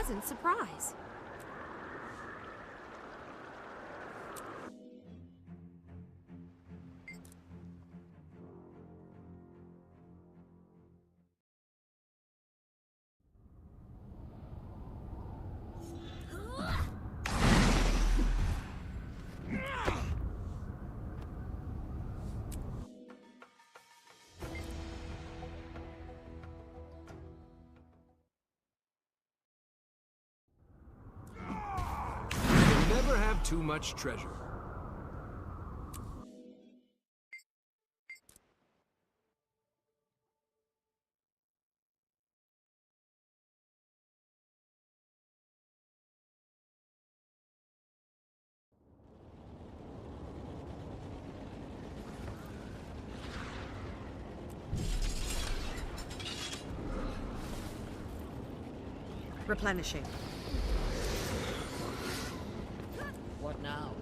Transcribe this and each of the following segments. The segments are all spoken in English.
pleasant surprise. Never have too much treasure. Replenishing. What now?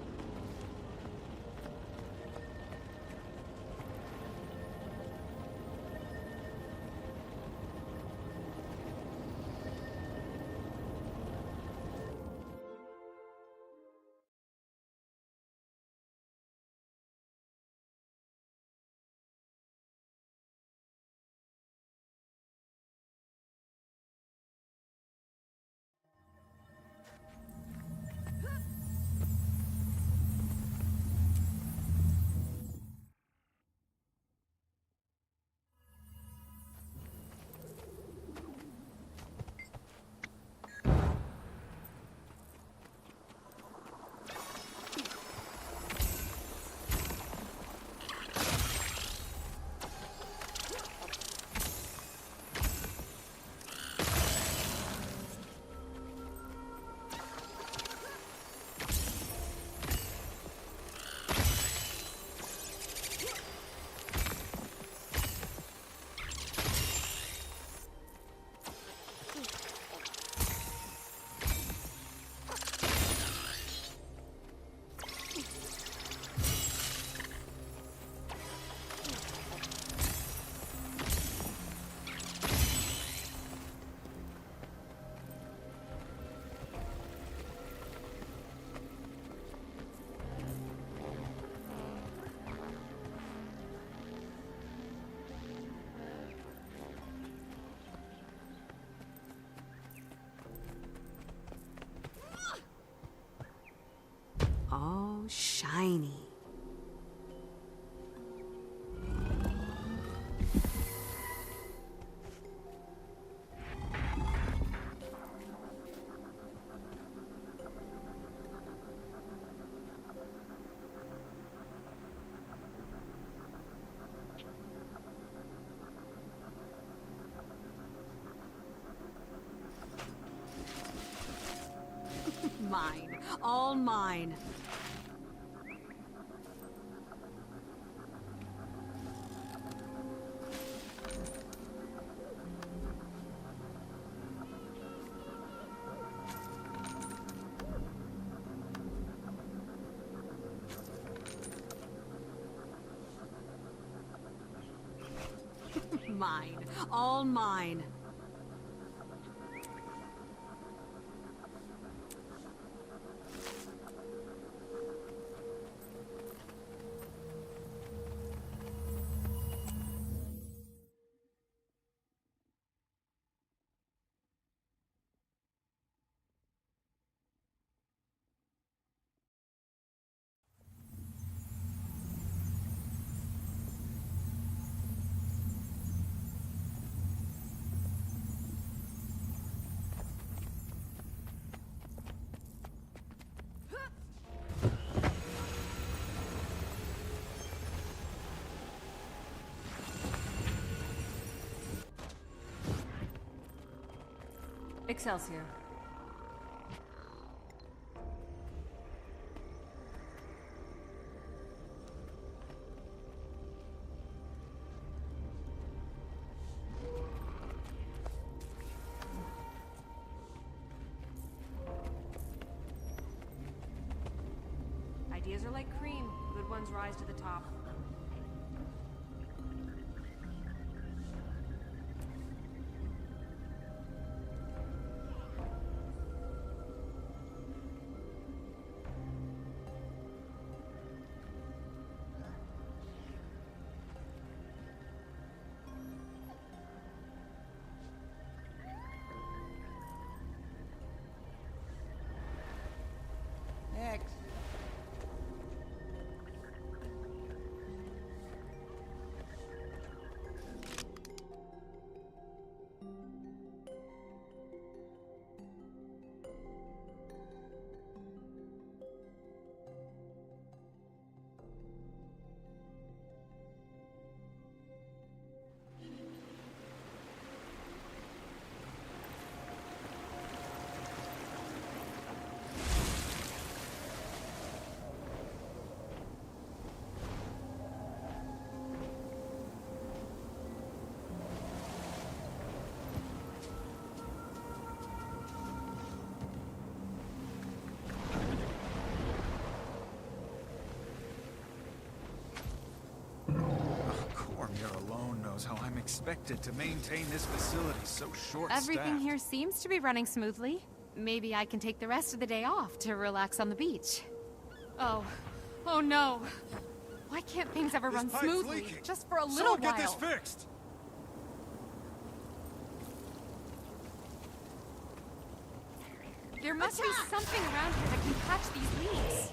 Oh, shiny. Mine. All mine. Mine. All mine. Excelsior. Ideas are like cream. Good ones rise to the top. knows how I'm expected to maintain this facility so short-staffed. Everything here seems to be running smoothly. Maybe I can take the rest of the day off to relax on the beach. Oh. Oh no. Why can't things ever run pipe's smoothly? leaking. Just for a little Someone while. get this fixed! There must be something around here that can catch these leaks.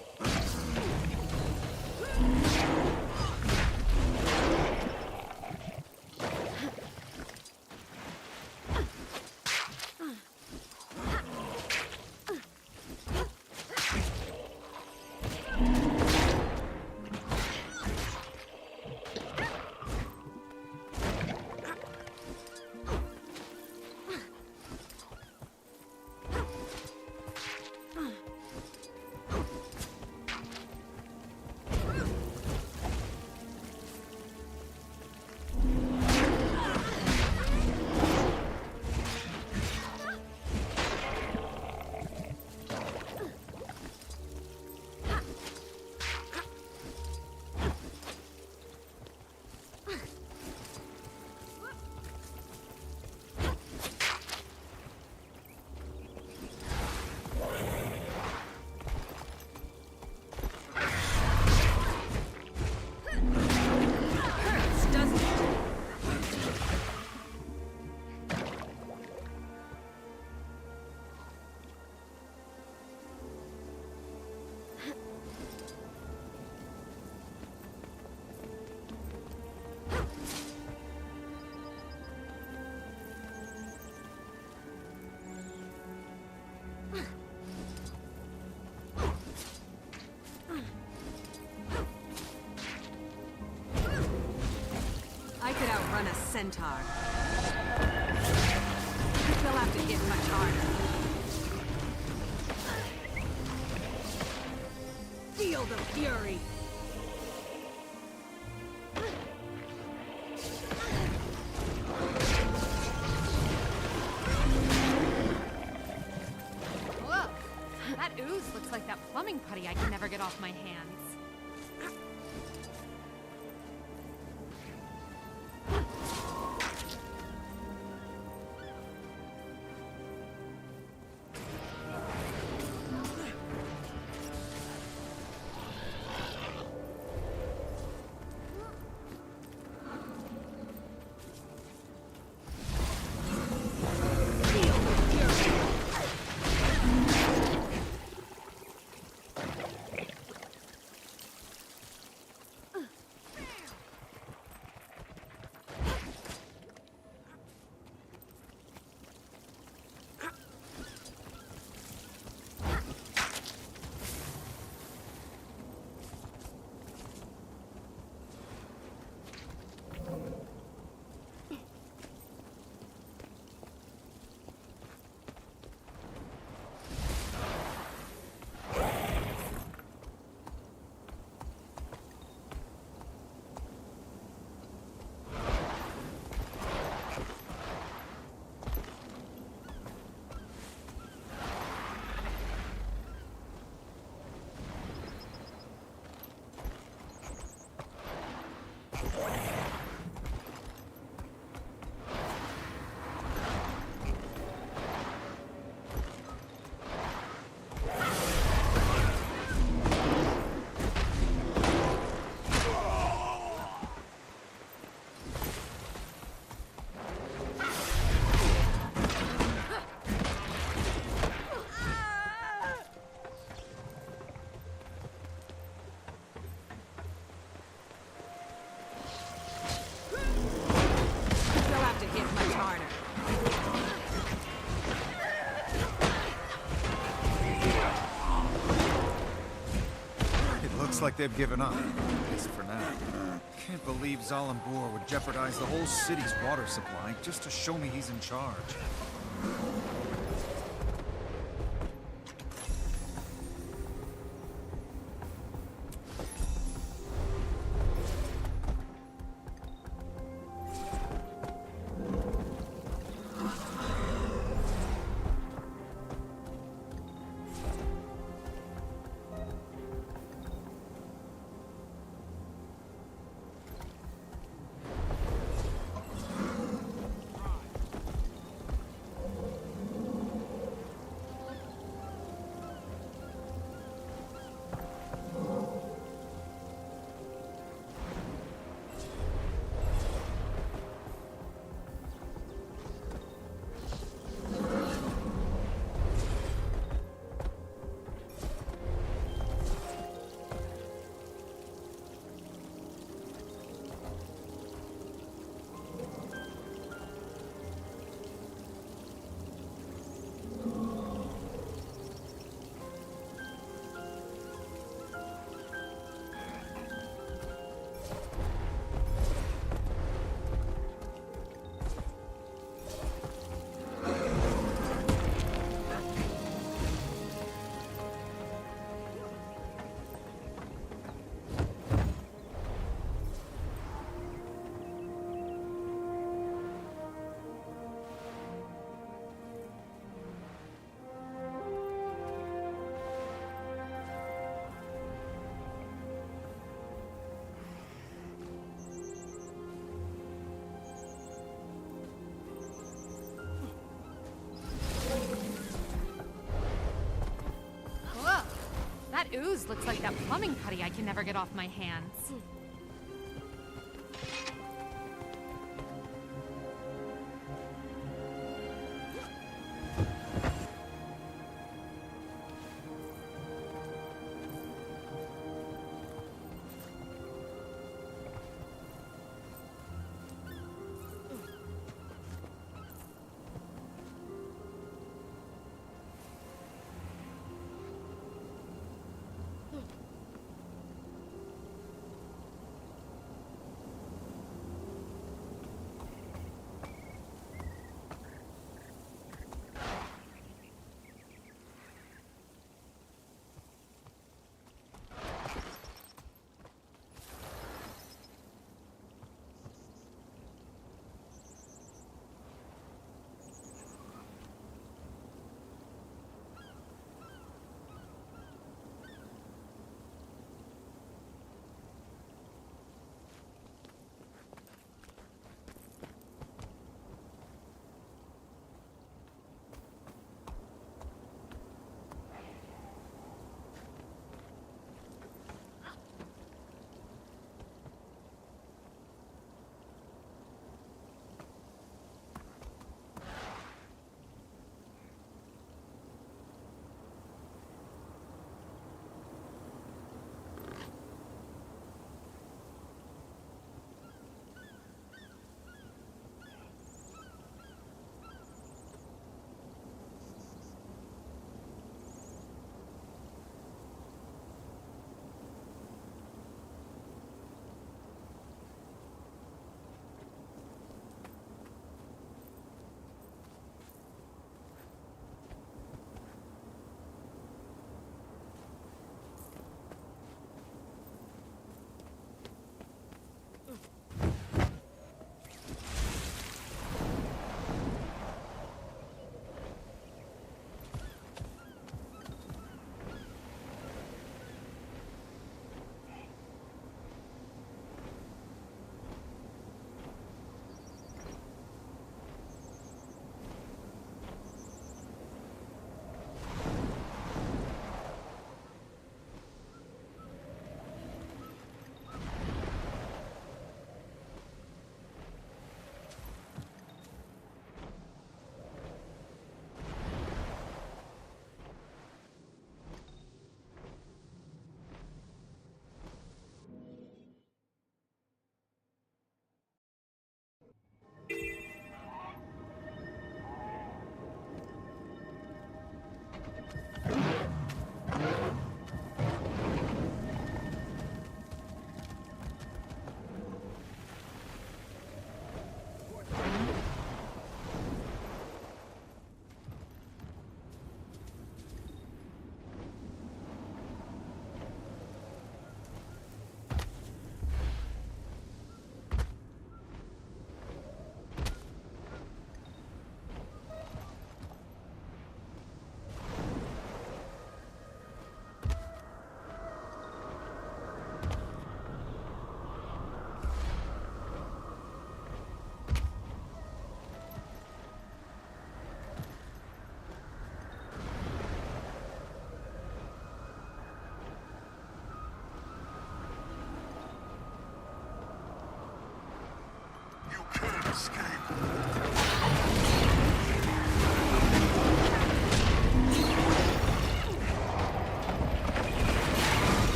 I could outrun a centaur. They'll have to hit much harder. Feel the fury! Look! That ooze looks like that plumbing putty I can never get off my hands. Looks like they've given up, at least for now. Can't believe Zalambur would jeopardize the whole city's water supply just to show me he's in charge. ooze looks like that plumbing putty I can never get off my hands.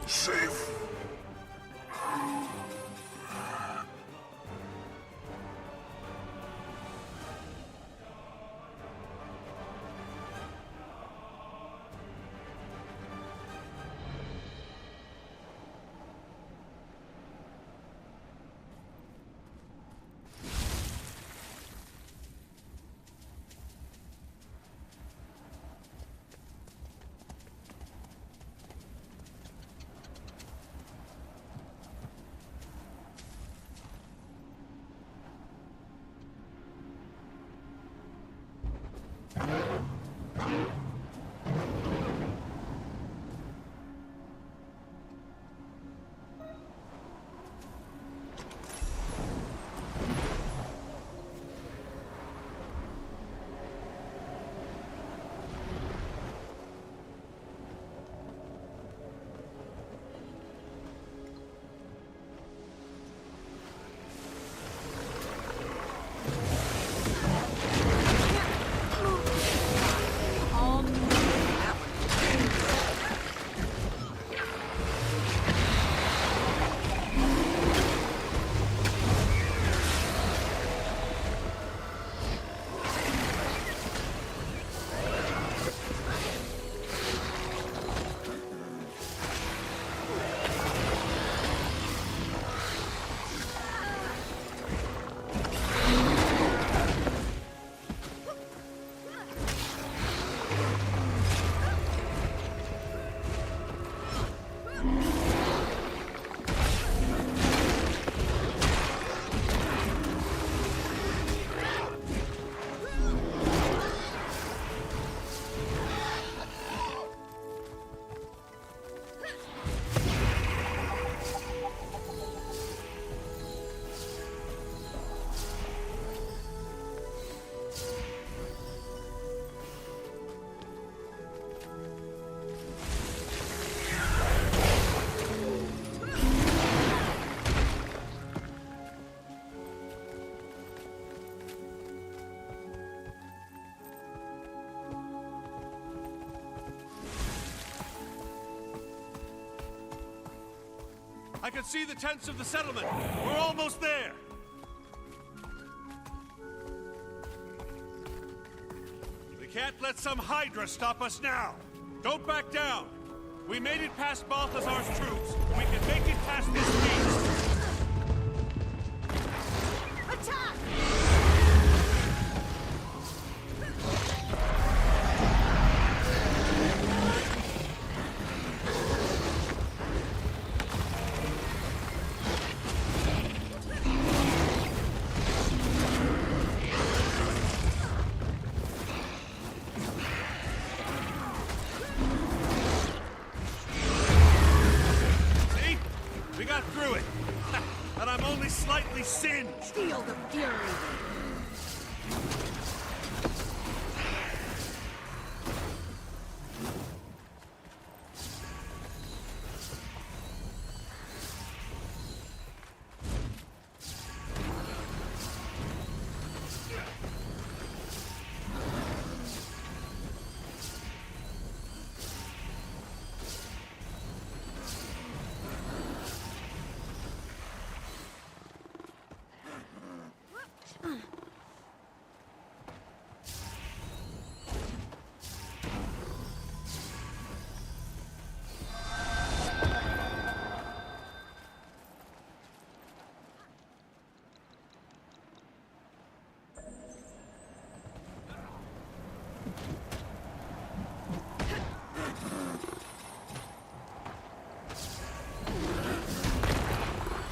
Safe. I can see the tents of the settlement. We're almost there. We can't let some Hydra stop us now. Don't back down. We made it past Balthazar's troops. We can make it past this beast. Attack! See? We got through it. And I'm only slightly singed. Feel the fury!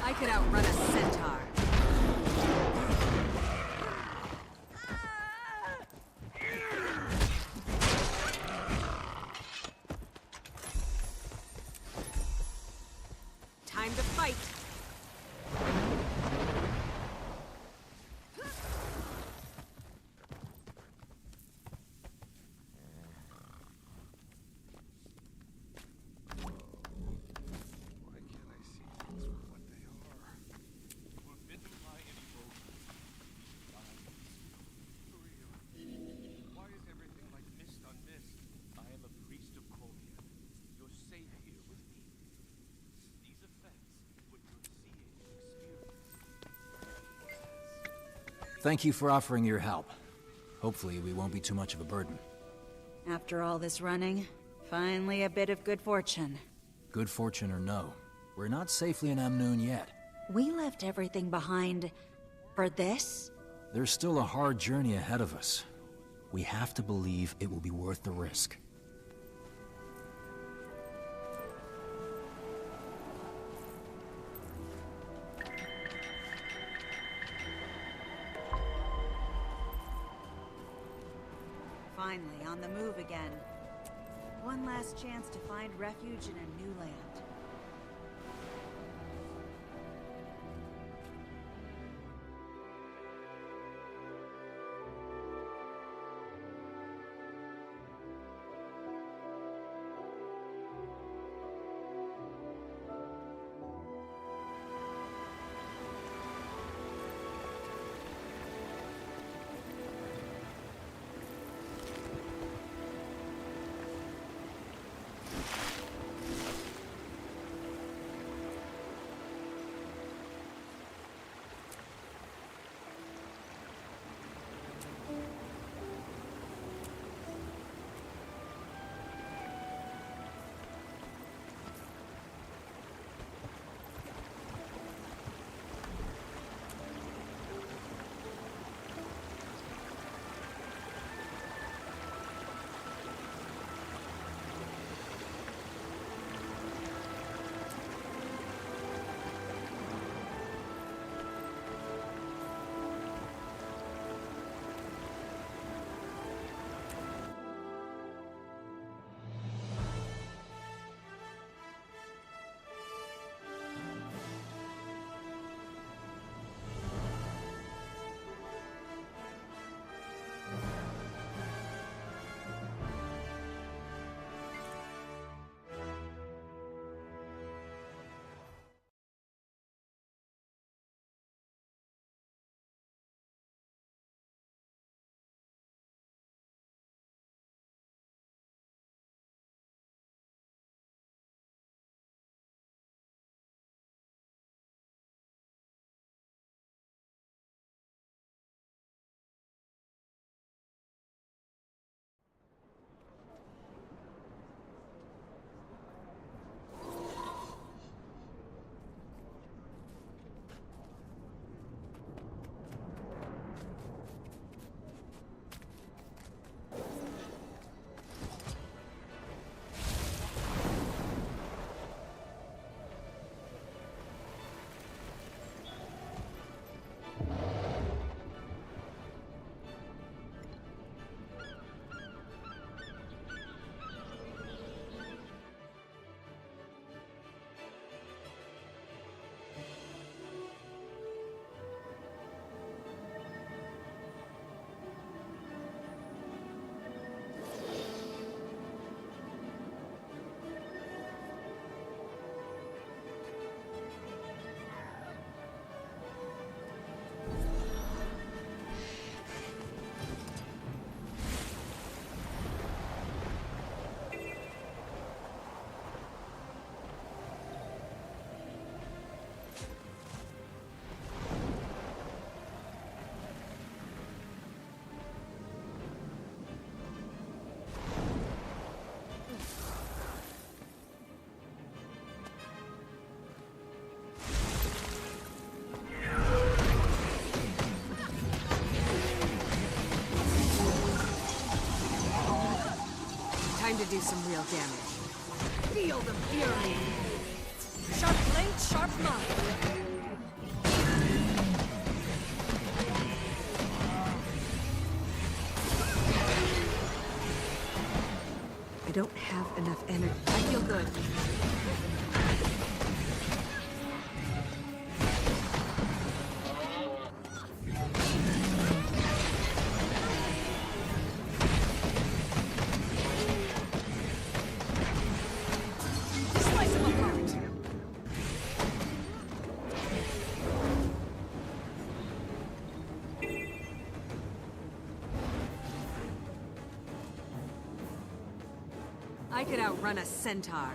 I could outrun a centaur. Time to fight. Why can't I see things for what they are? Forbidden by any bold. Why is everything like mist on mist? I am a priest of Collier. You're safe here with me. These effects, what you're seeing and experiencing. Thank you for offering your help. Hopefully, we won't be too much of a burden. After all this running, finally a bit of good fortune. Good fortune or no, we're not safely in Amnoon yet. We left everything behind for this? There's still a hard journey ahead of us. We have to believe it will be worth the risk. Finally, on the move again. One last chance to find refuge in a new land. do some real damage. Feel the fury! Sharp blade, sharp mind. I don't have enough energy. I feel good. Slice them apart. I could outrun a centaur.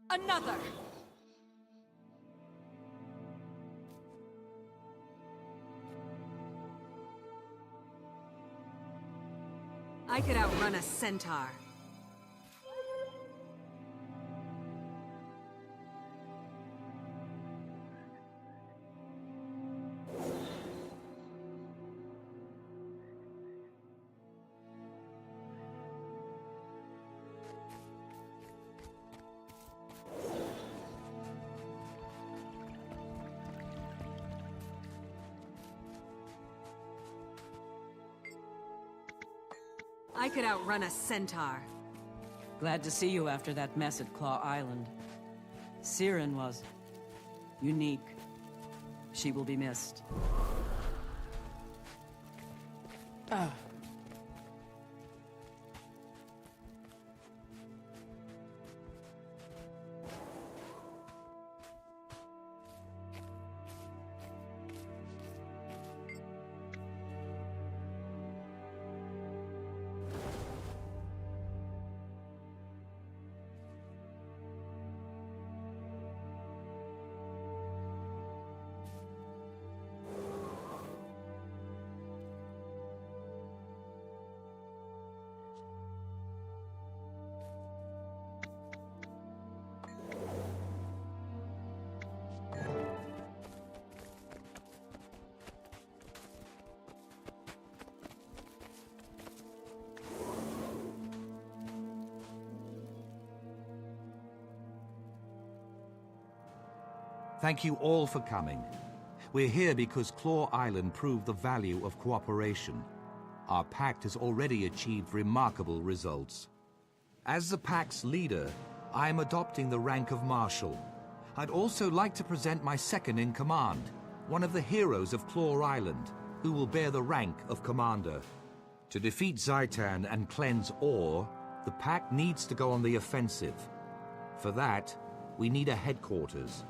Another. I could outrun a centaur. I could outrun a centaur. Glad to see you after that mess at Claw Island. Siren was unique. She will be missed. Thank you all for coming. We're here because Claw Island proved the value of cooperation. Our pact has already achieved remarkable results. As the pact's leader, I am adopting the rank of Marshal. I'd also like to present my second in command, one of the heroes of Claw Island, who will bear the rank of Commander. To defeat Zhaitan and cleanse ore, the pact needs to go on the offensive. For that, we need a headquarters.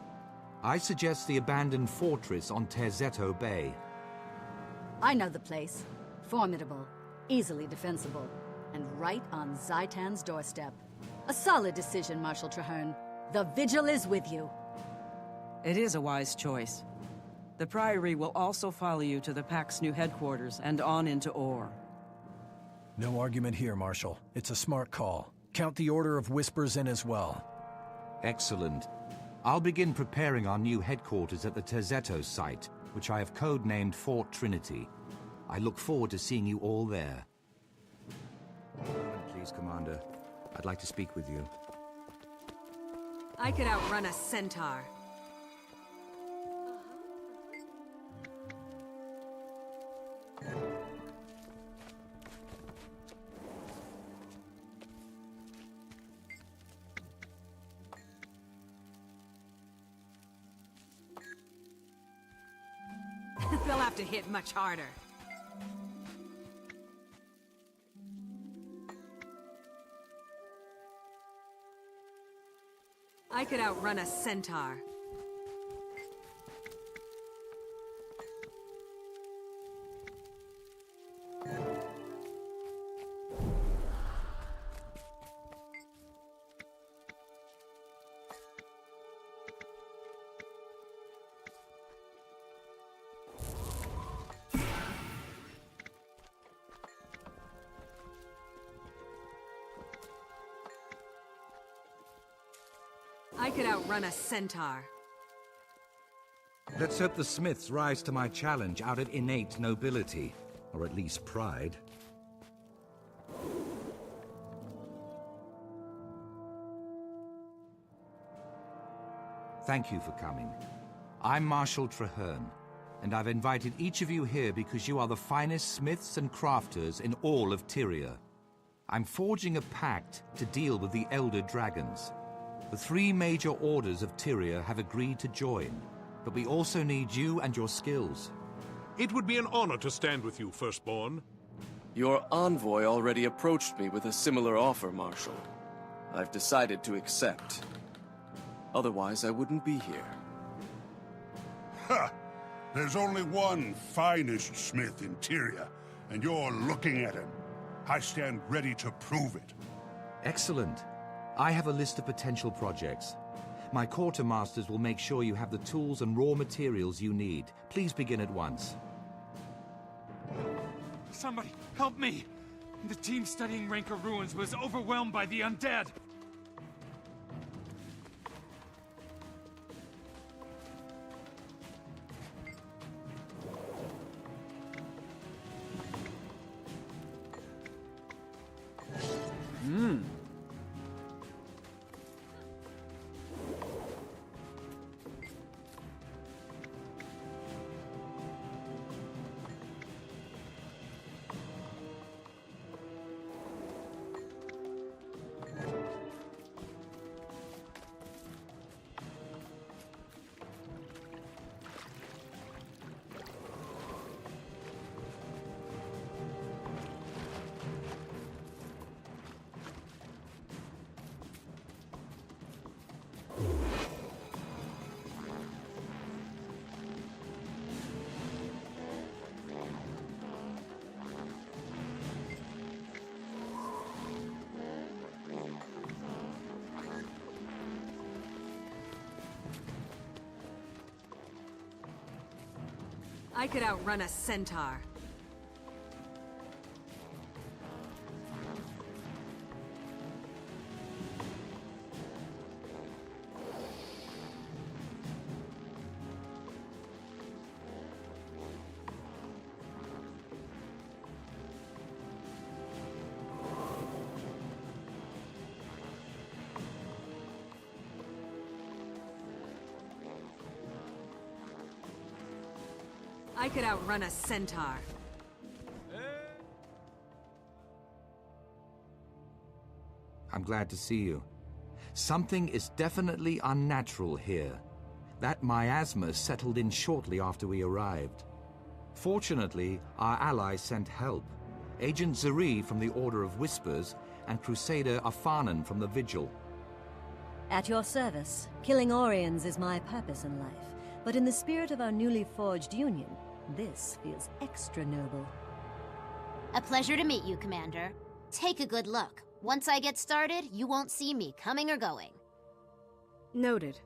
I suggest the abandoned fortress on Terzetto Bay. I know the place. Formidable, easily defensible, and right on Zhaitan's doorstep. A solid decision, Marshal Traherne. The Vigil is with you. It is a wise choice. The Priory will also follow you to the Pact's new headquarters and on into Ore. No argument here, Marshal. It's a smart call. Count the Order of Whispers in as well. Excellent. I'll begin preparing our new headquarters at the Terzetto site, which I have codenamed Fort Trinity. I look forward to seeing you all there. Please, Commander. I'd like to speak with you. I could outrun a centaur. They'll have to hit much harder. I could outrun a centaur. I could outrun a centaur. Let's hope the Smiths rise to my challenge out of innate nobility, or at least pride. Thank you for coming. I'm Marshal Traherne, and I've invited each of you here because you are the finest smiths and crafters in all of Tyria. I'm forging a pact to deal with the Elder Dragons. The 3 major orders of Tyria have agreed to join, but we also need you and your skills. It would be an honor to stand with you, Firstborn. Your envoy already approached me with a similar offer, Marshal. I've decided to accept. Otherwise, I wouldn't be here. Ha! There's only one finest smith in Tyria, and you're looking at him. I stand ready to prove it. Excellent. I have a list of potential projects. My quartermasters will make sure you have the tools and raw materials you need. Please begin at once. Somebody, help me! The team studying Rancor ruins was overwhelmed by the undead! I could outrun a centaur. I could outrun a centaur. I'm glad to see you. Something is definitely unnatural here. That miasma settled in shortly after we arrived. Fortunately, our allies sent help. Agent Zuri from the Order of Whispers and Crusader Afanan from the Vigil. At your service, killing Orions is my purpose in life. But in the spirit of our newly forged union, this feels extra noble. A pleasure to meet you, Commander. Take a good look. Once I get started, you won't see me coming or going. Noted.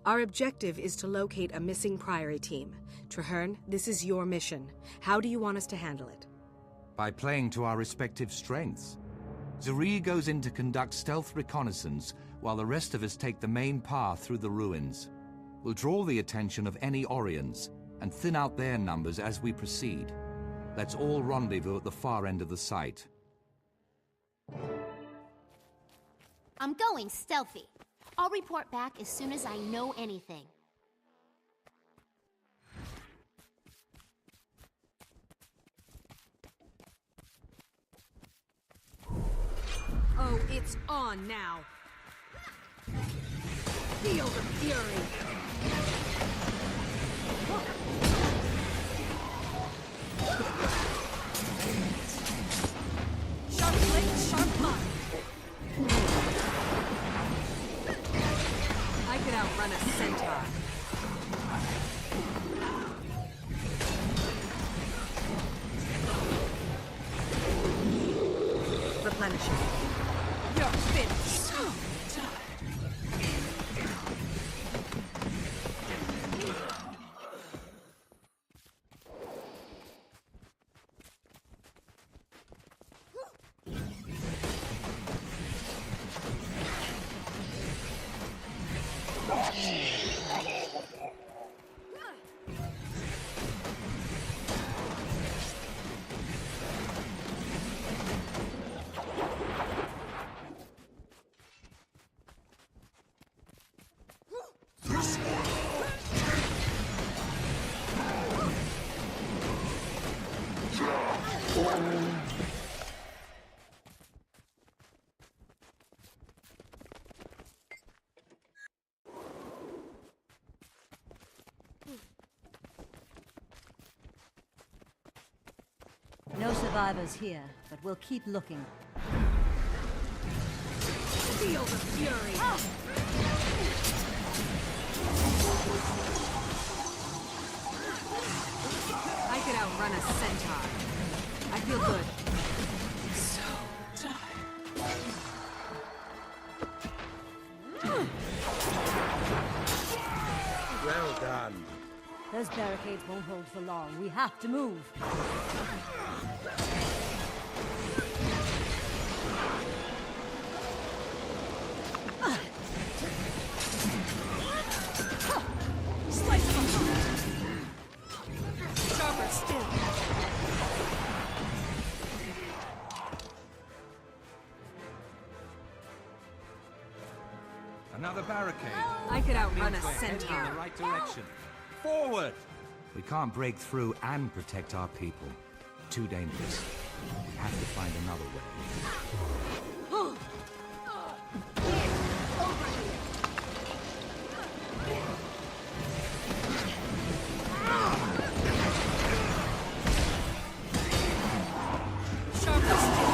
Our objective is to locate a missing Priory team. Traherne, this is your mission. How do you want us to handle it? By playing to our respective strengths. Zuri goes in to conduct stealth reconnaissance, while the rest of us take the main path through the ruins. We'll draw the attention of any Orions, and thin out their numbers as we proceed. Let's all rendezvous at the far end of the site. I'm going stealthy. I'll report back as soon as I know anything. Oh, it's on now. Feel the fury. Sharp blade, sharp mind. I could outrun a centaur. Replenishing. You're finished. No survivors here, but we'll keep looking. Feel the fury. I could outrun a centaur. I feel good. Well done. Those barricades won't hold for long. We have to move. Slice them apart. Sharper still. Another barricade. I could outrun a Means we're heading in centaur. the right direction. Forward! We can't break through and protect our people. Too dangerous. We have to find another way. Sharper still.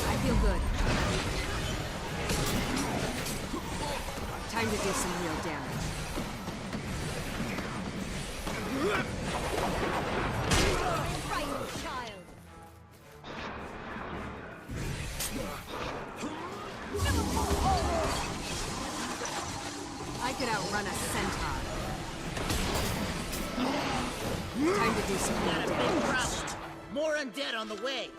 I feel good. Time to do some real damage. Right, child. I could outrun a centaur. Time to do some real damage. More undead on the way.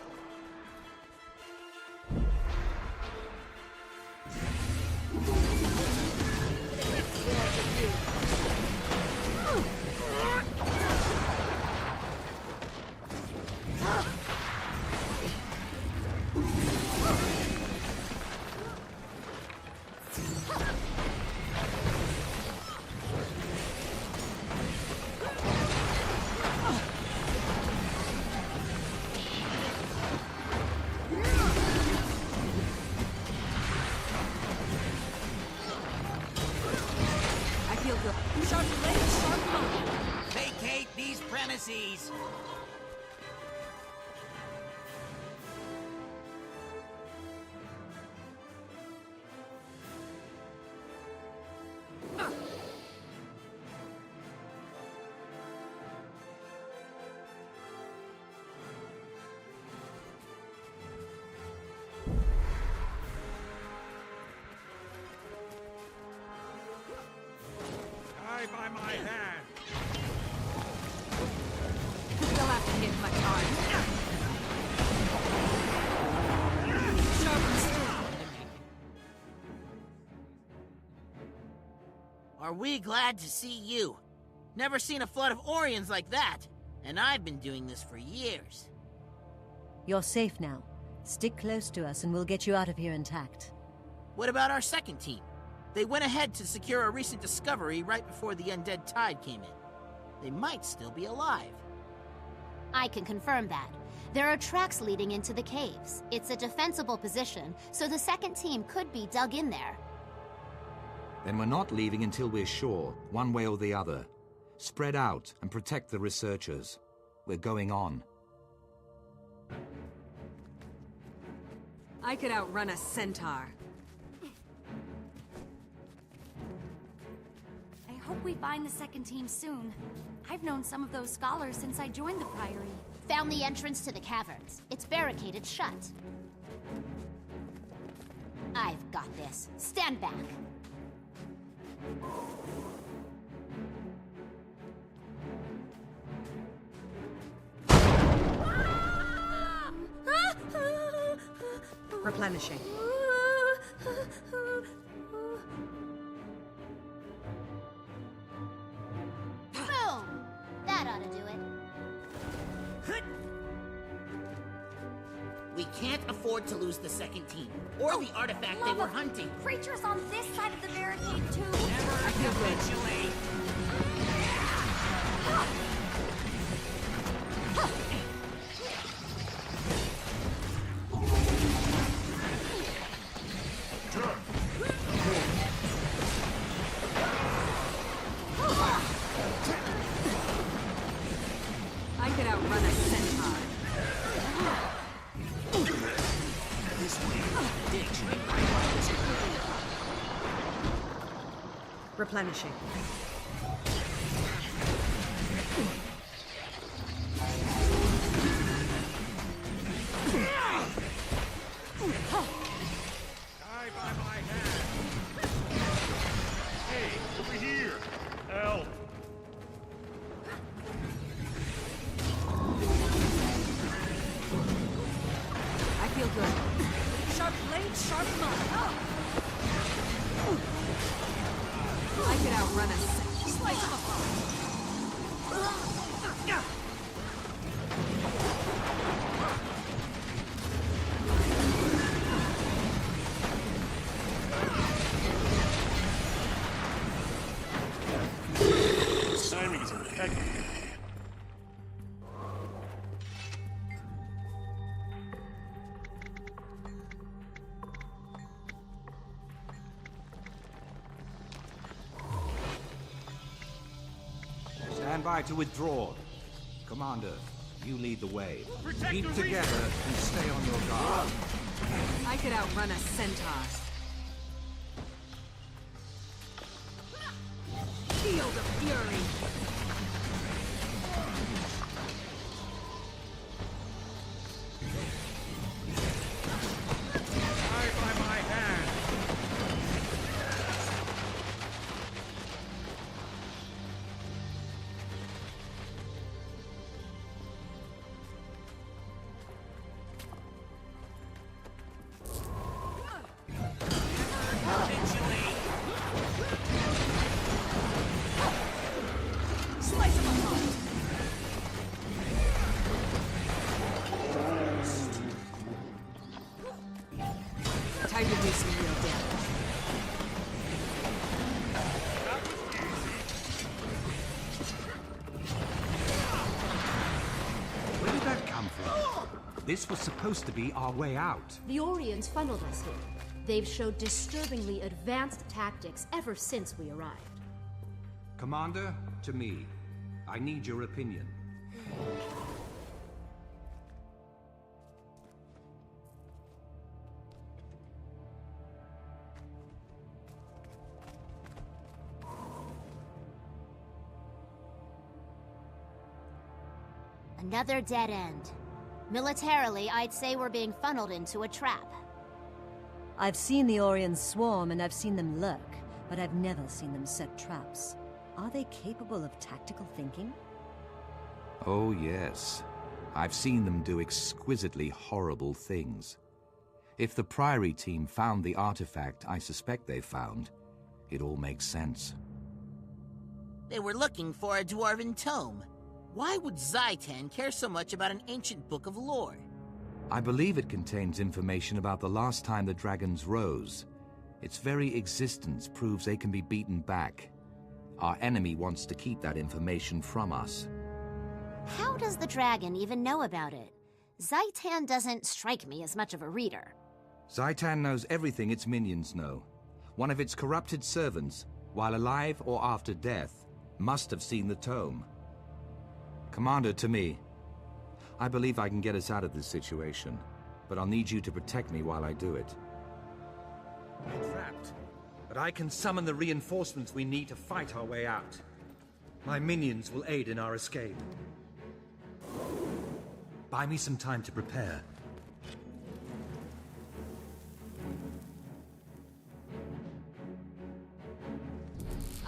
I feel good. Sharp blade, sharp mind. Vacate these premises. Die by my hand. Are we glad to see you? Never seen a flood of Orions like that, and I've been doing this for years. You're safe now. Stick close to us and we'll get you out of here intact. What about our second team? They went ahead to secure a recent discovery right before the undead tide came in. They might still be alive. I can confirm that. There are tracks leading into the caves. It's a defensible position, so the second team could be dug in there. Then we're not leaving until we're sure, one way or the other. Spread out and protect the researchers. We're going on. I could outrun a centaur. I hope we find the second team soon. I've known some of those scholars since I joined the Priory. Found the entrance to the caverns. It's barricaded shut. I've got this. Stand back. Replenishing. Boom! That ought to do it. We can't afford to lose the second team, or the artifact they were hunting. Creatures on this side of the barricade, too. I feel eventually. I could outrun a centaur. Replenishing. Die by my hand. Hey, over here. Help. I feel good. Sharp blade, sharp mark. I could outrun a slice of a Timing is impeccable. Stand by to withdraw. Commander, you lead the way. Protect Keep the together and stay on your guard. I could outrun a centaur. Field of Fury. Die by my hand. Slice of a heart. Time to do some real damage. Where did that come from? This was supposed to be our way out. The Orions funneled us here. They've showed disturbingly advanced tactics ever since we arrived. Commander, to me. I need your opinion. Another dead end. Militarily, I'd say we're being funneled into a trap. I've seen the Orions swarm and I've seen them lurk, but I've never seen them set traps. Are they capable of tactical thinking? Oh, yes. I've seen them do exquisitely horrible things. If the Priory team found the artifact I suspect they found, it all makes sense. They were looking for a dwarven tome. Why would Zhaitan care so much about an ancient book of lore? I believe it contains information about the last time the dragons rose. Its very existence proves they can be beaten back. Our enemy wants to keep that information from us. How does the dragon even know about it? Zhaitan doesn't strike me as much of a reader. Zhaitan knows everything its minions know. One of its corrupted servants, while alive or after death, must have seen the tome. Commander, to me. I believe I can get us out of this situation, but I'll need you to protect me while I do it. We're trapped, but I can summon the reinforcements we need to fight our way out. My minions will aid in our escape. Buy me some time to prepare.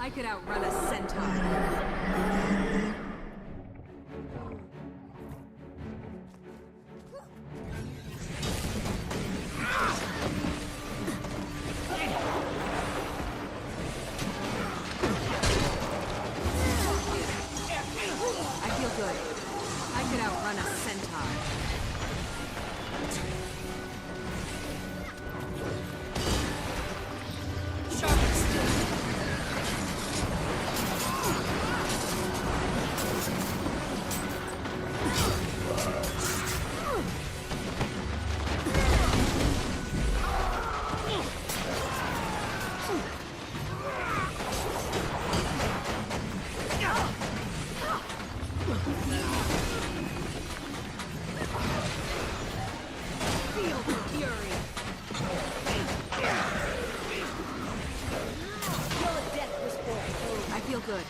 I could outrun a centaur. I feel good. I could outrun a centaur. I feel good.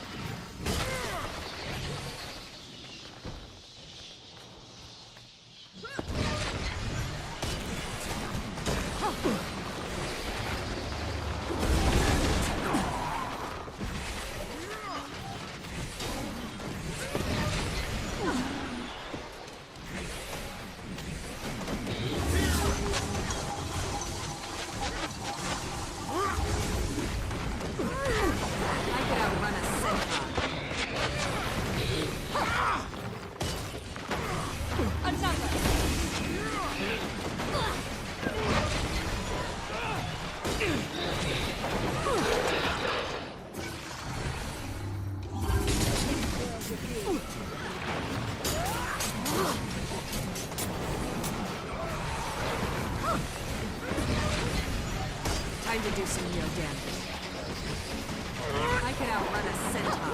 Time to do some real damage. I could outrun a centaur.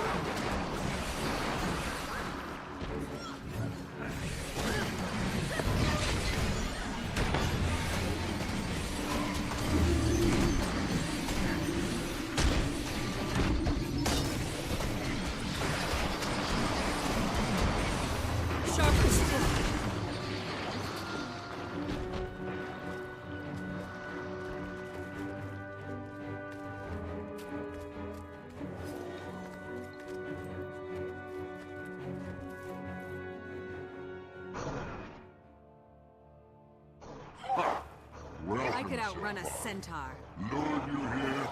I could outrun a centaur. Lured you here,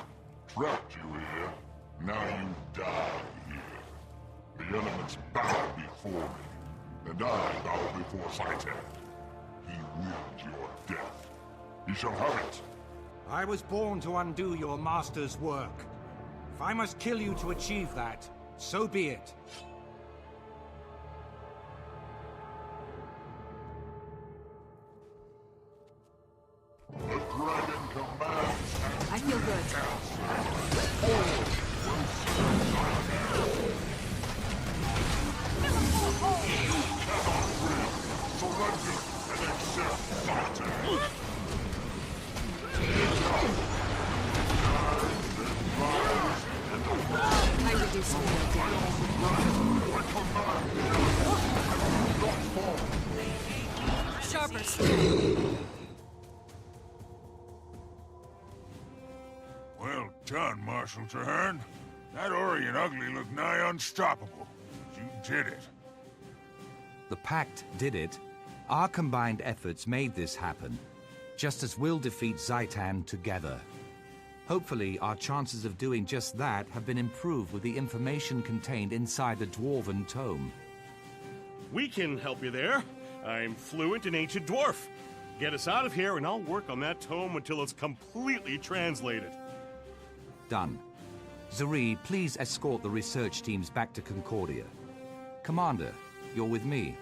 trapped you here, now you die here. The elements bow before me, and I bow before Zhaitan. He willed your death. He shall have it. I was born to undo your master's work. If I must kill you to achieve that, so be it. I feel good. Surrender and accept Zhaitan. Time to do some real damage. Sharper steel. Well done, Marshal Traherne. That Orient ugly looked nigh unstoppable. You did it. The Pact did it. Our combined efforts made this happen, just as we'll defeat Zhaitan together. Hopefully, our chances of doing just that have been improved with the information contained inside the Dwarven Tome. We can help you there. I'm fluent in Ancient Dwarf. Get us out of here and I'll work on that tome until it's completely translated. Done. Zuri, please escort the research teams back to Concordia. Commander, you're with me.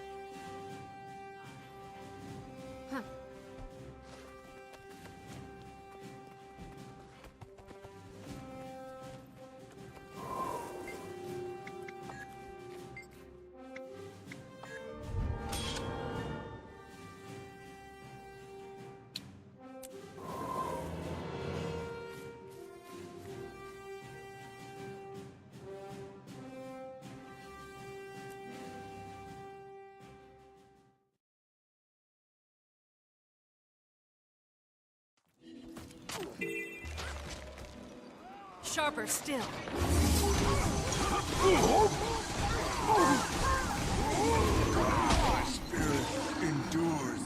Sharper still. My spirit endures.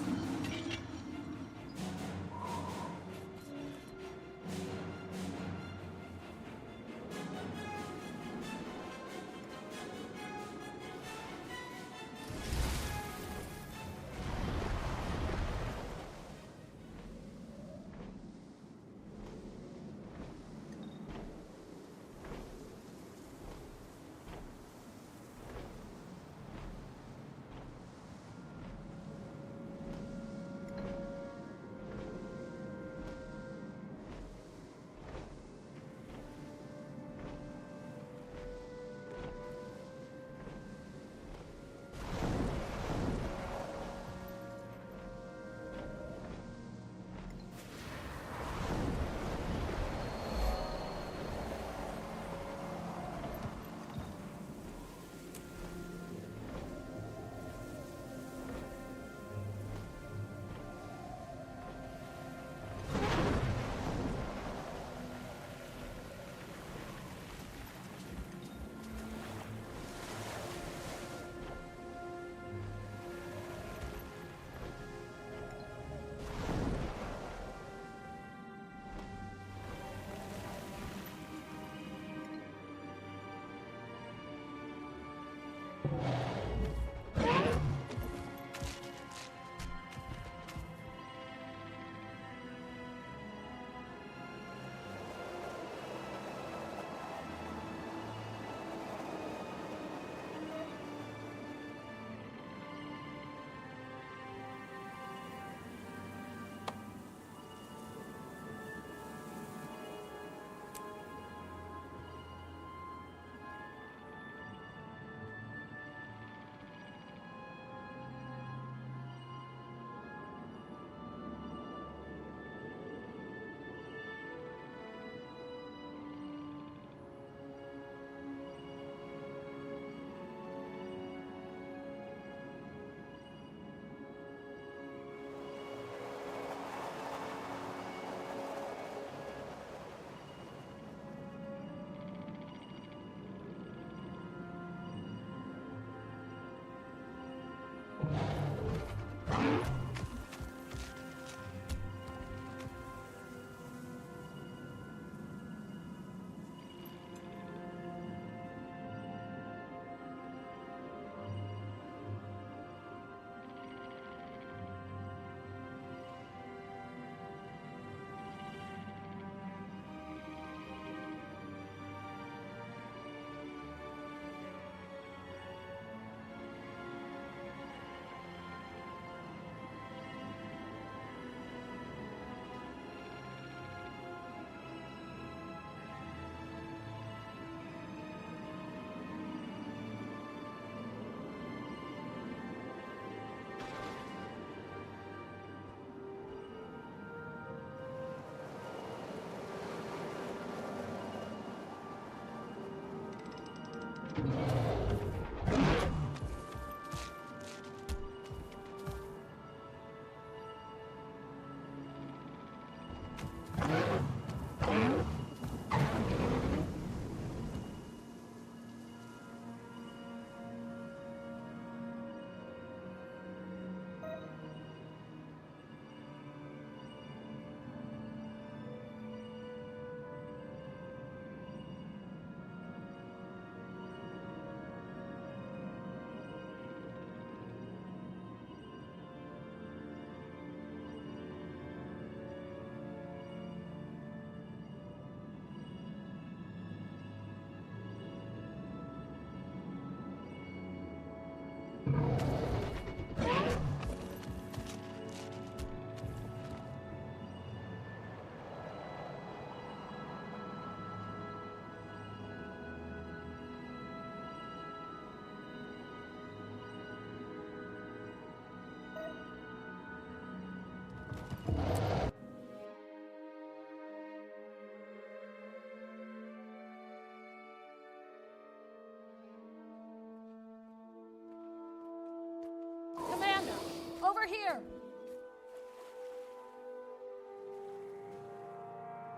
Over here!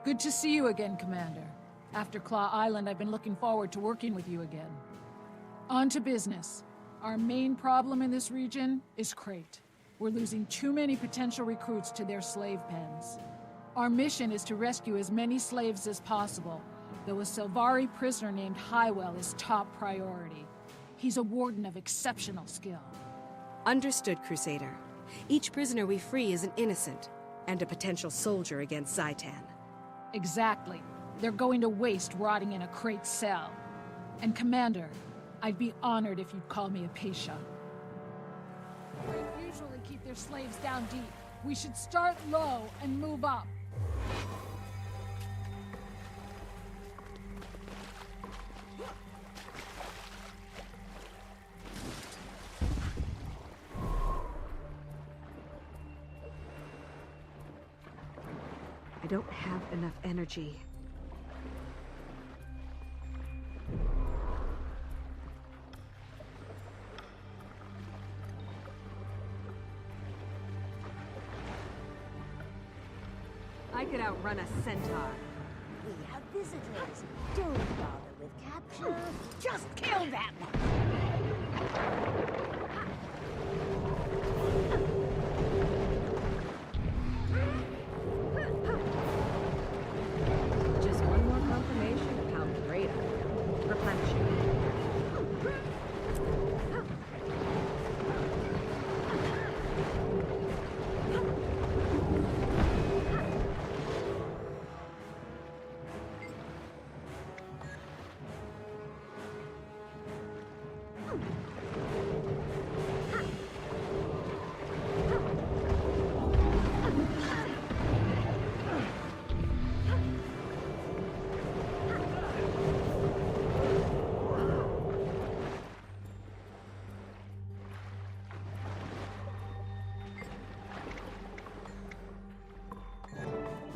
Good to see you again, Commander. After Claw Island, I've been looking forward to working with you again. On to business. Our main problem in this region is Crate. We're losing too many potential recruits to their slave pens. Our mission is to rescue as many slaves as possible, though a Silvari prisoner named Highwell is top priority. He's a warden of exceptional skill. Understood, Crusader. Each prisoner we free is an innocent, and a potential soldier against Zhaitan. Exactly. They're going to waste rotting in a Crate cell. And Commander, I'd be honored if you'd call me a Pasha. Crate usually keep their slaves down deep. We should start low and move up. I don't have enough energy. I could outrun a centaur. We have visitors. Don't bother with capture. Just kill them! Just one more confirmation of how great I am. Replenishing.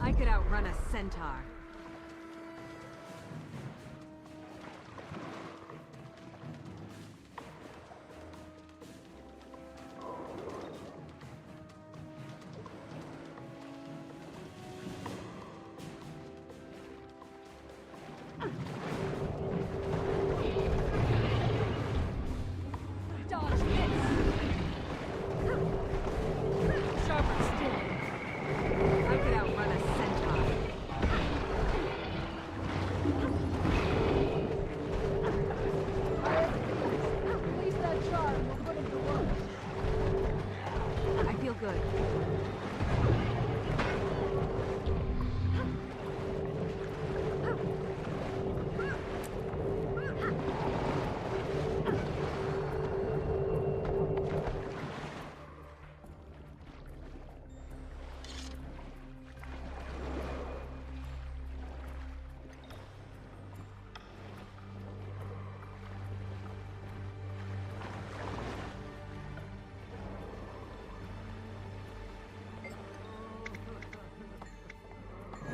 I could outrun a centaur. Dodge this! Sharper still. I could outrun a centaur. Release that jar and we'll put him to work. I feel good.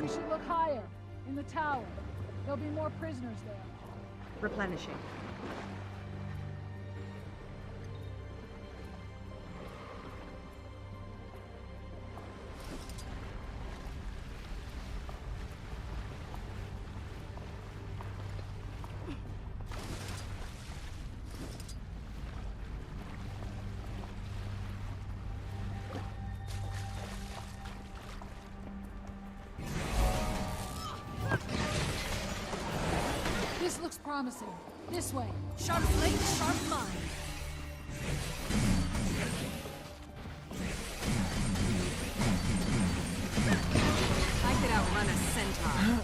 We should look higher, in the tower. There'll be more prisoners there. Replenishing. This looks promising. This way. Sharp blade, sharp mind. I could outrun a centaur.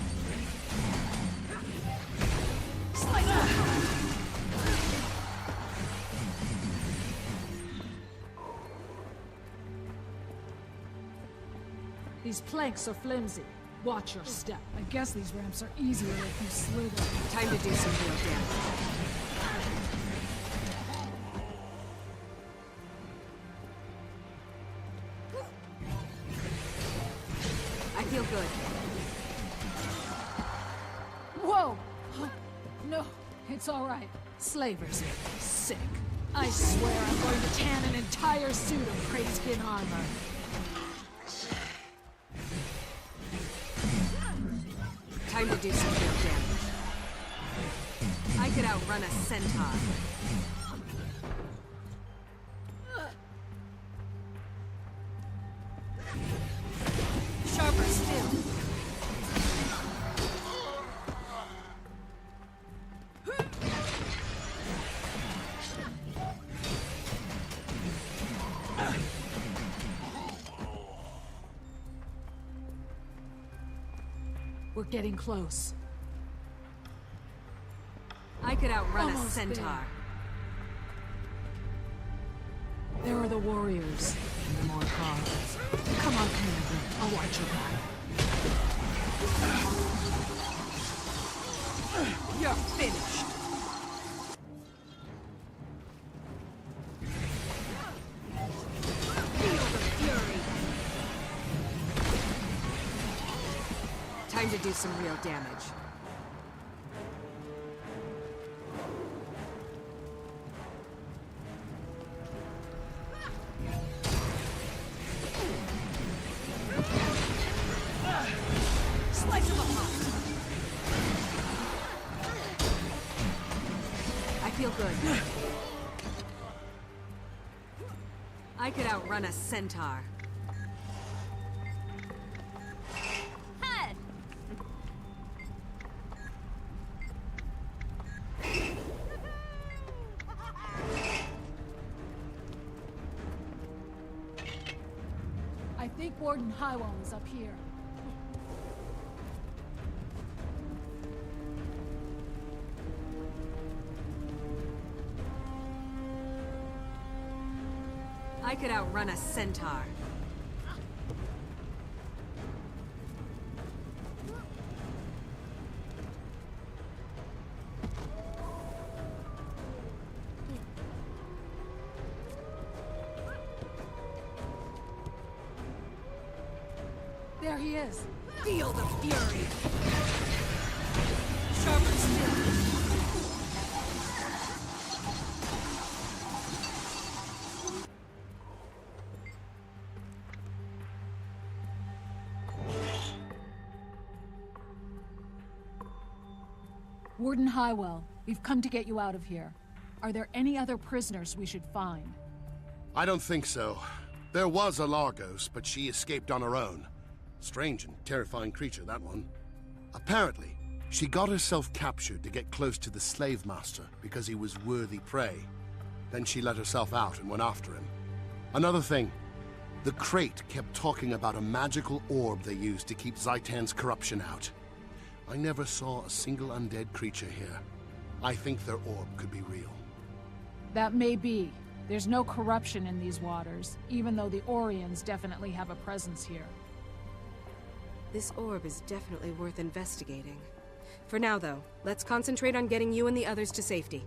These planks are flimsy. Watch your step. I guess these ramps are easier if you slither. Time to do some real damage. I feel good. Whoa! No, it's all right. Slavers, sick. I swear I'm going to tan an entire suit of prey skin armor. Time to do some real damage. I could outrun a centaur. Sharper still. We're getting close. I could outrun a Almost centaur. There are the warriors and the more cars. Come on, Commander. I'll watch your back. You're finished. Feel the fury. Time to do some real damage. Slice him apart. I feel good. I could outrun a centaur. I think Warden Highwall is up here. I could outrun a centaur. There he is. Feel the fury. Sharper still. Warden Highwell, we've come to get you out of here. Are there any other prisoners we should find? I don't think so. There was a Largos, but she escaped on her own. Strange and terrifying creature, that one. Apparently, she got herself captured to get close to the slave master because he was worthy prey. Then she let herself out and went after him. Another thing, the crate kept talking about a magical orb they used to keep Zhaitan's corruption out. I never saw a single undead creature here. I think their orb could be real. That may be. There's no corruption in these waters, even though the Orions definitely have a presence here. This orb is definitely worth investigating. For now, though, let's concentrate on getting you and the others to safety.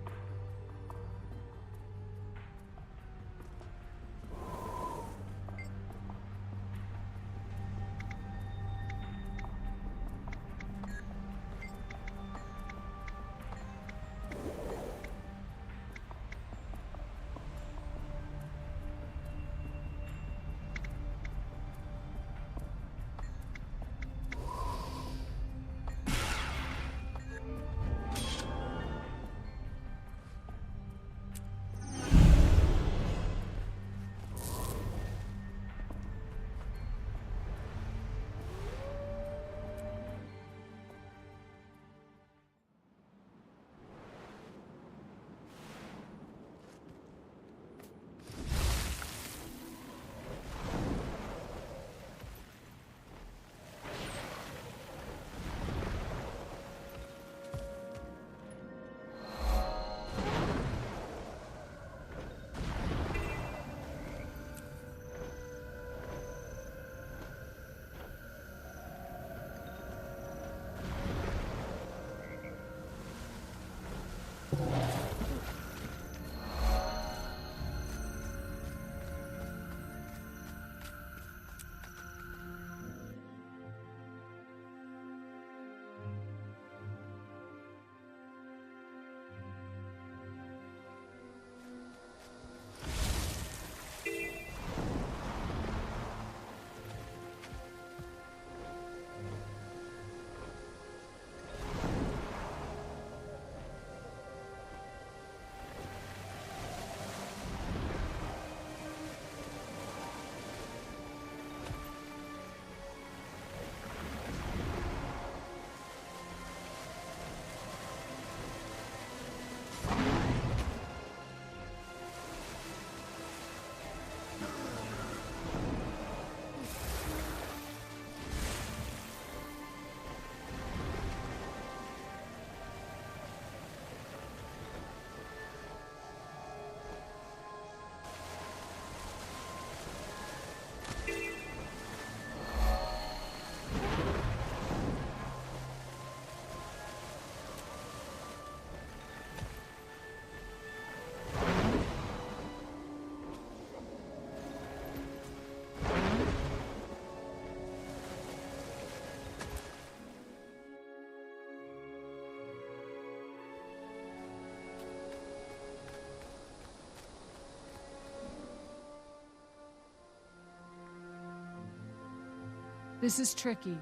This is tricky.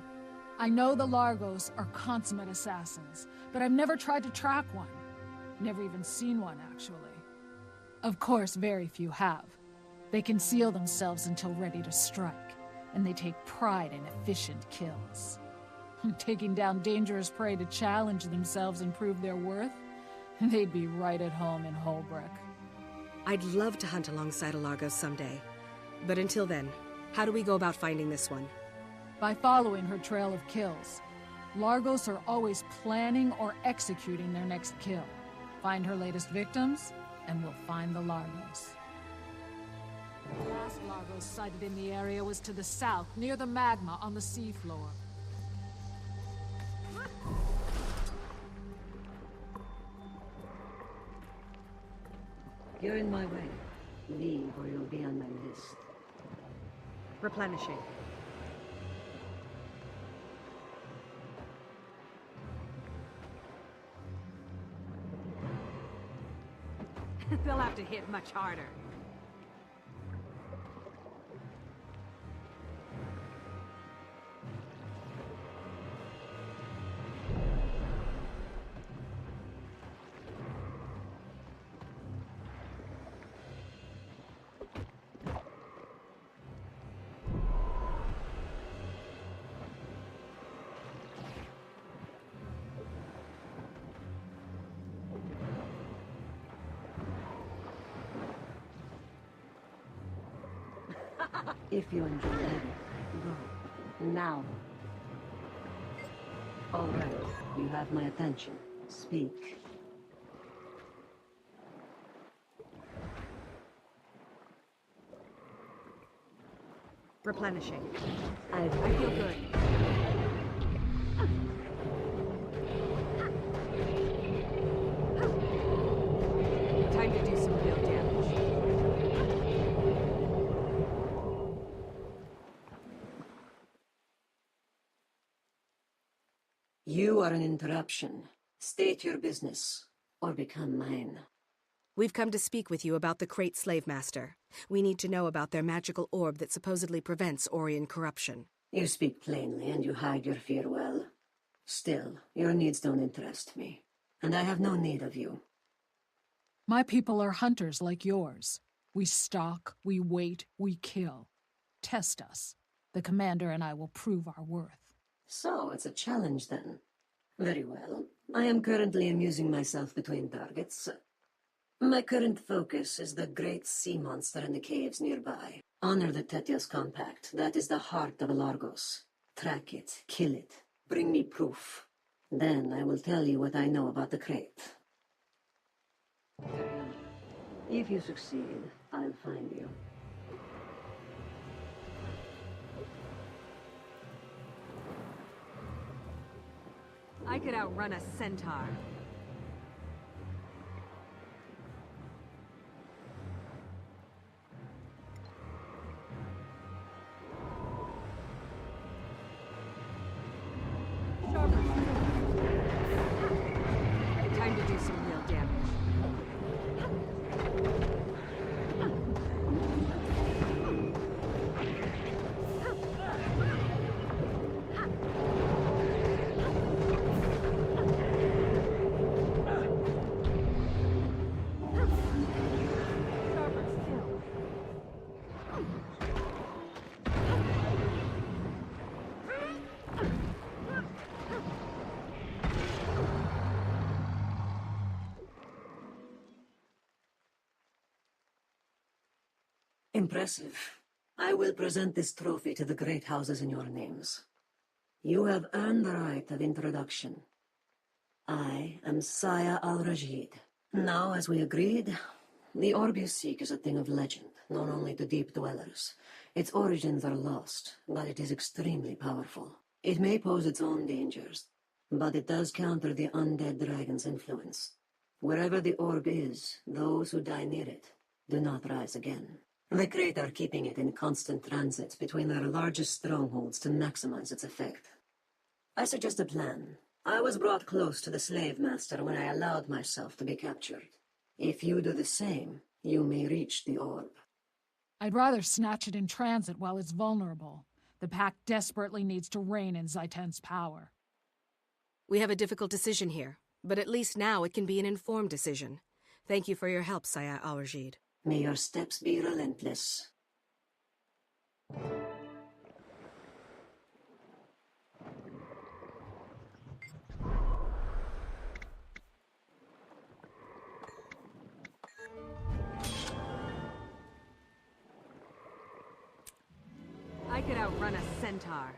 I know the Largos are consummate assassins, but I've never tried to track one. Never even seen one, actually. Of course, very few have. They conceal themselves until ready to strike, and they take pride in efficient kills. Taking down dangerous prey to challenge themselves and prove their worth? They'd be right at home in Holbrook. I'd love to hunt alongside a Largo someday. But until then, how do we go about finding this one? By following her trail of kills. Largos are always planning or executing their next kill. Find her latest victims, and we'll find the Largos. The last Largos sighted in the area was to the south, near the magma on the seafloor. You're in my way. Leave or you'll be on my list. Replenishing. They'll have to hit much harder. If you enjoy it, go. Now. All right, you have my attention. Speak. Replenishing. I feel good. Time to do some real damage. You are an interruption. State your business, or become mine. We've come to speak with you about the Crate Slave Master. We need to know about their magical orb that supposedly prevents Orion corruption. You speak plainly, and you hide your fear well. Still, your needs don't interest me, and I have no need of you. My people are hunters like yours. We stalk, we wait, we kill. Test us. The commander and I will prove our worth. So, it's a challenge then. Very well. I am currently amusing myself between targets. My current focus is the great sea monster in the caves nearby. Honor the Tetios Compact. That is the heart of Largos. Track it, kill it, bring me proof. Then I will tell you what I know about the crate. If you succeed, I'll find you. I could outrun a centaur. Time to do some real damage. Impressive. I will present this trophy to the great houses in your names. You have earned the right of introduction. I am Saya al-Rajid. Now, as we agreed, the orb you seek is a thing of legend, known only to deep dwellers. Its origins are lost, but it is extremely powerful. It may pose its own dangers, but it does counter the undead dragon's influence. Wherever the orb is, those who die near it do not rise again. The Crate are keeping it in constant transit between their largest strongholds to maximize its effect. I suggest a plan. I was brought close to the slave master when I allowed myself to be captured. If you do the same, you may reach the orb. I'd rather snatch it in transit while it's vulnerable. The Pact desperately needs to rein in Zhaitan's power. We have a difficult decision here, but at least now it can be an informed decision. Thank you for your help, Saya al-Rashid. May your steps be relentless. I could outrun a centaur.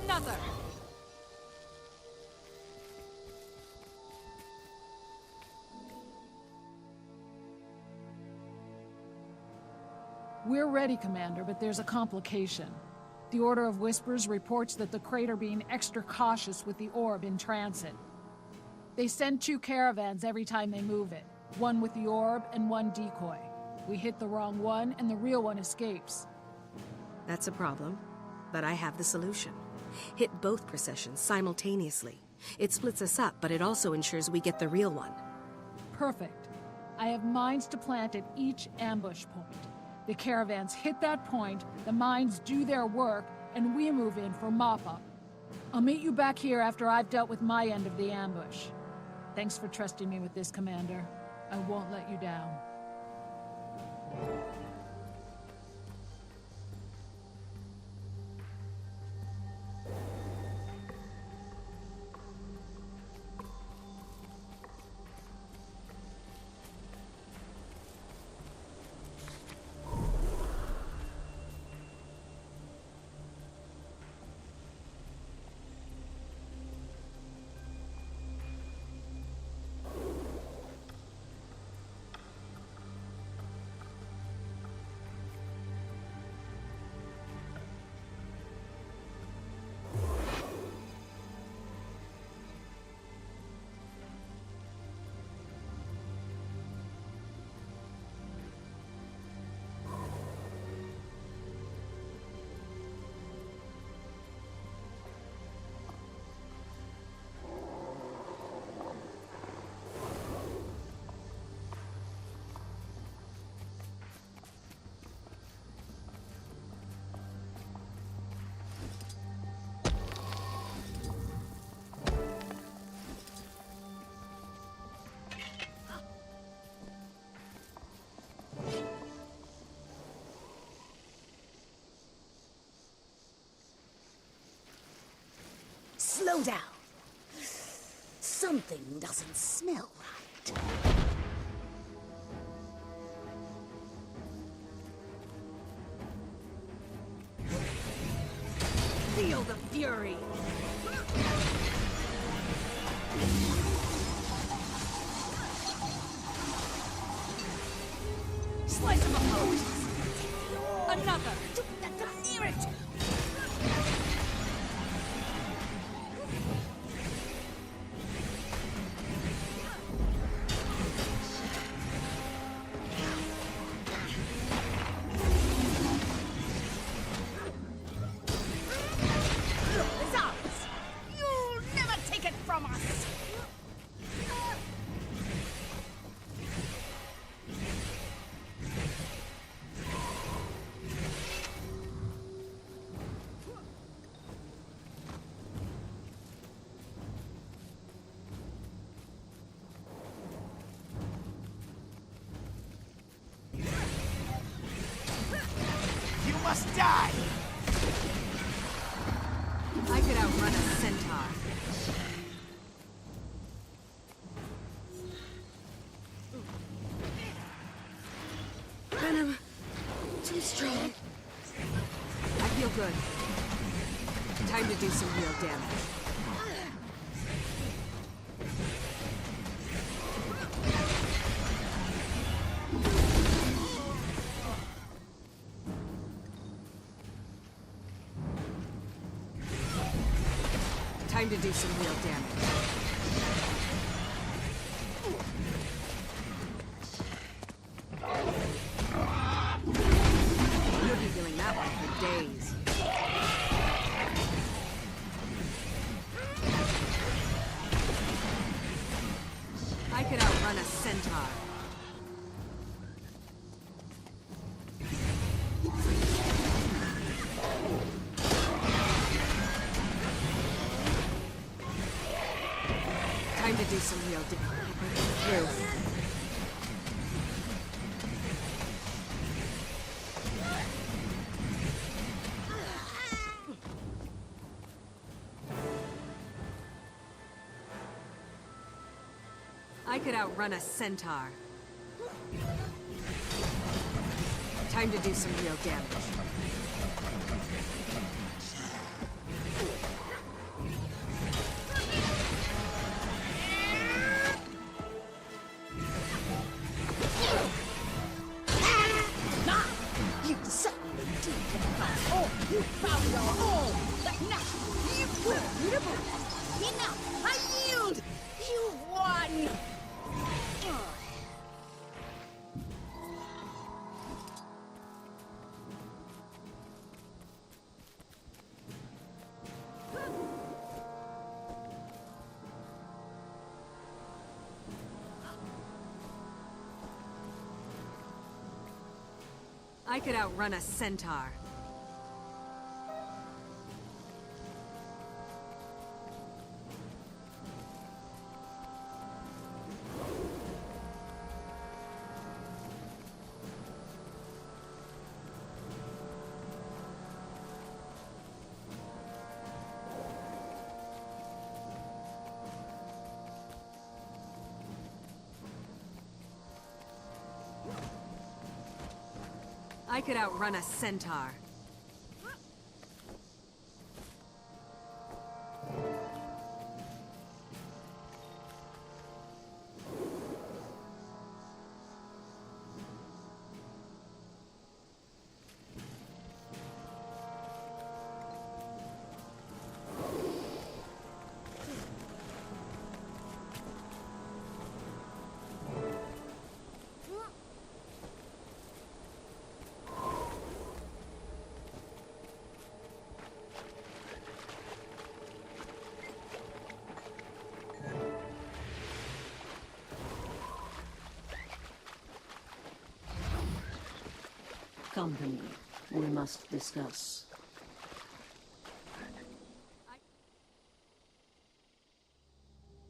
Another! We're ready, Commander, but there's a complication. The Order of Whispers reports that the Crate are being extra cautious with the orb in transit. They send 2 caravans every time they move it. One with the orb and one decoy. We hit the wrong one and the real one escapes. That's a problem, but I have the solution. Hit both processions simultaneously. It splits us up, but it also ensures we get the real one. Perfect. I have mines to plant at each ambush point. The caravans hit that point, the mines do their work, and we move in for mop-up. I'll meet you back here after I've dealt with my end of the ambush. Thanks for trusting me with this, Commander. I won't let you down. Slow down. Something doesn't smell right. Feel the fury! Slice him apart! Another! Near it! must die! I could outrun a centaur. Venom, too strong. I feel good. Time to do some real damage. Time to do some real damage. You'll be feeling that one for days. I could outrun a centaur. Time to do some real through. I could outrun a centaur. Time to do some real damage. You certainly did get past all. You found your home. But now, you will beautiful. Enough. I yield. You won. I could outrun a centaur. I could outrun a centaur. Come to me. We must discuss.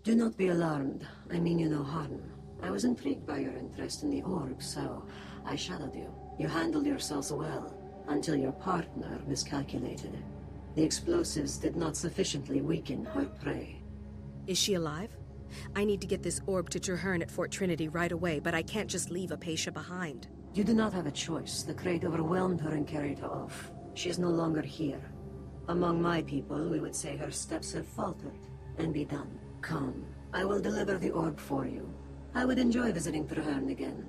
Do not be alarmed. I mean you no harm. I was intrigued by your interest in the orb, so I shadowed you. You handled yourselves well, until your partner miscalculated. The explosives did not sufficiently weaken her prey. Is she alive? I need to get this orb to Traherne at Fort Trinity right away, but I can't just leave Apatia behind. You do not have a choice. The crate overwhelmed her and carried her off. She is no longer here. Among my people, we would say her steps have faltered, and be done. Come, I will deliver the orb for you. I would enjoy visiting Traherne again.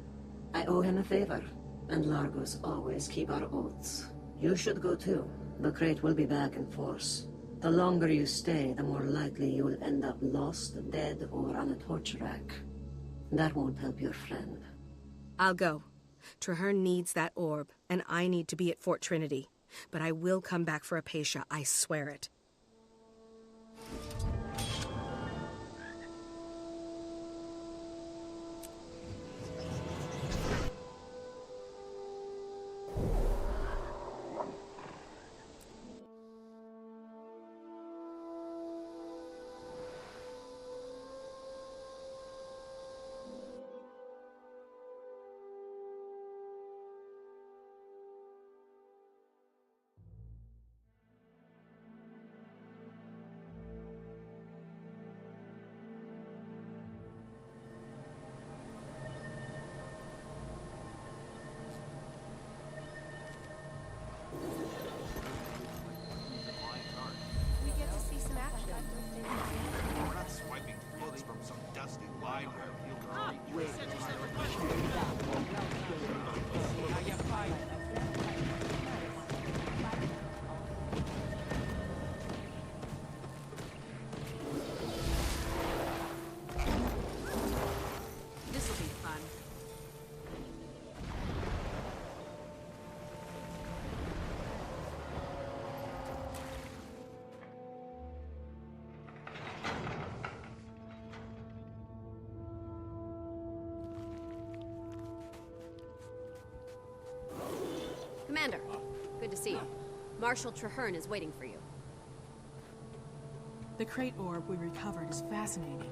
I owe him a favor, and Largos always keep our oaths. You should go too. The crate will be back in force. The longer you stay, the more likely you will end up lost, dead, or on a torch rack. That won't help your friend. I'll go. Traherne needs that orb, and I need to be at Fort Trinity. But I will come back for Apatia, I swear it. Marshal Traherne is waiting for you. The crate orb we recovered is fascinating.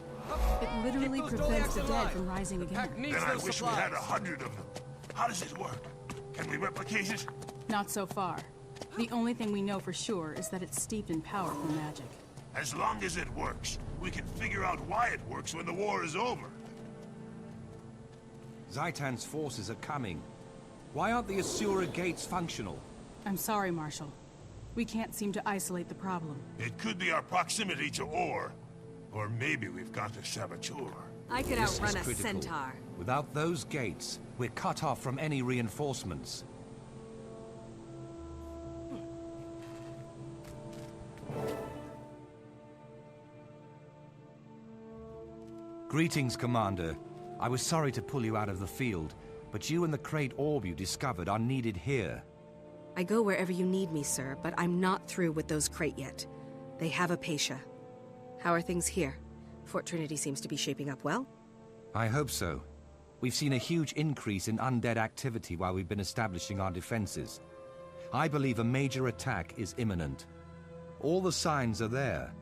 It literally prevents the dead from rising again. Then I wish we had 100 of them. How does it work? Can we replicate it? Not so far. The only thing we know for sure is that it's steeped in powerful magic. As long as it works, we can figure out why it works when the war is over. Zhaitan's forces are coming. Why aren't the Asura gates functional? I'm sorry, Marshal. We can't seem to isolate the problem. It could be our proximity to ore. Or maybe we've got a saboteur. I could This outrun is a critical. centaur. Without those gates, we're cut off from any reinforcements. Greetings, Commander. I was sorry to pull you out of the field, but you and the crate orb you discovered are needed here. I go wherever you need me, sir, but I'm not through with those crate yet. They have Apatia. How are things here? Fort Trinity seems to be shaping up well. I hope so. We've seen a huge increase in undead activity while we've been establishing our defenses. I believe a major attack is imminent. All the signs are there.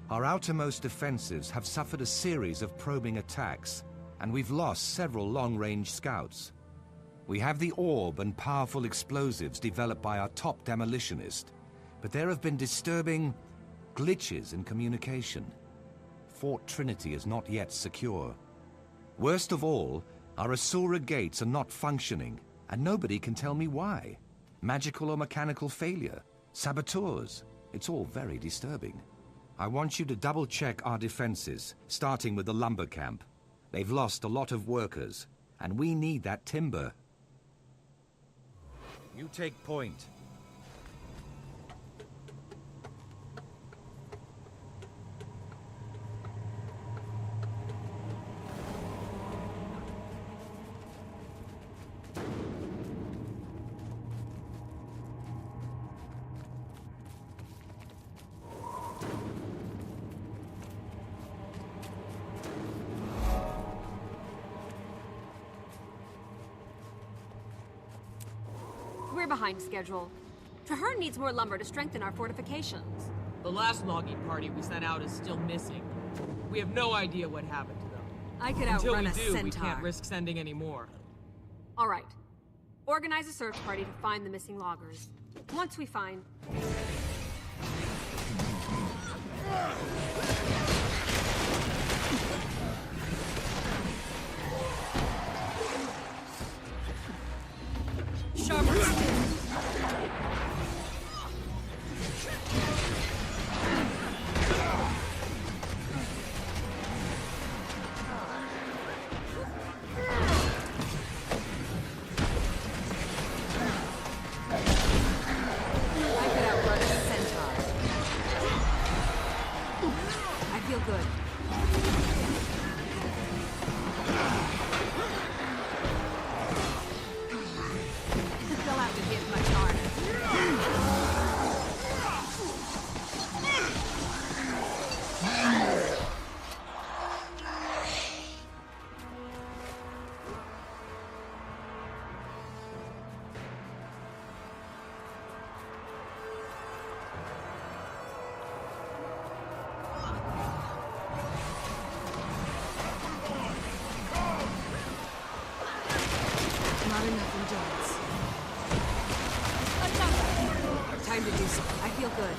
Our outermost defensives have suffered a series of probing attacks, and we've lost several long-range scouts. We have the orb and powerful explosives developed by our top demolitionist, but there have been disturbing glitches in communication. Fort Trinity is not yet secure. Worst of all, our Asura gates are not functioning, and nobody can tell me why. Magical or mechanical failure, saboteurs, it's all very disturbing. I want you to double-check our defenses, starting with the lumber camp. They've lost a lot of workers, and we need that timber. You take point. We're behind schedule. Traherne needs more lumber to strengthen our fortifications. The last logging party we sent out is still missing. We have no idea what happened to them. I could Until outrun we a do, we centaur. can't risk sending any more. All right. Organize a search party to find the missing loggers. Once we find... Sharper still. I could outrun a centaur. I feel good. They'll have to hit much harder. Not enough endurance. Time to do something. I feel good.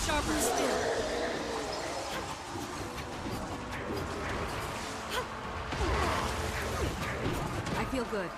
Sharper still. I feel good.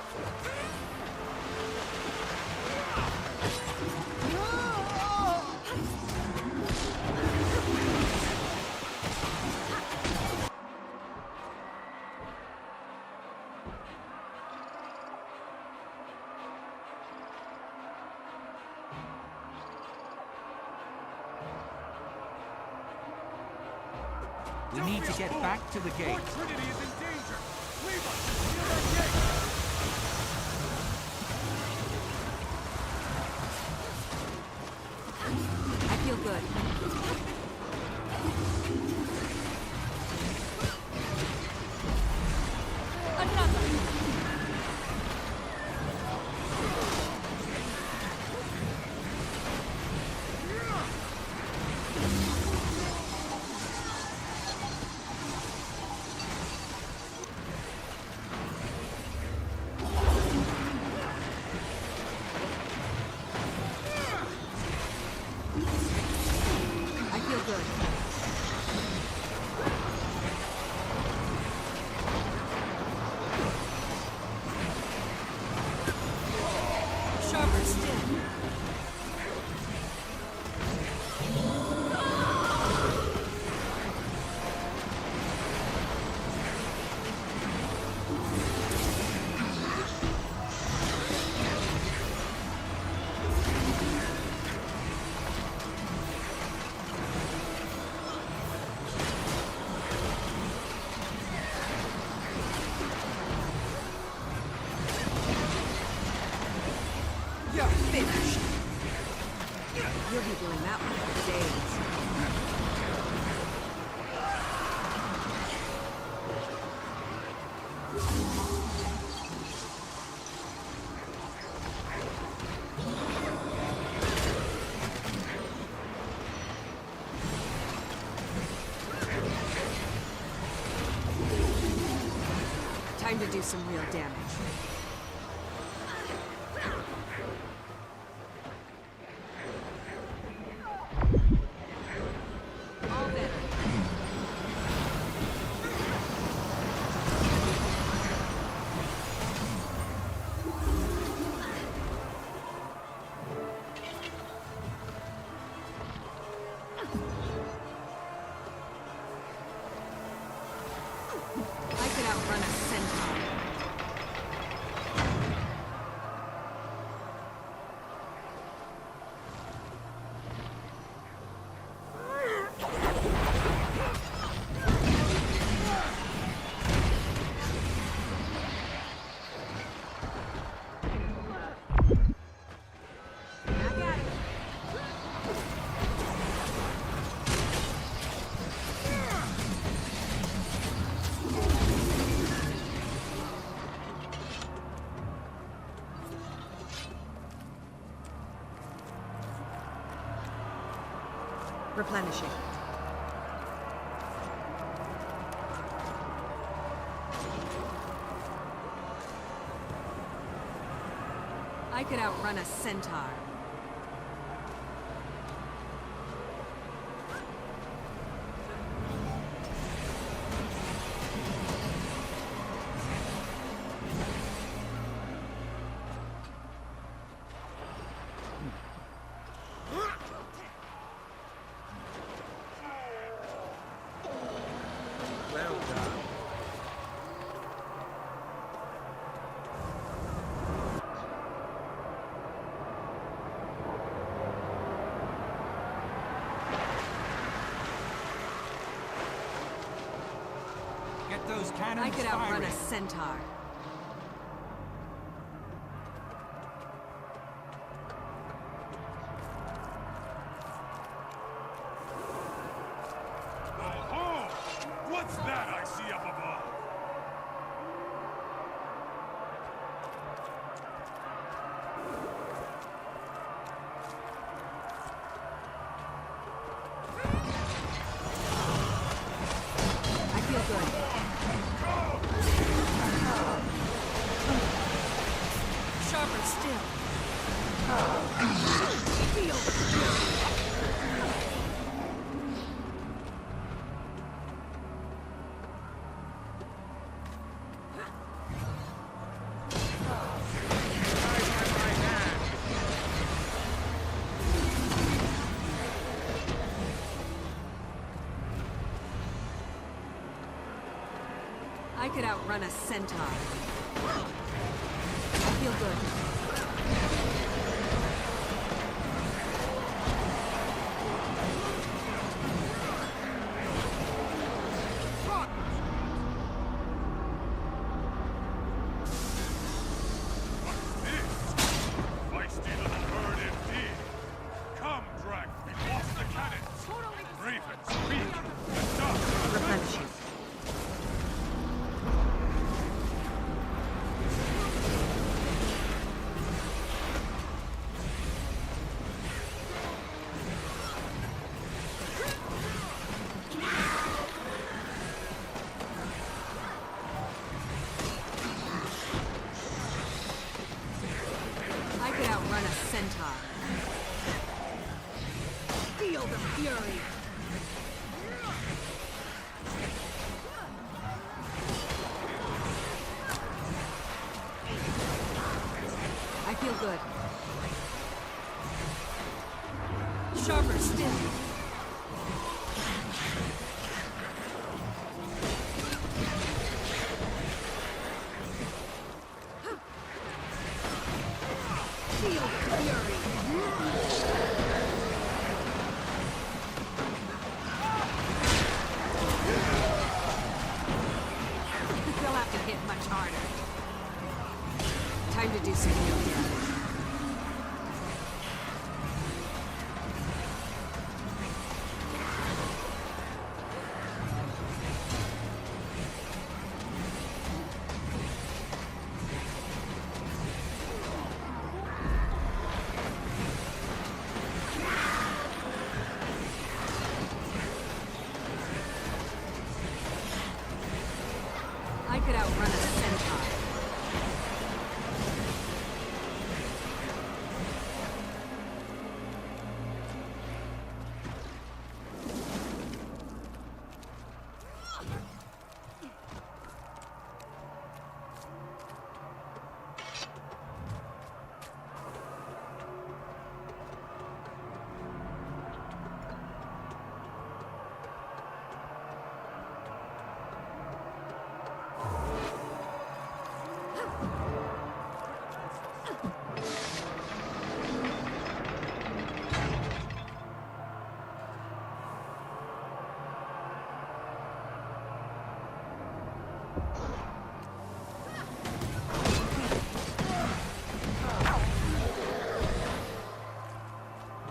We need to get back to the gate. Fort Trinity is in danger! Leave us! Near that gate! I feel good. I feel good. Sharper still. You're finished. You'll be doing that one for days. Time to do some real damage. All better. I could outrun a centaur. Replenishing. I could outrun a centaur. Well done. Get those cannons I could outrun firing. a centaur. Oh! What's that I see up above? I feel good. Sharper still. I could outrun a centaur. I feel good. could outrun a centaur.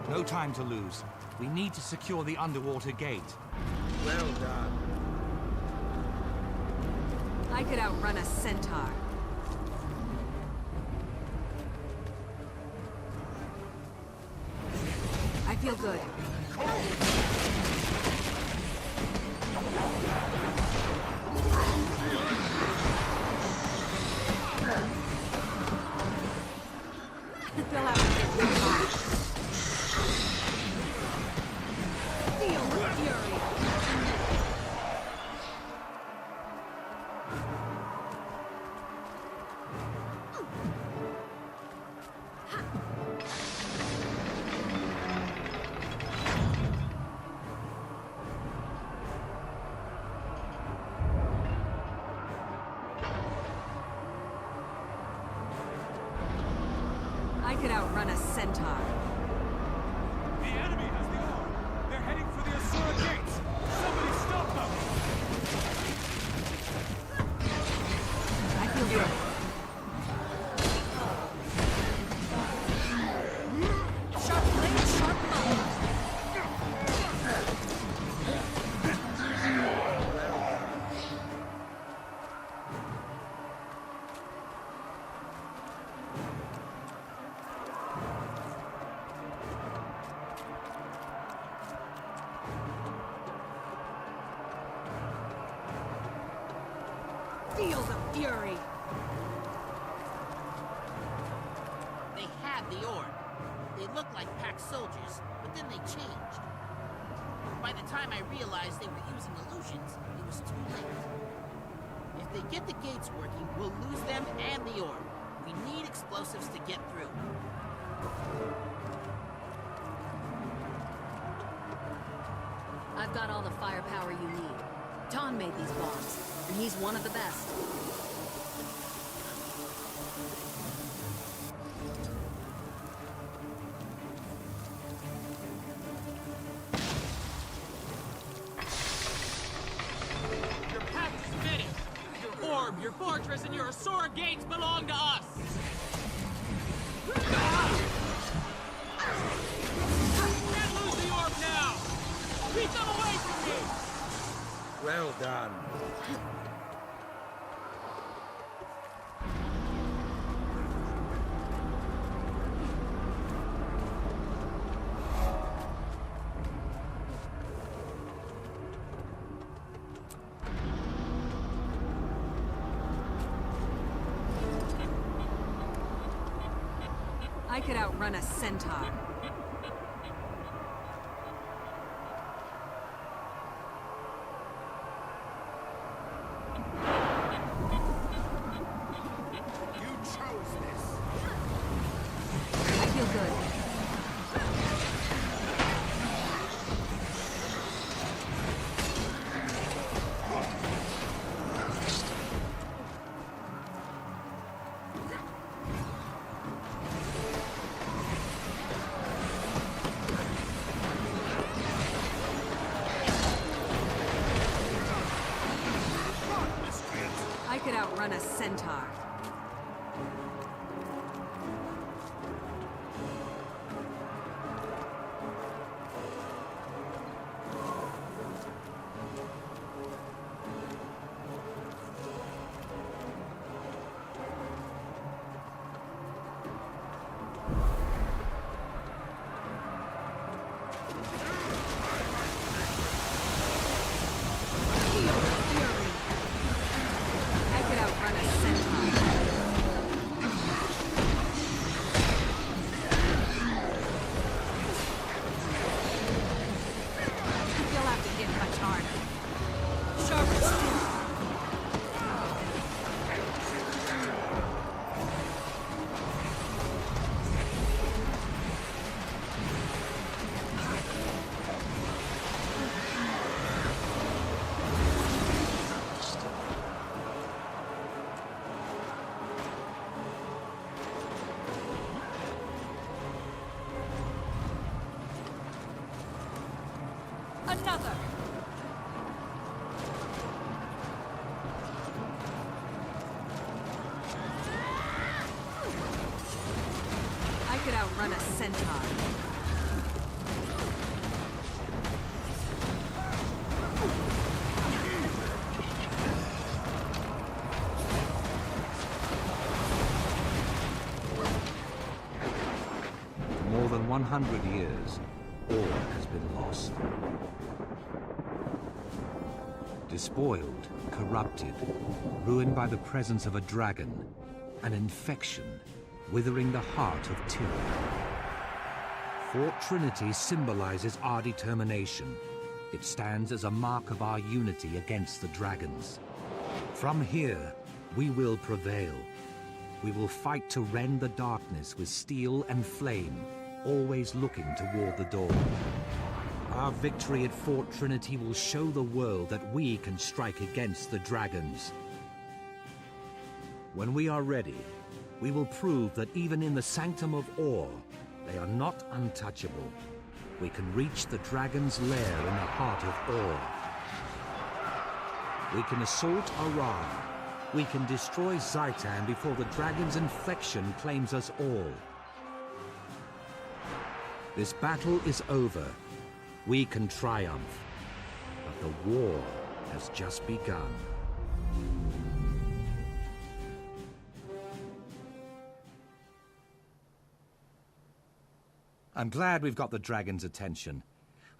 No time to lose. We need to secure the underwater gate. Well done. I could outrun a centaur. I feel good. They'll have to get rid of us. Feel the fury. I could outrun a centaur. The enemy has the orb. They're heading for the Asura gates. Somebody stop them! I feel good. Sharp blade, sharp blade. Feel the fury. They had the orb. They looked like pack soldiers, but then they changed. By the time I realized they were using illusions, it was too late. If they get the gates working, we'll lose them and the orb. We need explosives to get through. I've got all the firepower you need. Ton made these bombs, and he's one of the best. Your path is finished. Your orb, your fortress, and your Asura gates belong to us. Can't lose the orb now. Keep them away from me. Well done. I could outrun a centaur. You chose this. I feel good. I could outrun a centaur. I Another! I could outrun a centaur. For more than 100 years, all has been lost. Despoiled, corrupted, ruined by the presence of a dragon, an infection, withering the heart of tyranny. Fort Trinity symbolizes our determination. It stands as a mark of our unity against the dragons. From here, we will prevail. We will fight to rend the darkness with steel and flame, always looking toward the dawn. Our victory at Fort Trinity will show the world that we can strike against the dragons. When we are ready, we will prove that even in the Sanctum of Ore, they are not untouchable. We can reach the dragon's lair in the heart of Ore. We can assault Aran. We can destroy Zhaitan before the dragon's infection claims us all. This battle is over. We can triumph. But the war has just begun. I'm glad we've got the dragon's attention.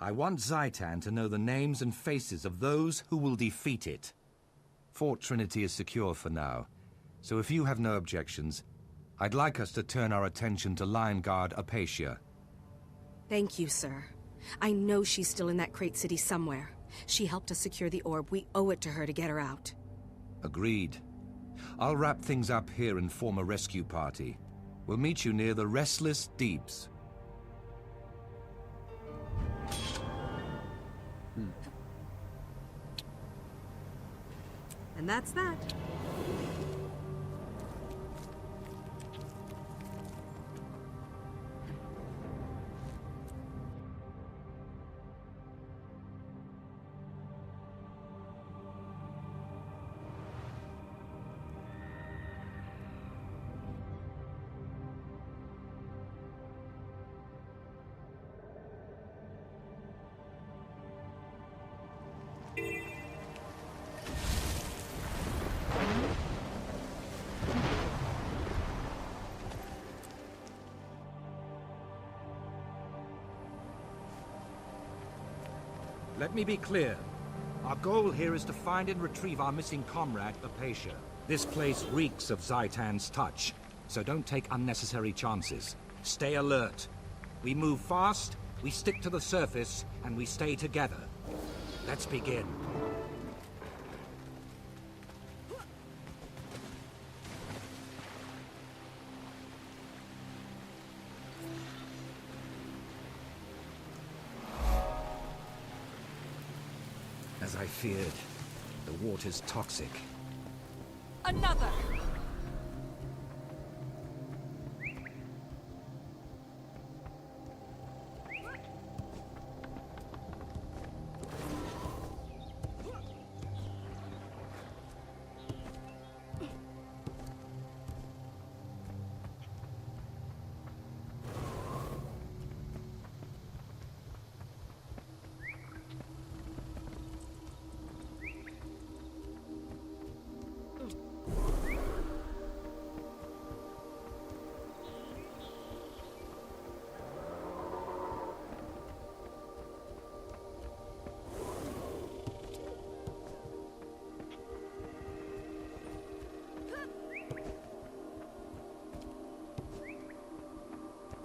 I want Zhaitan to know the names and faces of those who will defeat it. Fort Trinity is secure for now, so if you have no objections, I'd like us to turn our attention to Lion Guard Apatia. Thank you, sir. I know she's still in that crate city somewhere. She helped us secure the orb. We owe it to her to get her out. Agreed. I'll wrap things up here and form a rescue party. We'll meet you near the Restless Deeps. And that's that. Let me be clear. Our goal here is to find and retrieve our missing comrade, Apatia. This place reeks of Zhaitan's touch, so don't take unnecessary chances. Stay alert. We move fast, we stick to the surface, and we stay together. Let's begin. As I feared, the water's toxic. Another!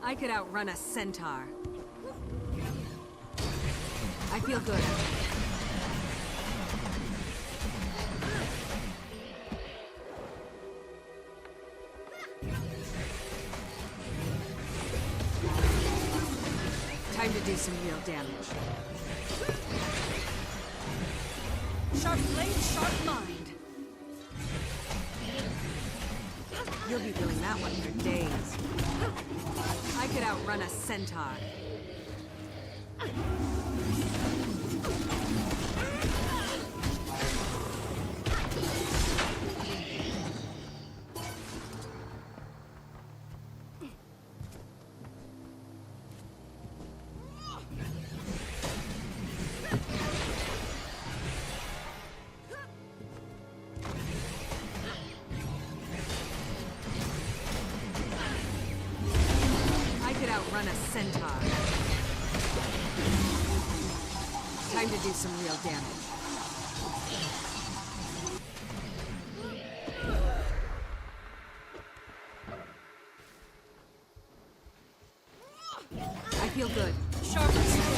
I could outrun a centaur. I feel good. Time to do some real damage. Sharp blade, sharp mind. You'll be feeling that one for days. I could outrun a centaur. centaur. Time to do some real damage. I feel good. Sharp and strong.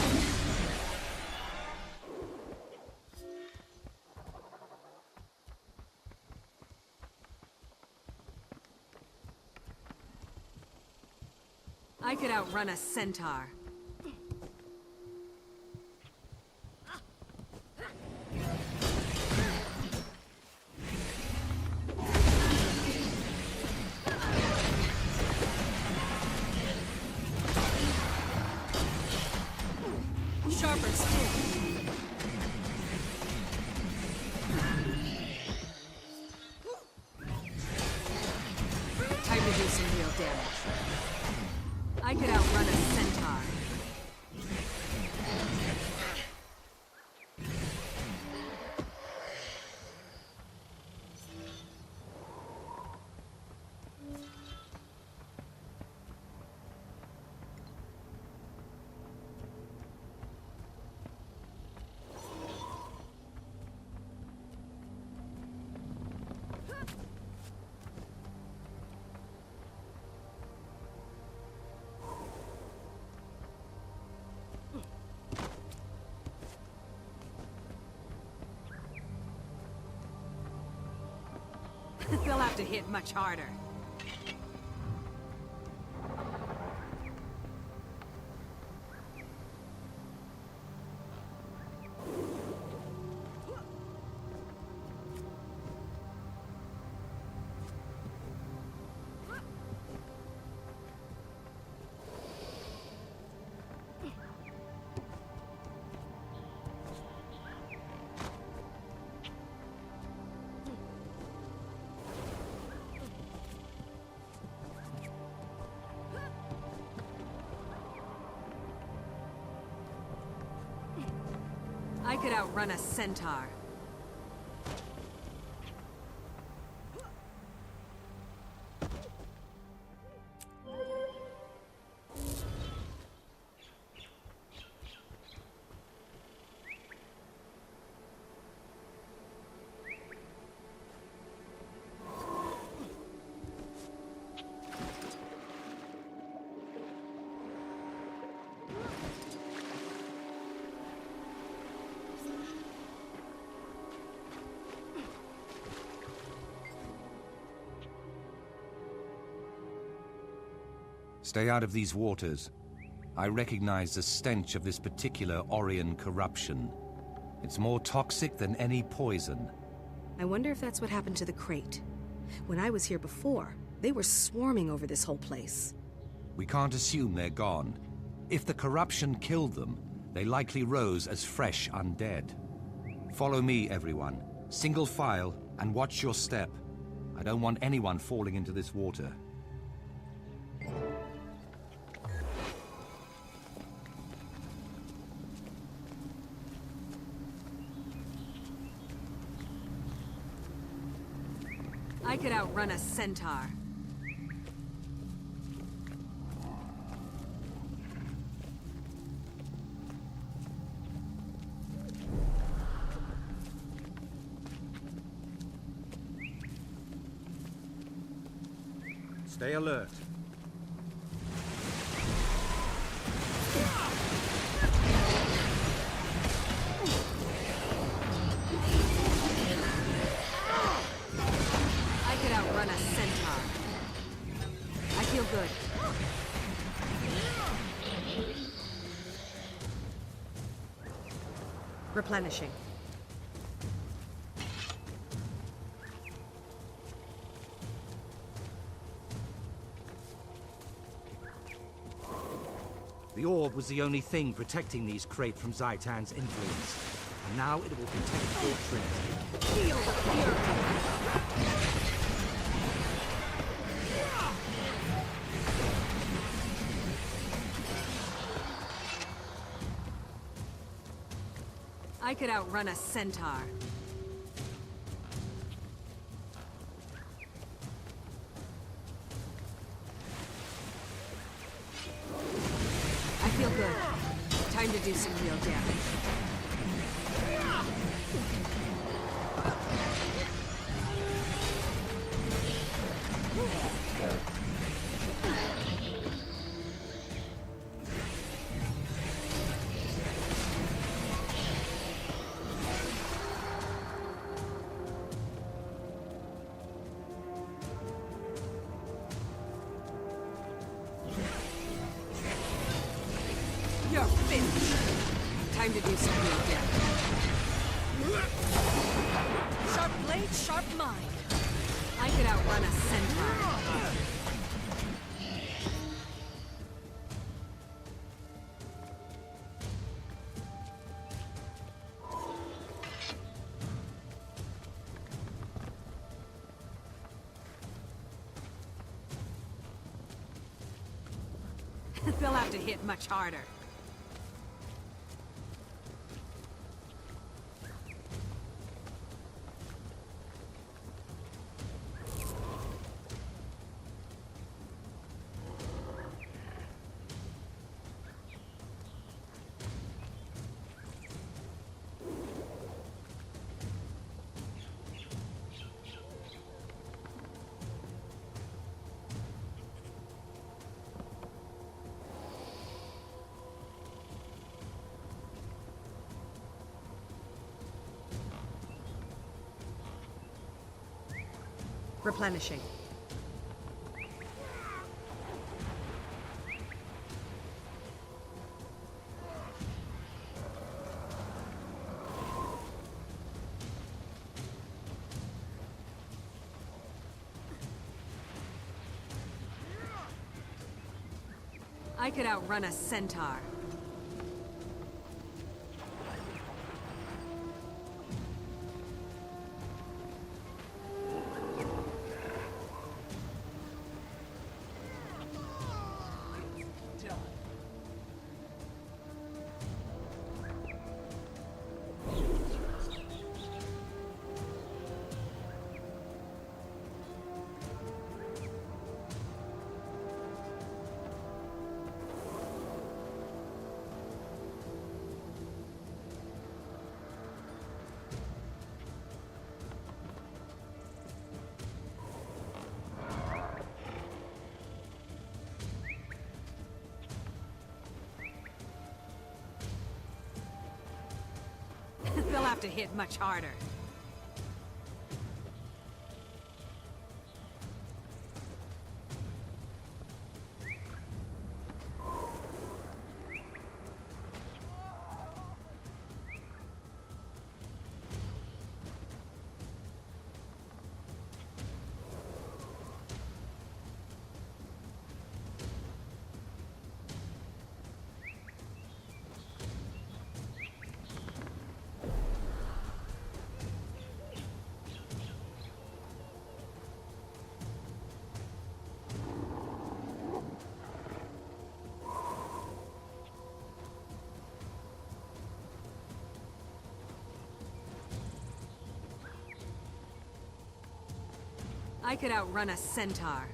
I could outrun a centaur. Sharper still. Time to do some real damage. I could outrun a centaur. They'll have to hit much harder. I could outrun a centaur. Stay out of these waters. I recognize the stench of this particular Orion corruption. It's more toxic than any poison. I wonder if that's what happened to the crate. When I was here before, they were swarming over this whole place. We can't assume they're gone. If the corruption killed them, they likely rose as fresh undead. Follow me, everyone. Single file, and watch your step. I don't want anyone falling into this water. I could outrun a centaur. Stay alert. I could outrun a centaur. I feel good. Replenishing. The orb was the only thing protecting these crate from Zhaitan's influence. And now it will protect Fort Trinity. Feel the fury! I could outrun a centaur. to do some real damage. You're finished. Time to do some real damage. Sharp blade, sharp mind. I could outrun a centaur. They'll have to hit much harder. Replenishing. I could outrun a centaur. They'll have to hit much harder. I could outrun a centaur.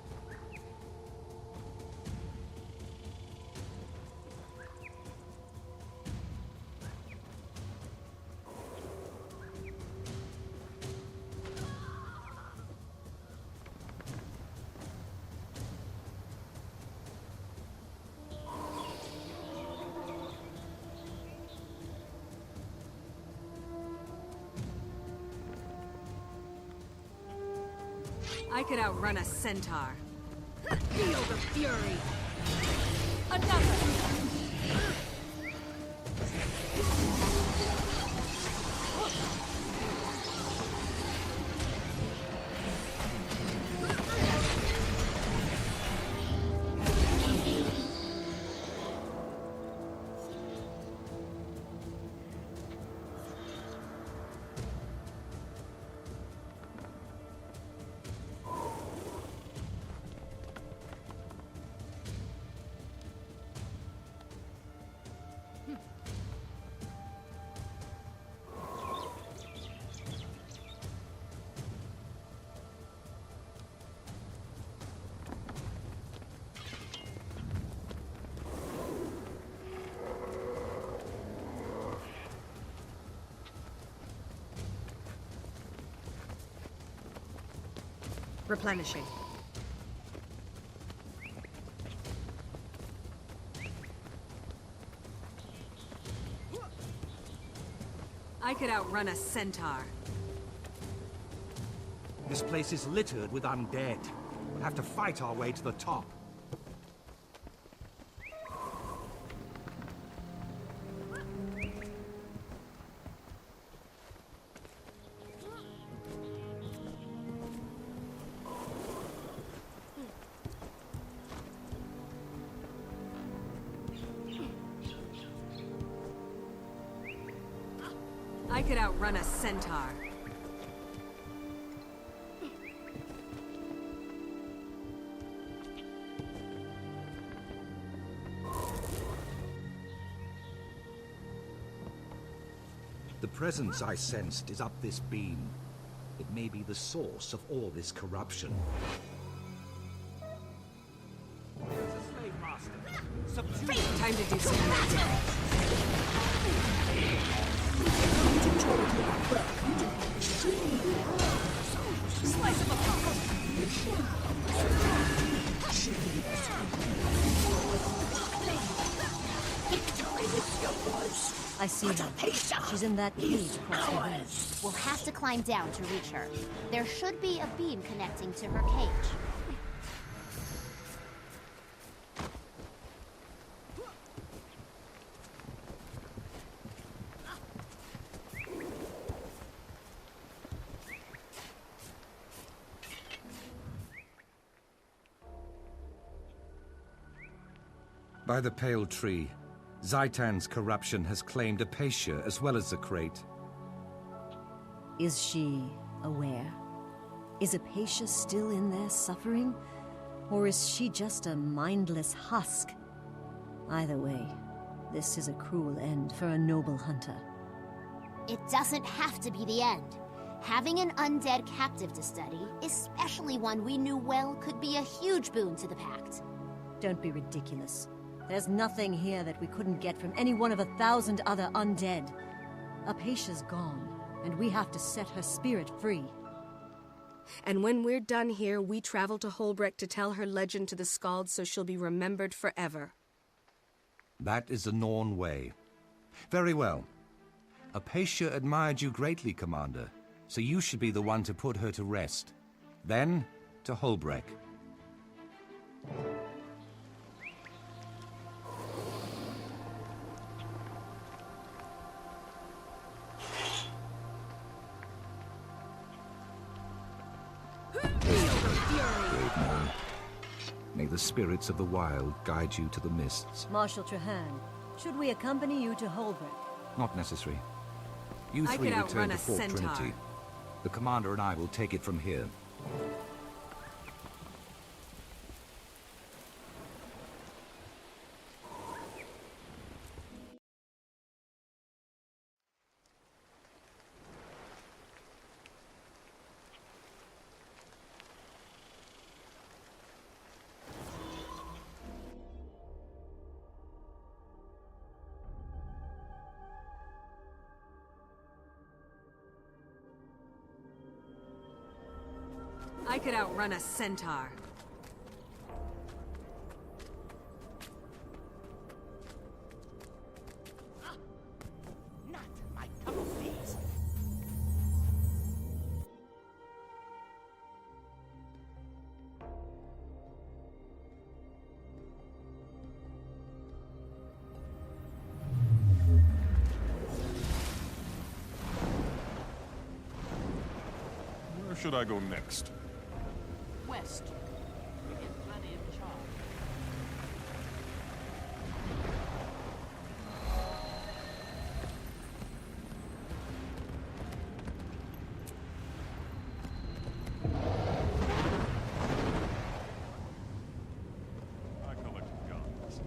I could outrun a centaur. Feel the fury! Another! Replenishing. I could outrun a centaur. This place is littered with undead. We'll have to fight our way to the top. I could outrun a centaur. The presence I sensed is up this beam. It may be the source of all this corruption. Time to do some more damage. Slice him I see her. She's in that cage across the way. We'll have to climb down to reach her. There should be a beam connecting to her cage. By the pale tree, Zhaitan's corruption has claimed Apatia as well as the crate. Is she aware? Is Apatia still in there suffering? Or is she just a mindless husk? Either way, this is a cruel end for a noble hunter. It doesn't have to be the end. Having an undead captive to study, especially one we knew well, could be a huge boon to the Pact. Don't be ridiculous. There's nothing here that we couldn't get from any one of 1,000 other undead. Apatia's gone, and we have to set her spirit free. And when we're done here, we travel to Holbrecht to tell her legend to the Skalds so she'll be remembered forever. That is the Norn way. Very well. Apatia admired you greatly, Commander, so you should be the one to put her to rest. Then, to Holbrecht. May the spirits of the wild guide you to the mists. Marshal Trahan, should we accompany you to Holbrecht? Not necessary. You I three could return outrun to a Fort centaur. Trinity. The Commander and I will take it from here. I could outrun a centaur. Not my cup of tea. Where should I go next? West. We get plenty of charm. I collect guns.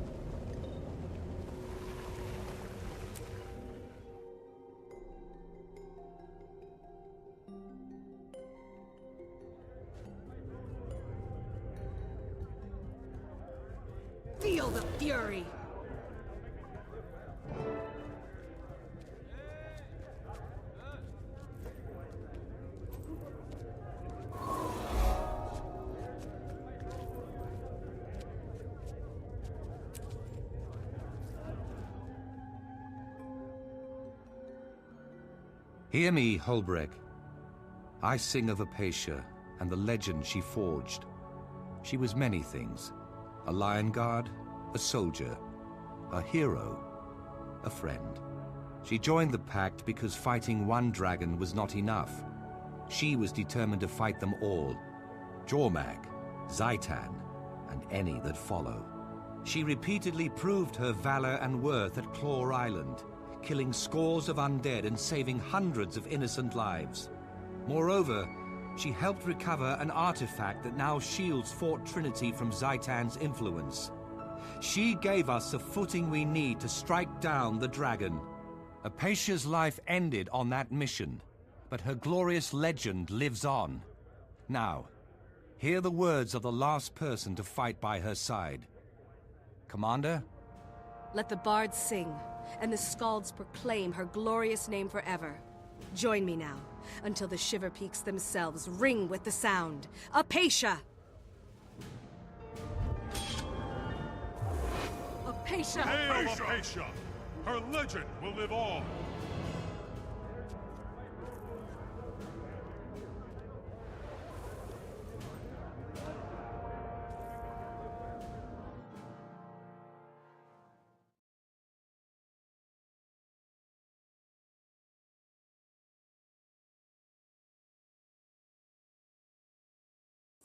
Feel the fury! Hear me, Holbreg. I sing of Apatia and the legend she forged. She was many things. A lion guard, a soldier, a hero, a friend. She joined the pact because fighting one dragon was not enough. She was determined to fight them all. Jormag, Zhaitan, and any that follow. She repeatedly proved her valor and worth at Claw Island, killing scores of undead and saving hundreds of innocent lives. Moreover, she helped recover an artifact that now shields Fort Trinity from Zhaitan's influence. She gave us the footing we need to strike down the dragon. Apatia's life ended on that mission, but her glorious legend lives on. Now, hear the words of the last person to fight by her side. Commander? Let the bards sing, and the skalds proclaim her glorious name forever. Join me now, until the Shiver Peaks themselves ring with the sound. Apatia! Apatia! Hail Apatia! Her legend will live on!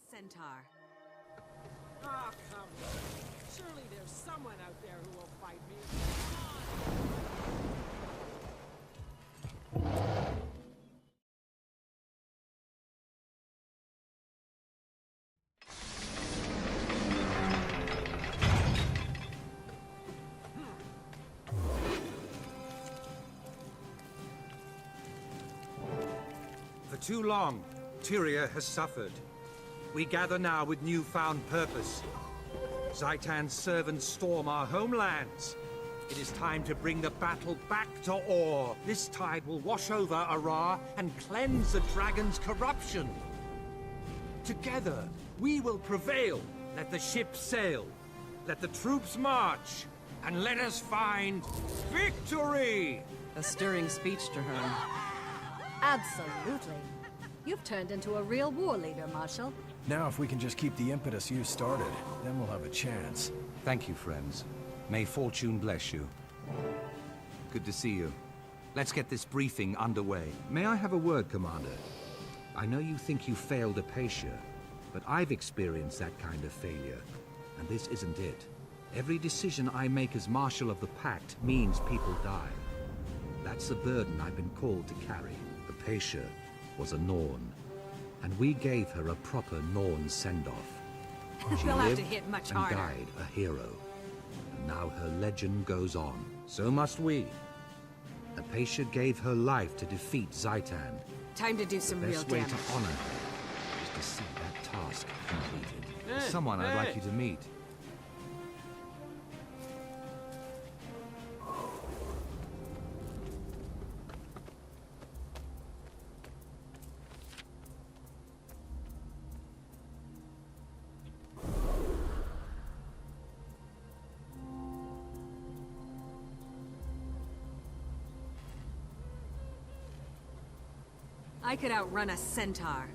Centaur. Ah, come on. Surely there's someone out there who will fight me. For too long, Tyria has suffered. We gather now with newfound purpose. Zhaitan's servants storm our homelands. It is time to bring the battle back to Or. This tide will wash over Ara and cleanse the dragon's corruption. Together, we will prevail. Let the ships sail. Let the troops march. And let us find victory! A stirring speech, Zhaitan. Absolutely. You've turned into a real war leader, Marshal. Now if we can just keep the impetus you started, then we'll have a chance. Thank you, friends. May fortune bless you. Good to see you. Let's get this briefing underway. May I have a word, Commander? I know you think you failed Apatia, but I've experienced that kind of failure, and this isn't it. Every decision I make as Marshal of the Pact means people die. That's the burden I've been called to carry. Apatia was a Norn, and we gave her a proper Norn send-off. She You'll have lived to hit much and harder. died a hero, and now her legend goes on. So must we. Apatia gave her life to defeat Zhaitan. Time to do some The real best way damage. to honor her is to see that task completed. Hey, Someone I'd like hey. you to meet. I could outrun a centaur.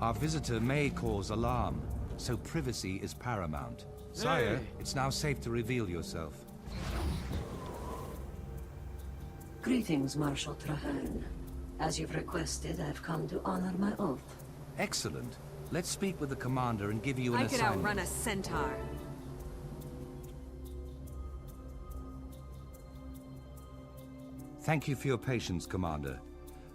Our visitor may cause alarm, so privacy is paramount. Sire, Hey. it's now safe to reveal yourself. Greetings, Marshal Trahan. As you've requested, I've come to honor my oath. Excellent. Let's speak with the commander and give you an I could assignment. outrun a centaur. Thank you for your patience, Commander.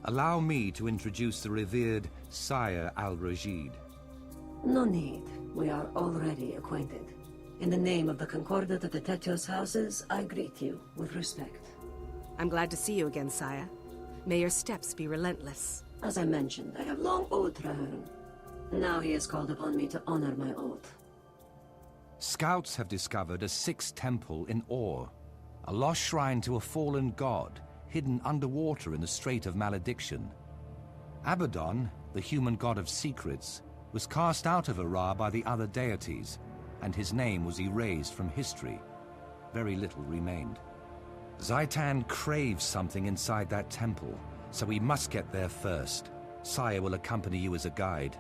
Allow me to introduce the revered Sire Al-Rashid. No need. We are already acquainted. In the name of the Concordat of the Tetos houses, I greet you with respect. I'm glad to see you again, Sire. May your steps be relentless. As I mentioned, I have long owed Trahan. Now he has called upon me to honor my oath. Scouts have discovered a sixth temple in Or, a lost shrine to a fallen god hidden underwater in the Strait of Malediction. Abaddon, the human god of secrets, was cast out of Ara by the other deities, and his name was erased from history. Very little remained. Zhaitan craves something inside that temple, so we must get there first. Sire will accompany you as a guide.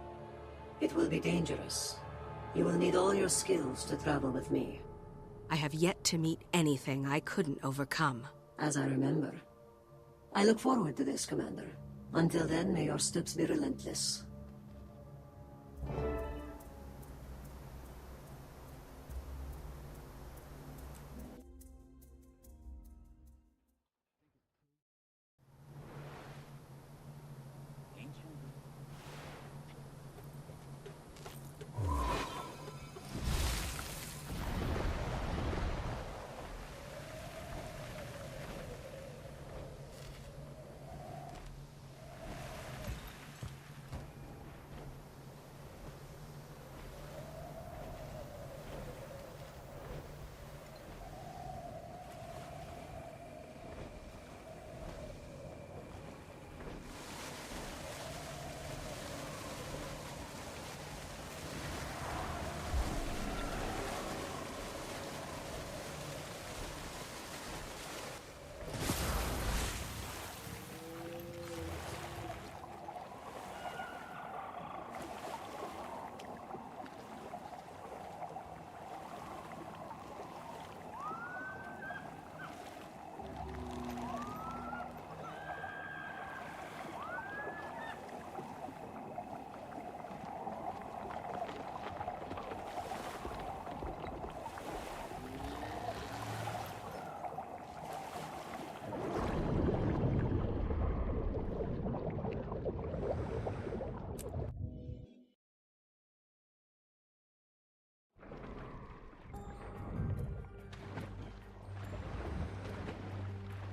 It will be dangerous. You will need all your skills to travel with me. I have yet to meet anything I couldn't overcome. As I remember. I look forward to this, Commander. Until then, may your steps be relentless.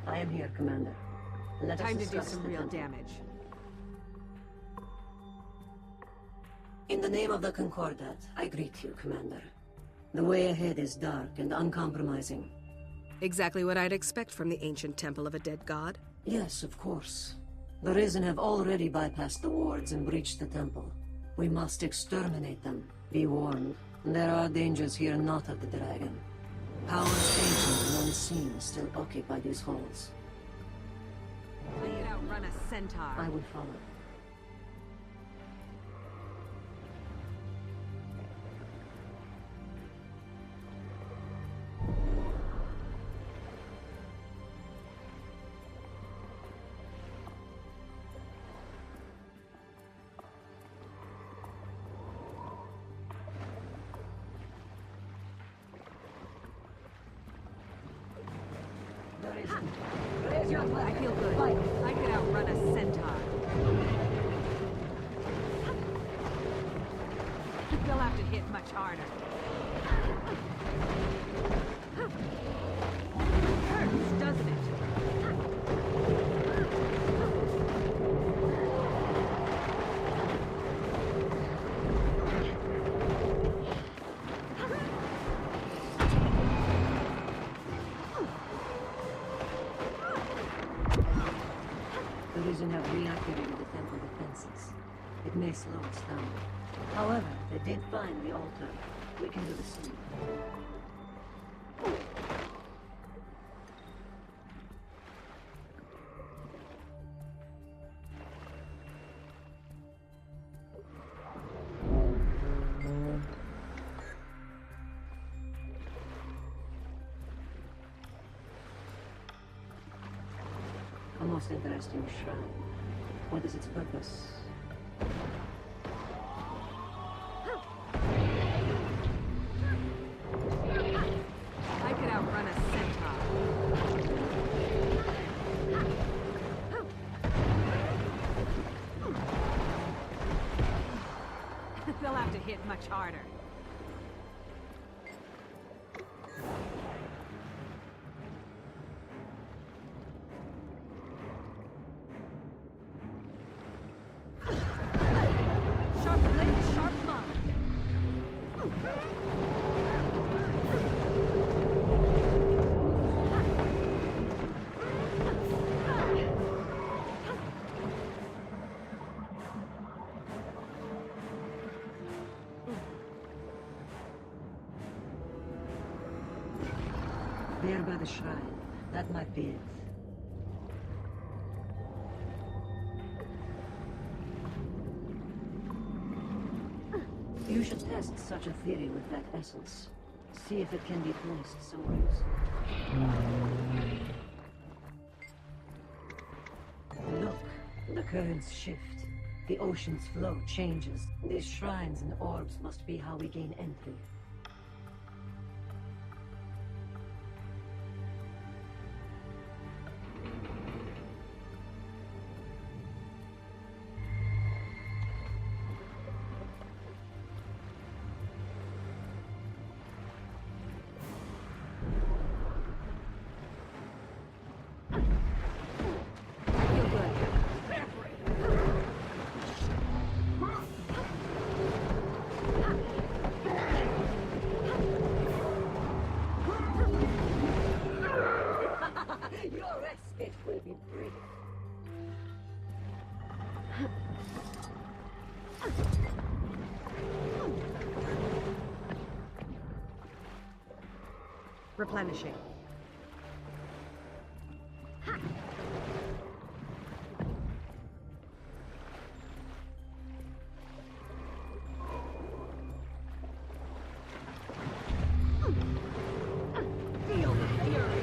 I am here, Commander. Let us Time to do discuss some the real temple. damage. In the name of the Concordat, I greet you, Commander. The way ahead is dark and uncompromising. Exactly what I'd expect from the ancient temple of a dead god. Yes, of course. The Risen have already bypassed the wards and breached the temple. We must exterminate them. Be warned. There are dangers here not of the dragon. Powers ancient and unseen still occupy these halls. I could outrun a centaur. I would follow. I feel good. I could outrun a centaur. They'll have to hit much harder. Hurts, doesn't it? The Risen have reactivated the temple defenses. It may slow us down. However, they did find the altar. We can do the same. A most interesting shrine. What is its purpose? I could outrun a centaur. They'll have to hit much harder. Sharp blade, sharp mind. There by the shrine. That might be it. You should test such a theory with that essence. See if it can be placed somewhere else. Look, the currents shift. The ocean's flow changes. These shrines and orbs must be how we gain entry. Your respite will be brief. Replenishing. Feel the fury.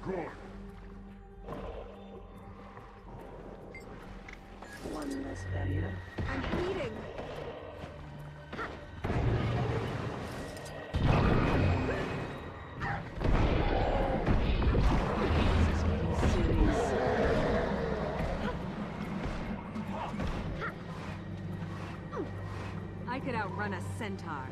Good. One less barrier. I'm bleeding. I could outrun a centaur.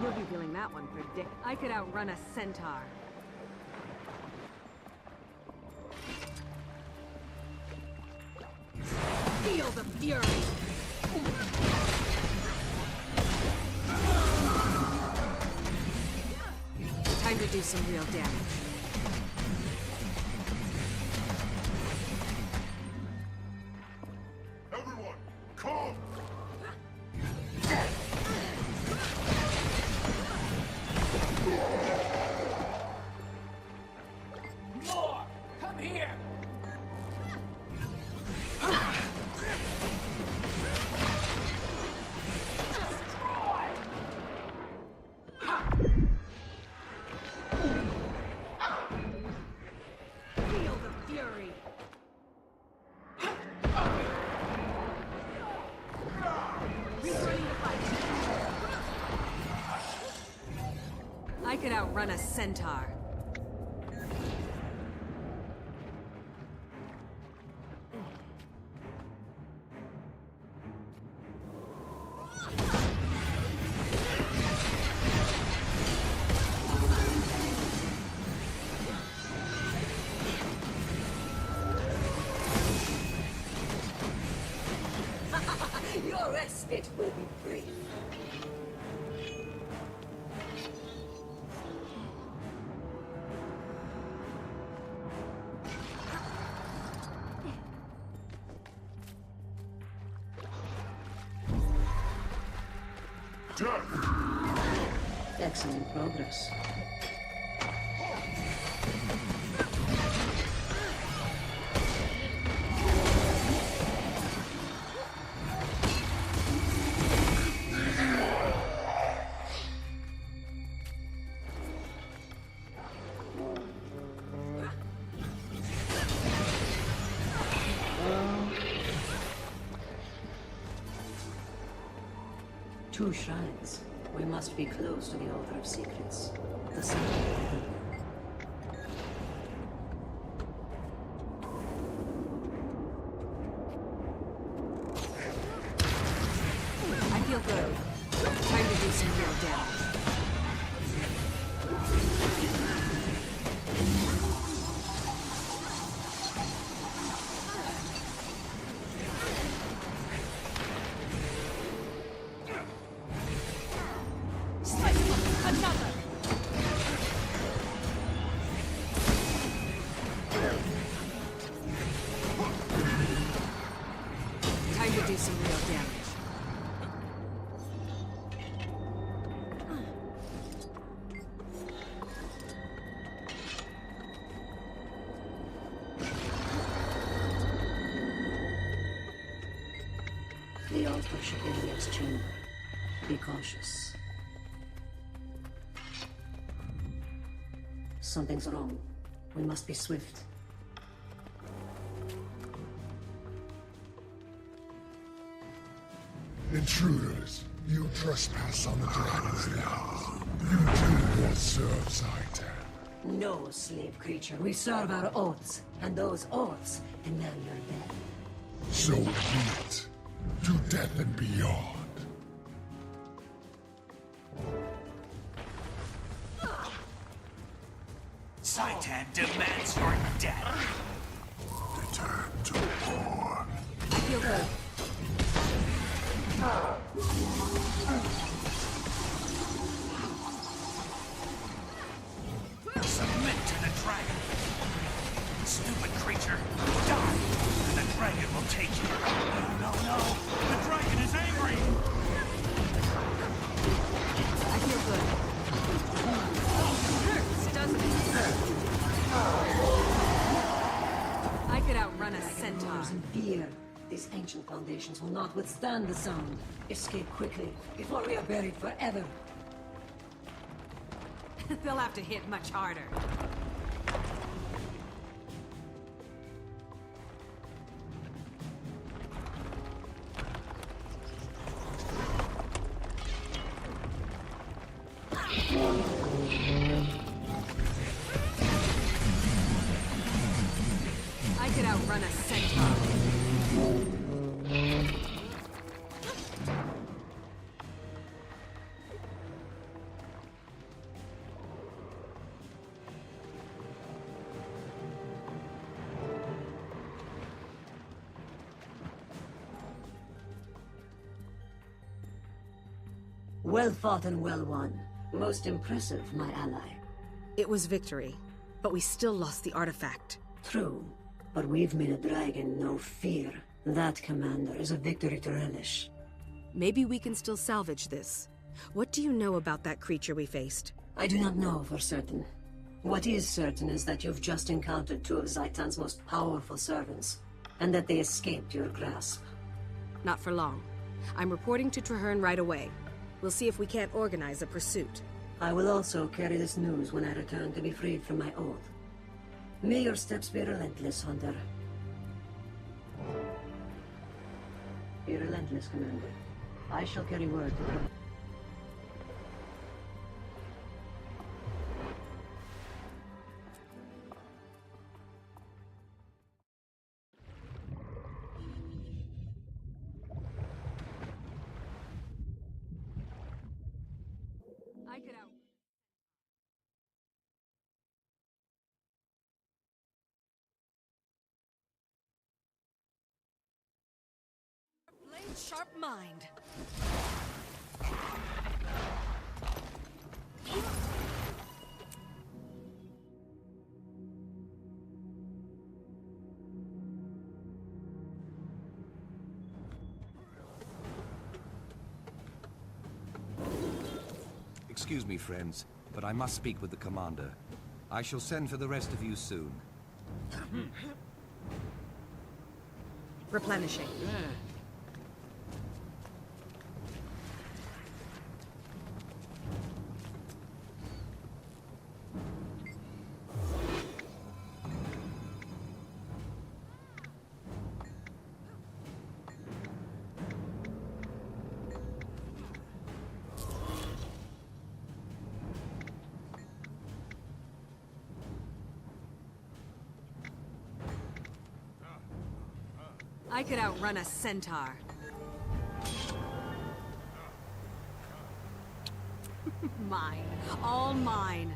You'll be feeling that one for dick. I could outrun a centaur. Feel the fury. Time to do some real damage. Everyone, come! More! Come here! Feel the fury. Returning to fight. I could outrun a centaur. Your respite It will be brief. Excellent progress. Two shrines. We must be close to the Altar of Secrets. The center of the temple. I feel good. Time to do some real damage. Time to do some real damage. The altar should be the next chamber. Be cautious. Something's wrong. We must be swift. Intruders, you trespass on the dragon's lands. You do not serve Zhaitan. No, slave creature. We serve our oaths, and those oaths demand your death. So be it. To death and beyond. Zhaitan demands your death. Return to war. I feel good. Submit to the dragon. Stupid creature. Die, and the dragon will take you. No, no, no. The dragon is angry. I feel good. Hurts, doesn't it? I could outrun a centaur. In fear. These ancient foundations will not withstand the sound. Escape quickly, before we are buried forever. They'll have to hit much harder. I could outrun a centaur. Well fought and well won. Most impressive, my ally. It was victory, but we still lost the artifact. True, but we've made a dragon no fear. That, Commander, is a victory to relish. Maybe we can still salvage this. What do you know about that creature we faced? I do not know for certain. What is certain is that you've just encountered two of Zhaitan's most powerful servants, and that they escaped your grasp. Not for long. I'm reporting to Traherne right away. We'll see if we can't organize a pursuit. I will also carry this news when I return to be freed from my oath. May your steps be relentless, Hunter. Be relentless, Commander. I shall carry word to them. I could out. Blade sharp mind. Excuse me, friends, but I must speak with the commander. I shall send for the rest of you soon. Replenishing. I could outrun a centaur. Mine. All mine.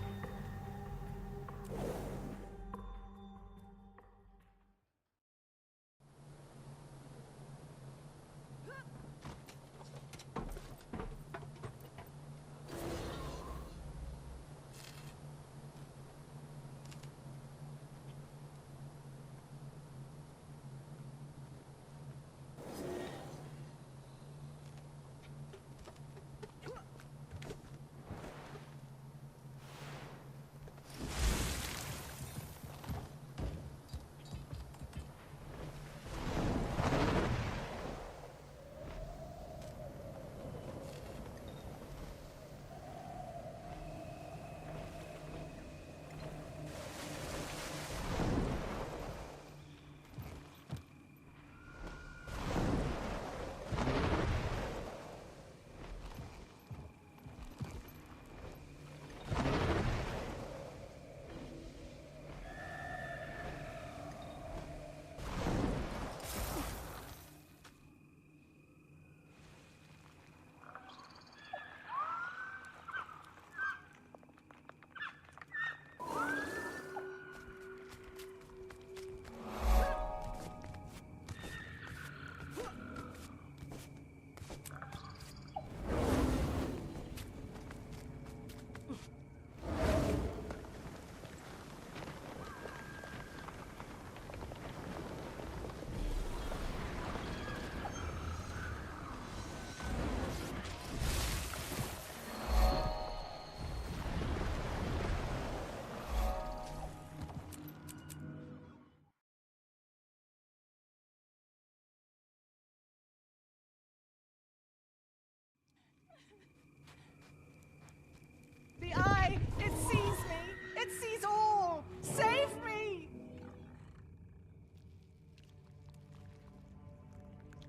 The eye! It sees me! It sees all! Save me!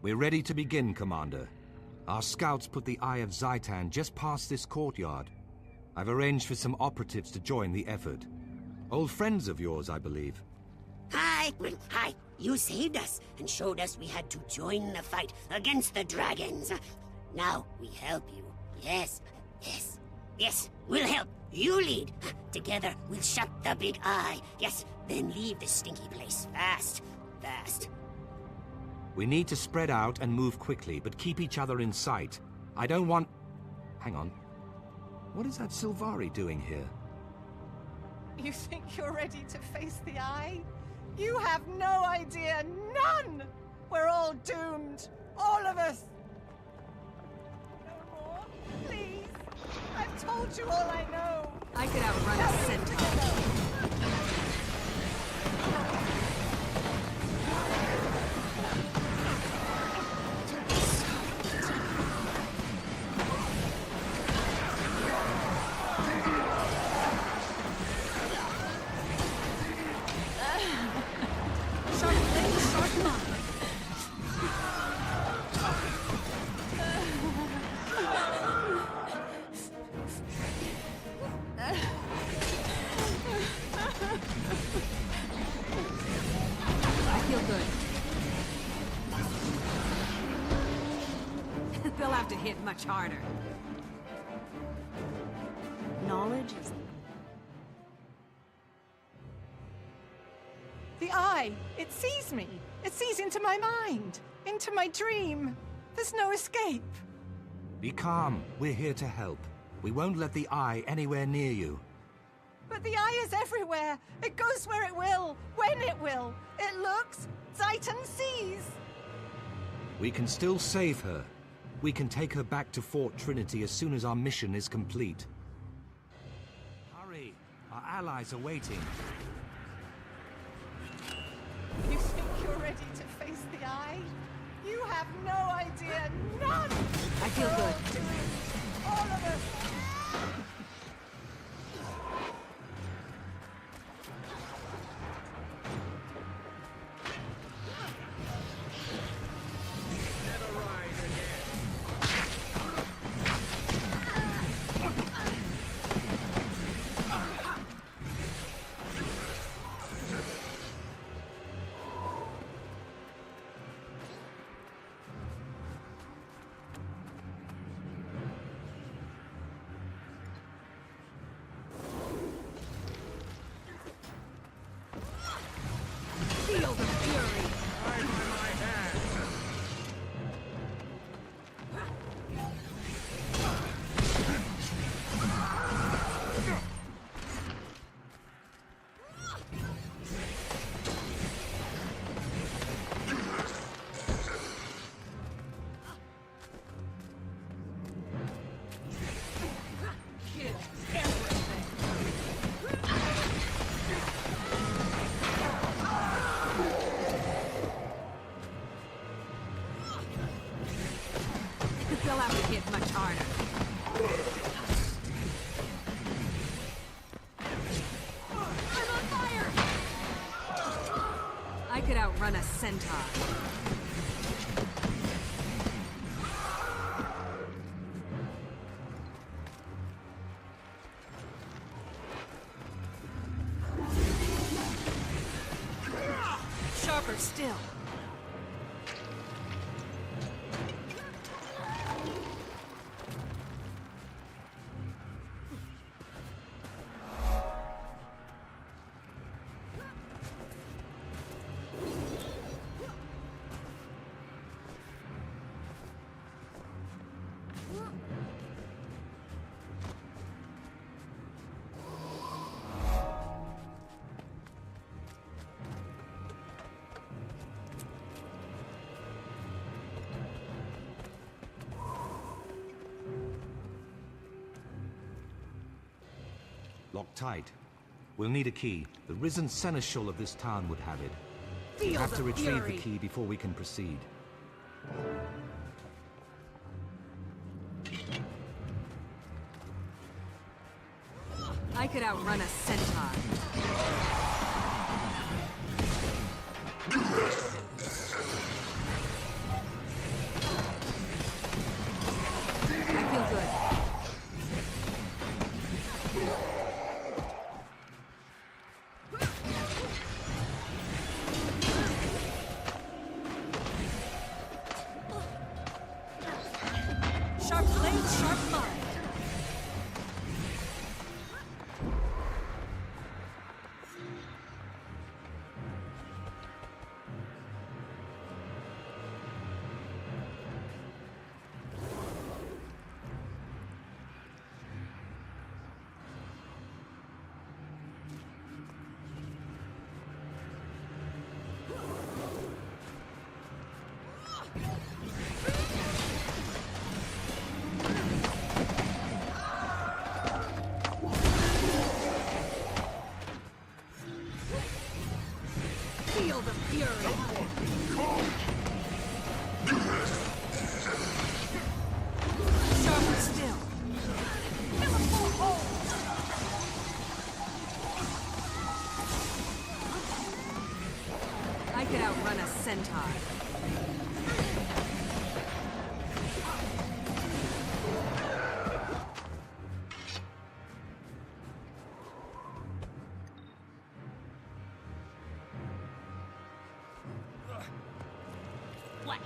We're ready to begin, Commander. Our scouts put the Eye of Zhaitan just past this courtyard. I've arranged for some operatives to join the effort. Old friends of yours, I believe. Hi! Hi! You saved us and showed us we had to join the fight against the dragons. Now we help you. Yes, yes, yes, we'll help. You lead. Together we'll shut the big eye. Yes, then leave the stinky place fast, fast. We need to spread out and move quickly, but keep each other in sight. I don't want... Hang on. What is that Sylvari doing here? You think you're ready to face the eye? You have no idea, none! We're all doomed, all of us! No more, please! I've told you all I know! I could outrun a centaur. They'll have to hit much harder. Knowledge is... The eye! It sees me! It sees into my mind! Into my dream! There's no escape. Be calm. We're here to help. We won't let the Eye anywhere near you. But the Eye is everywhere. It goes where it will, when it will. It looks, Zhaitan sees. We can still save her. We can take her back to Fort Trinity as soon as our mission is complete. Hurry! Our allies are waiting. You think you're ready to face the Eye? You have no idea. None! I feel good. All of us! Feel the fury! Hide by my hand! They'll have to hit much harder. I'm on fire! I could outrun a centaur. Sharper still. Locked tight. We'll need a key. The risen seneschal of this town would have it. Feel We'll have the to retrieve fury. the key before we can proceed. I could outrun a centaur. I feel good. Sharp blade, sharp mind. Feel the fury! Sharper still! I could outrun a centaur. What?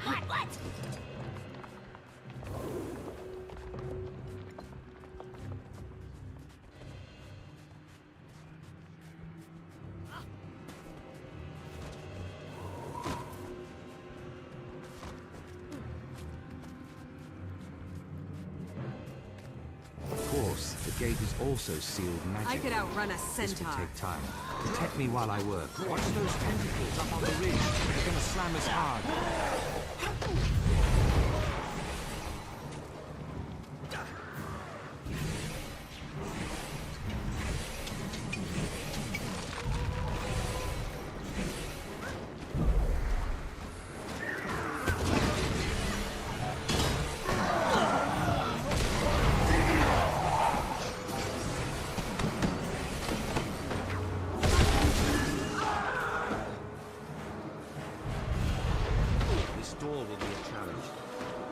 Perhaps the gate is also sealed magically. I could outrun a This centaur. will take time. Protect me while I work. Watch those tentacles up on the ridge. They're gonna slam us hard. This door will be a challenge.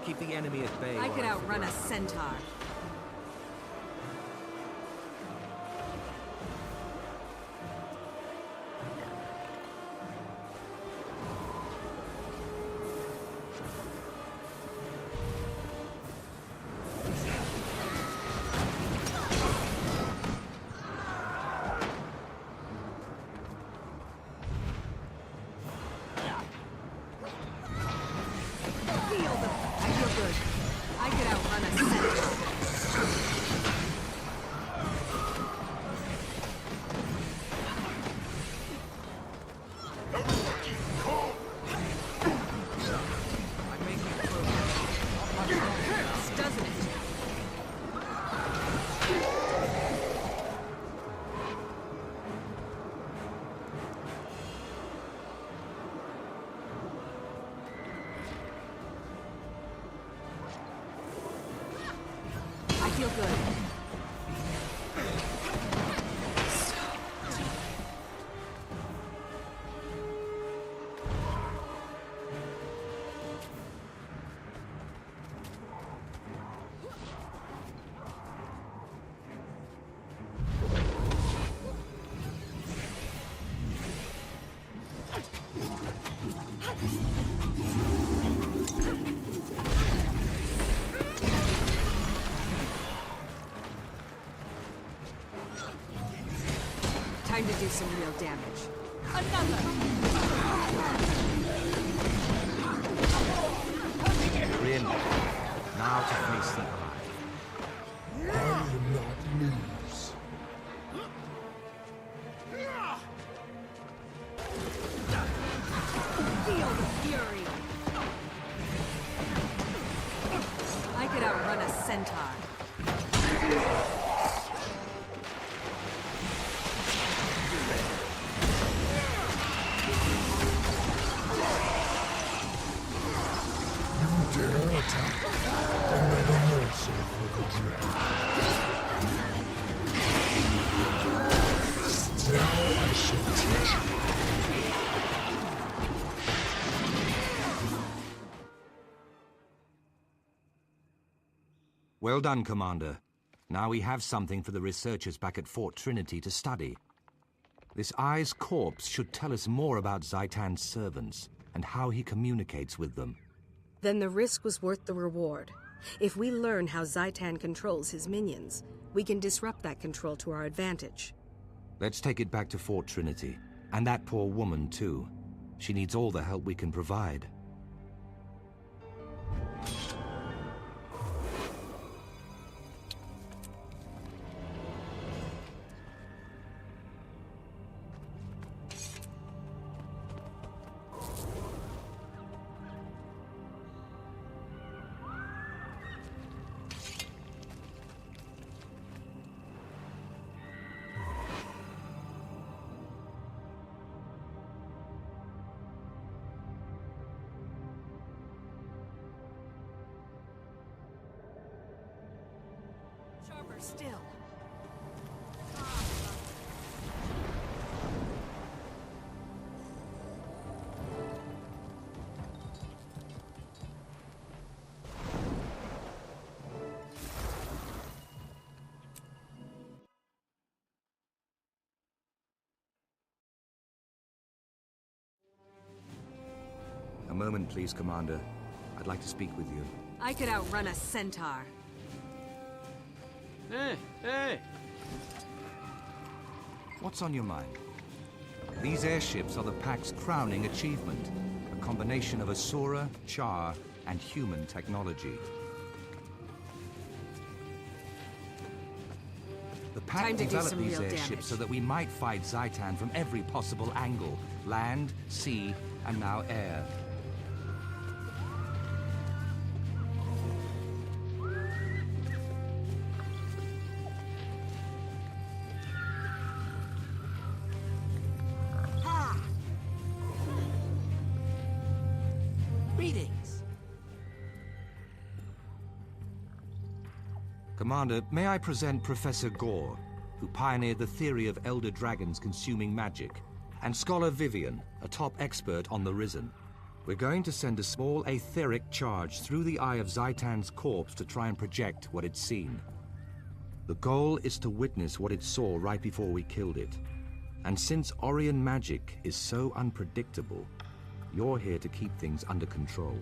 Keep the enemy at bay. I while could figure outrun a out- centaur. I feel good. I could outrun a centaur. I'm making progress. It hurts, doesn't it? I feel good. Time to do some real damage. Another! We're in. Now to face the eye. I will not lose. Feel the fury! I could outrun a centaur. You dare attack, another mercy for the dragon. Now I shall teach you. Well done, Commander. Now we have something for the researchers back at Fort Trinity to study. This Eye's corpse should tell us more about Zhaitan's servants and how he communicates with them. Then the risk was worth the reward. If we learn how Zhaitan controls his minions, we can disrupt that control to our advantage. Let's take it back to Fort Trinity. And that poor woman, too. She needs all the help we can provide. Sharper still. A moment, please, Commander. I'd like to speak with you. I could outrun a centaur. Hey, hey! What's on your mind? These airships are the Pact's crowning achievement. A combination of Asura, Char, and human technology. The Pact Time to do developed some these real airships damage. so that we might fight Zhaitan from every possible angle. Land, sea, and now air. Greetings. Commander, may I present Professor Gore, who pioneered the theory of elder dragons consuming magic, and Scholar Vivian, a top expert on the Risen. We're going to send a small etheric charge through the eye of Zhaitan's corpse to try and project what it's seen. The goal is to witness what it saw right before we killed it. And since Orion magic is so unpredictable, you're here to keep things under control.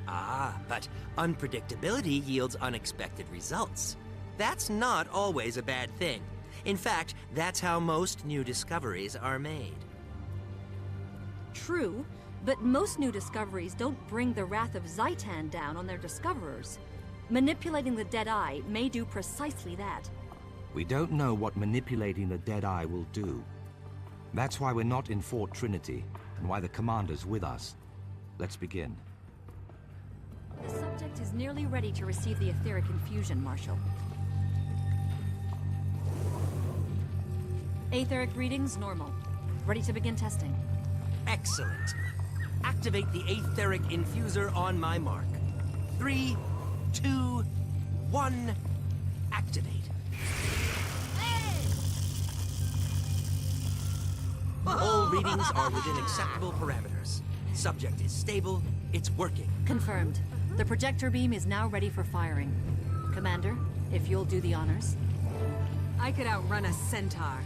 Ah, but unpredictability yields unexpected results. That's not always a bad thing. In fact, that's how most new discoveries are made. True, but most new discoveries don't bring the wrath of Zhaitan down on their discoverers. Manipulating the Dead Eye may do precisely that. We don't know what manipulating the Dead Eye will do. That's why we're not in Fort Trinity, and why the Commander's with us. Let's begin. The subject is nearly ready to receive the etheric infusion, Marshal. Etheric readings normal. Ready to begin testing. Excellent. Activate the etheric infuser on my mark. 3, 2, 1, activate. All readings are within acceptable parameters. Subject is stable, it's working. Confirmed. The projector beam is now ready for firing. Commander, if you'll do the honors. I could outrun a centaur.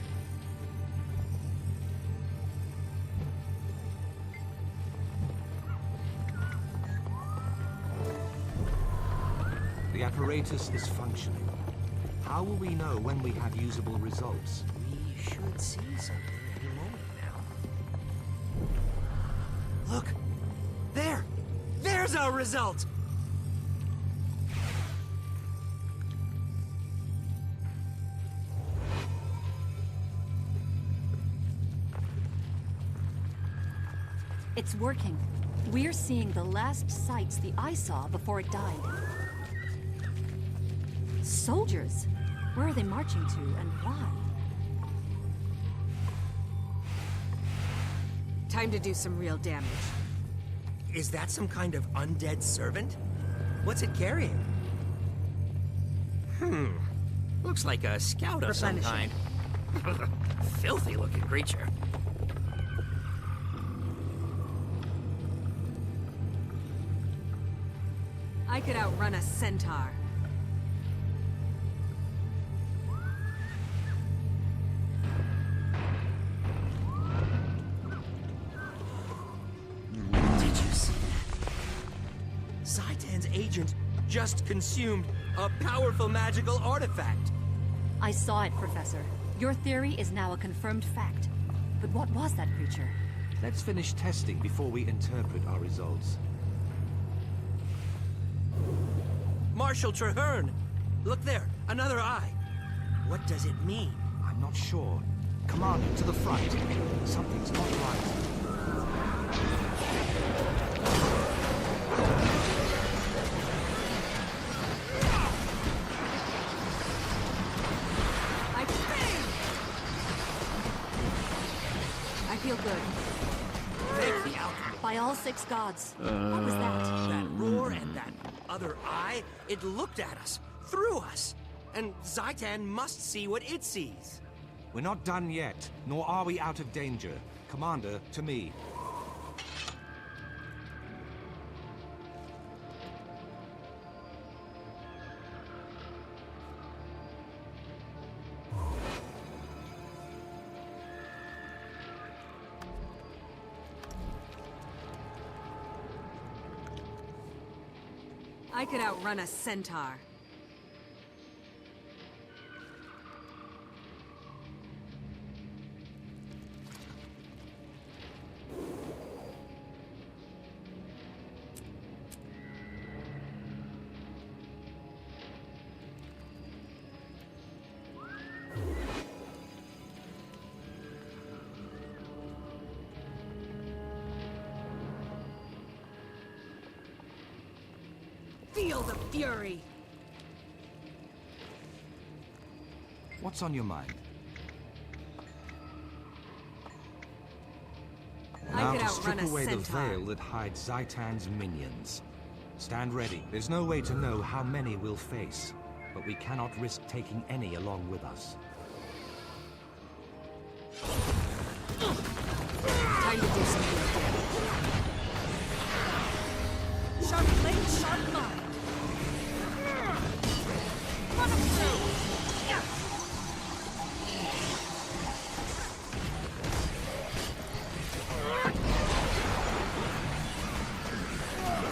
The apparatus is functioning. How will we know when we have usable results? We should see something any moment now. Look! There! There's our result! It's working. We're seeing the last sights the eye saw before it died. Soldiers? Where are they marching to, and why? Time to do some real damage. Is that some kind of undead servant? What's it carrying? Looks like a scout of some kind. Filthy looking creature. I could outrun a centaur. Did you see that? Zhaitan's agent just consumed a powerful magical artifact. I saw it, Professor. Your theory is now a confirmed fact. But what was that creature? Let's finish testing before we interpret our results. Marshal Traherne! Look there, another eye. What does it mean? I'm not sure. Commander, to the front. Something's not right. I feel good. Thank the alchemy. By all 6 gods. What was that? That roar and that other eye, it looked at us, through us. And Zhaitan must see what it sees. We're not done yet, nor are we out of danger. Commander, to me. I could outrun a centaur. Feel the fury! What's on your mind? Now to strip away the veil that hides Zhaitan's minions. Stand ready. There's no way to know how many we'll face, but we cannot risk taking any along with us. Time to do something again. Sharp blade, sharp mind. Run him through!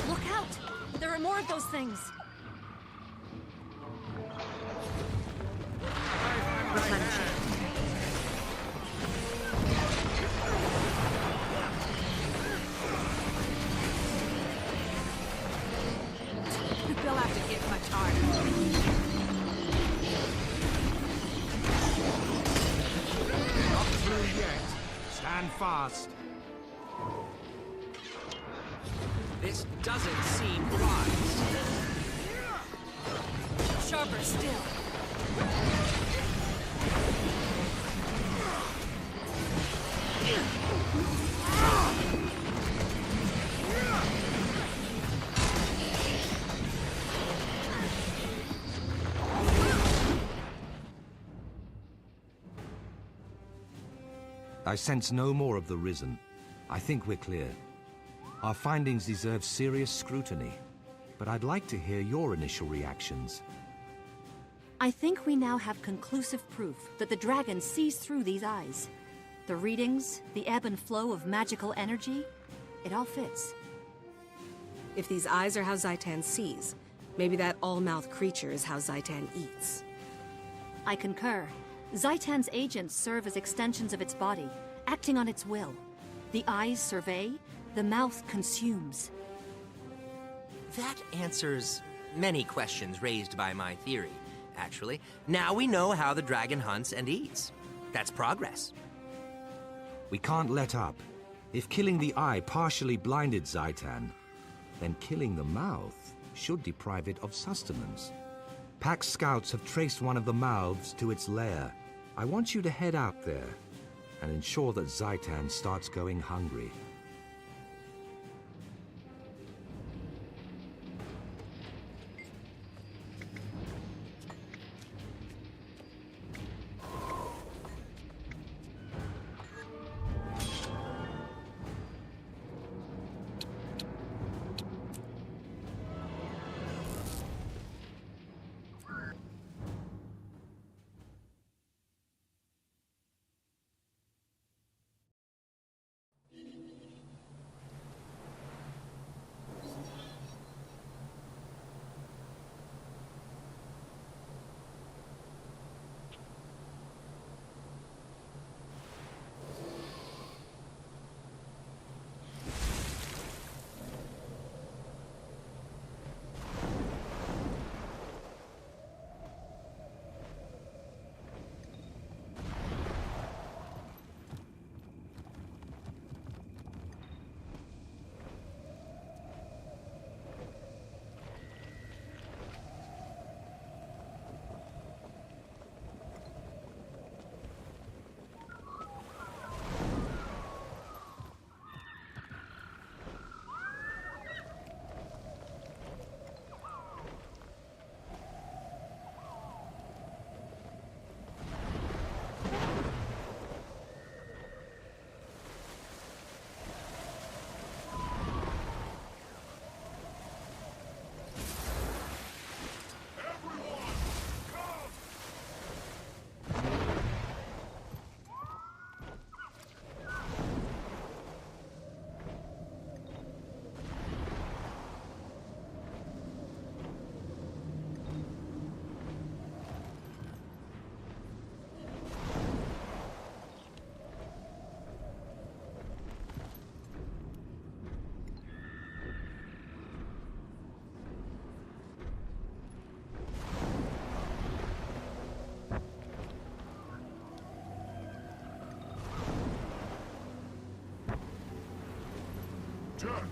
Look out! There are more of those things. Replenishing. They'll have to hit much harder. Not through yet. Stand fast. This doesn't seem wise. Sharper still. I sense no more of the Risen. I think we're clear. Our findings deserve serious scrutiny, but I'd like to hear your initial reactions. I think we now have conclusive proof that the dragon sees through these eyes. The readings, the ebb and flow of magical energy, it all fits. If these eyes are how Zhaitan sees, maybe that all-mouth creature is how Zhaitan eats. I concur. Zhaitan's agents serve as extensions of its body, acting on its will. The eyes survey, the mouth consumes. That answers many questions raised by my theory, actually. Now we know how the dragon hunts and eats. That's progress. We can't let up. If killing the eye partially blinded Zhaitan, then killing the mouth should deprive it of sustenance. Pack scouts have traced one of the mouths to its lair. I want you to head out there and ensure that Zhaitan starts going hungry. Death!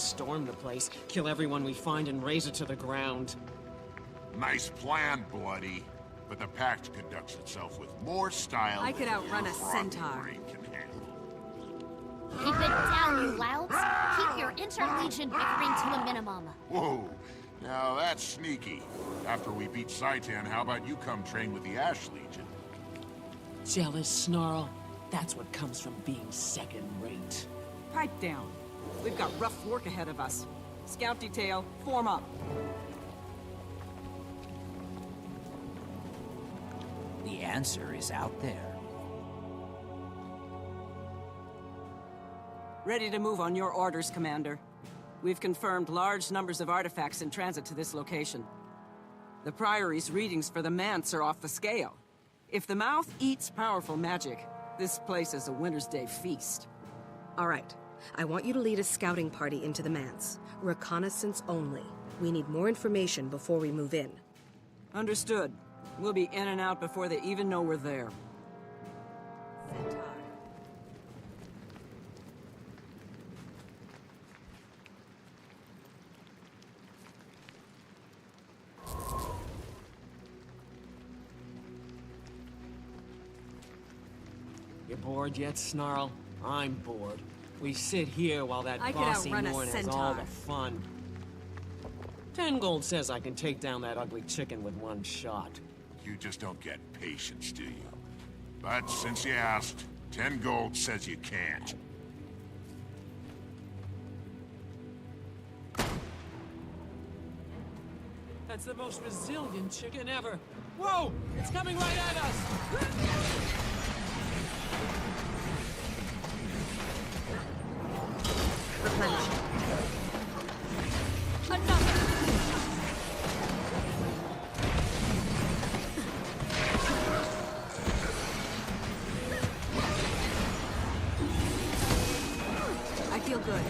storm the place, kill everyone we find, and raze it to the ground. Nice plan, Bloody. But the Pact conducts itself with more style I could than outrun your a froggy centaur. brain can handle. Keep it down, you louds. Keep your interlegion bickering to a minimum. Whoa, now that's sneaky. After we beat Zhaitan, how about you come train with the Ash Legion? Jealous, Snarl? That's what comes from being second-rate. Pipe down. We've got rough work ahead of us. Scout detail, form up. The answer is out there. Ready to move on your orders, Commander. We've confirmed large numbers of artifacts in transit to this location. The Priory's readings for the Manse are off the scale. If the mouth eats powerful magic, this place is a Winter's Day feast. All right. I want you to lead a scouting party into the Manse. Reconnaissance only. We need more information before we move in. Understood. We'll be in and out before they even know we're there. You bored yet, Snarl? I'm bored. We sit here while that I could bossy outrun a Norn has all centaur. the fun. 10 gold says I can take down that ugly chicken with one shot. You just don't get patience, do you? But since you asked, 10 gold says you can't. That's the most resilient chicken ever. Whoa! It's coming right at us! Replenish. I feel good.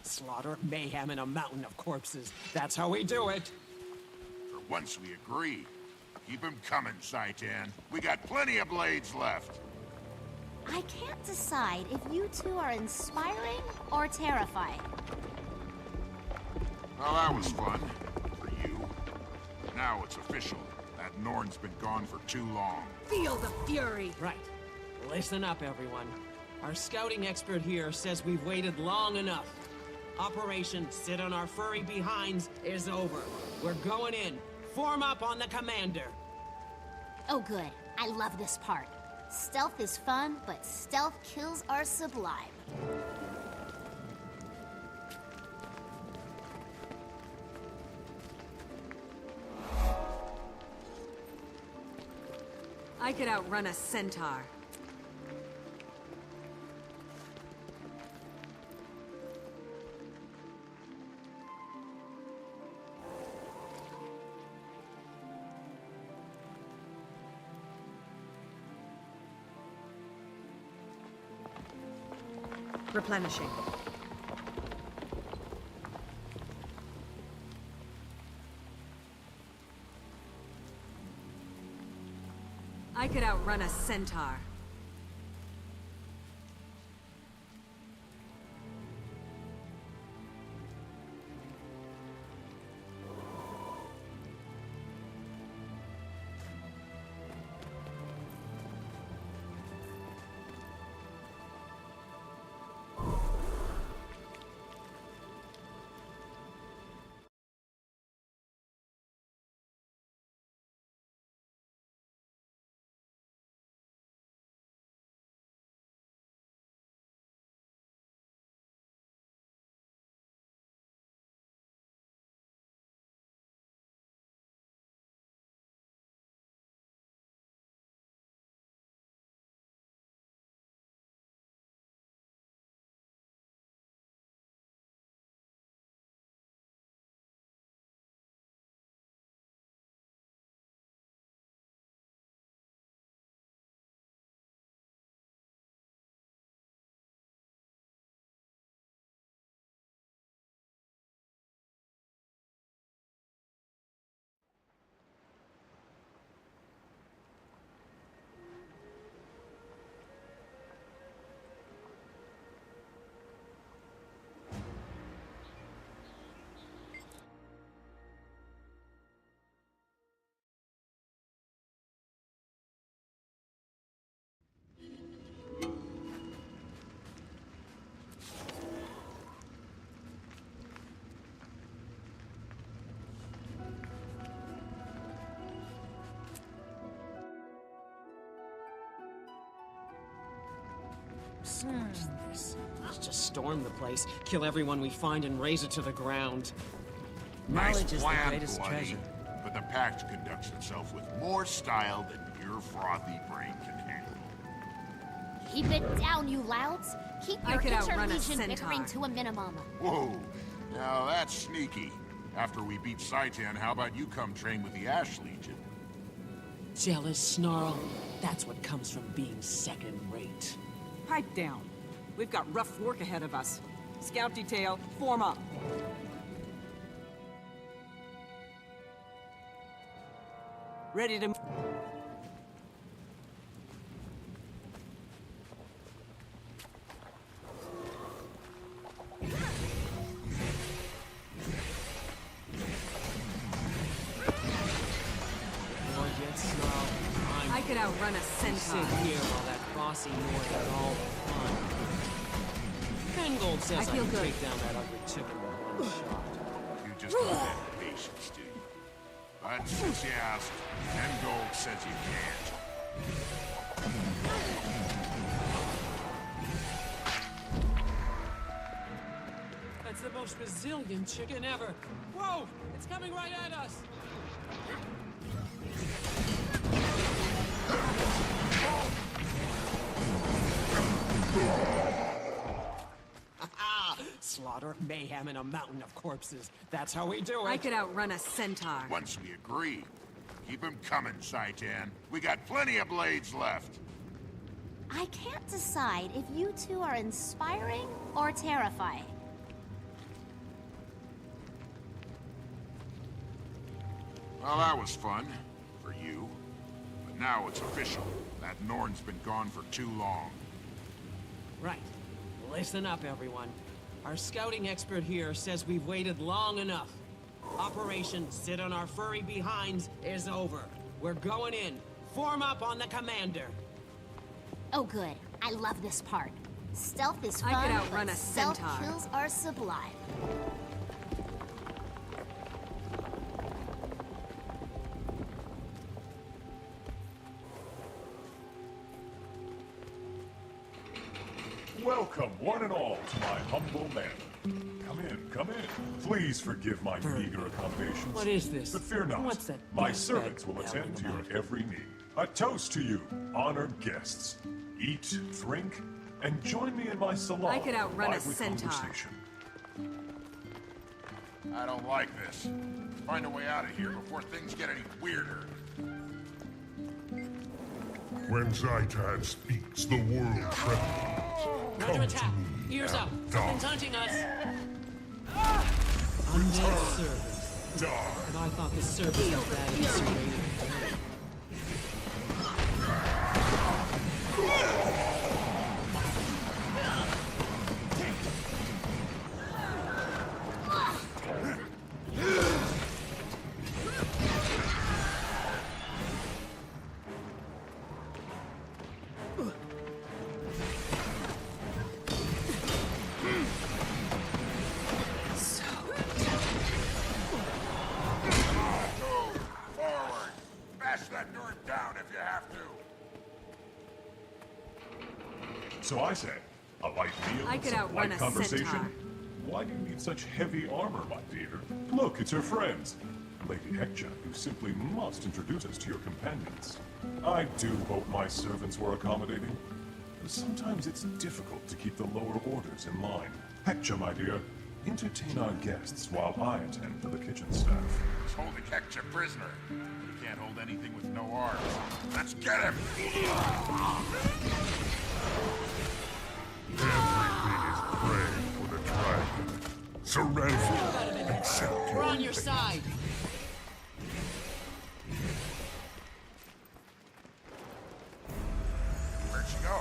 Slaughter, mayhem, and a mountain of corpses. That's how we do it. For once we agree. Keep 'em coming, Zhaitan. We got plenty of blades left. I can't decide if you two are inspiring or terrifying. Well, that was fun. For you. Now it's official. That Norn's been gone for too long. Feel the fury. Right. Listen up, everyone. Our scouting expert here says we've waited long enough. Operation Sit on Our Furry Behinds is over. We're going in. Form up on the commander. Oh good, I love this part. Stealth is fun, but stealth kills are sublime. I could outrun a centaur. Replenishing. I could outrun a centaur. Scorch this. Let's just storm the place, kill everyone we find, and raze it to the ground. Nice Knowledge is the plan, greatest Bloody. treasure. But the pact conducts itself with more style than your frothy brain can handle. Keep it down, you louds. Keep I your could outrun a interlegion centaur. bickering to a minimum. Whoa, now that's sneaky. After we beat Zhaitan, how about you come train with the Ash Legion? Jealous snarl. That's what comes from being second-rate. Pipe down. We've got rough work ahead of us. Scout detail, form up. Ready to... I could outrun a centaur. Sit here while that bossy North had all the fun. Kengold says I feel can good. take down that ugly chicken with one shot. You just don't have patience, do you? But since you asked, Gold says you can't. That's the most resilient chicken ever. Whoa! It's coming right at us! Slaughter, mayhem, and a mountain of corpses. That's how we do it. I could outrun a centaur. Once we agree, keep him coming, Zhaitan. We got plenty of blades left. I can't decide if you two are inspiring or terrifying. Well, that was fun. For you. But now it's official. That Norn's been gone for too long. Right. Listen up, everyone. Our scouting expert here says we've waited long enough. Operation Sit on Our Furry Behinds is over. We're going in. Form up on the commander. Oh good, I love this part. Stealth is I fun, could outrun but a centaur. stealth kills are sublime. Welcome, one and all, to my humble manor. Come in. Please forgive my meager accommodations. What is this? But fear not. What's that My dust servants bag will attend to yelling your every need. A toast to you, honored guests. Eat, drink, and join me in my salon. I could outrun a lively centaur. conversation. I don't like this. Let's find a way out of here before things get any weirder. When Zhaitan speaks, the world trembles. Under attack. Ears up. Something's hunting us. Undead servants. And I thought the service was that insulated. Forward! Bash that door down if you have to. So I say, a light meal, I could some outrun light a conversation. centaur. Why do you need such heavy armor, my dear? Look, it's your friends. Lady Hector, you simply must introduce us to your companions. I do hope my servants were accommodating. Sometimes it's difficult to keep the lower orders in line. Hector, my dear, entertain our guests while I attend to the kitchen staff. He's holding Hector prisoner. He can't hold anything with no arms. Let's get him! Everything is prey for the dragon. Surrender. Accept We're your on your fate. side. Where'd she go?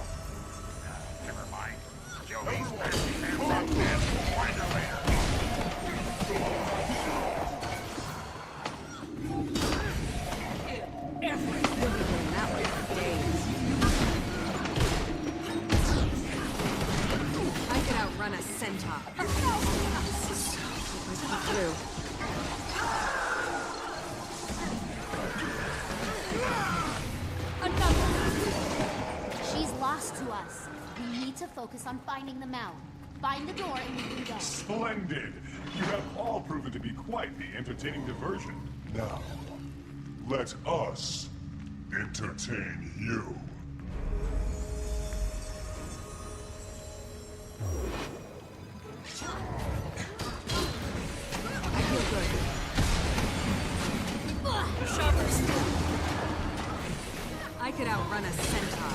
Never mind. Kill these nasty hands up, man. Find her later. I could outrun a centaur. Through. She's lost to us. We need to focus on finding the mound. Find the door and we can go. Splendid! You have all proven to be quite the entertaining diversion. Now, let us entertain you. I feel good. Sharper still. I could outrun a centaur.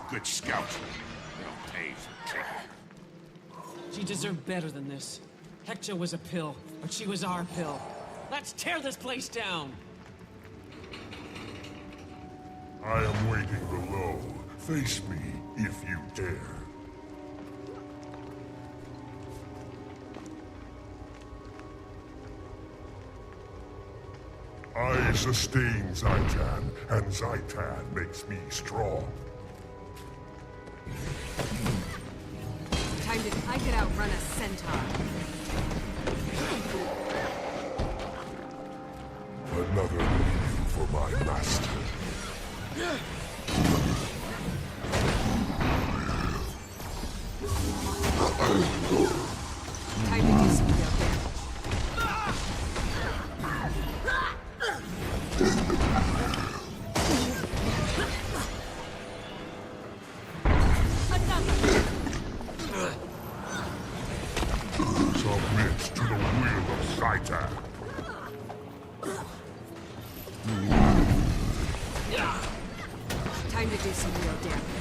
Good scout. They'll pay for kicking. She deserved better than this. Hector was a pill, but she was our pill. Let's tear this place down! I am waiting below. Face me if you dare. I sustain Zhaitan, and Zhaitan makes me strong. I could outrun a centaur. Another meal for my master. Time to do some real damage. Submit to the will of Zhaitan. Time to do some real damage.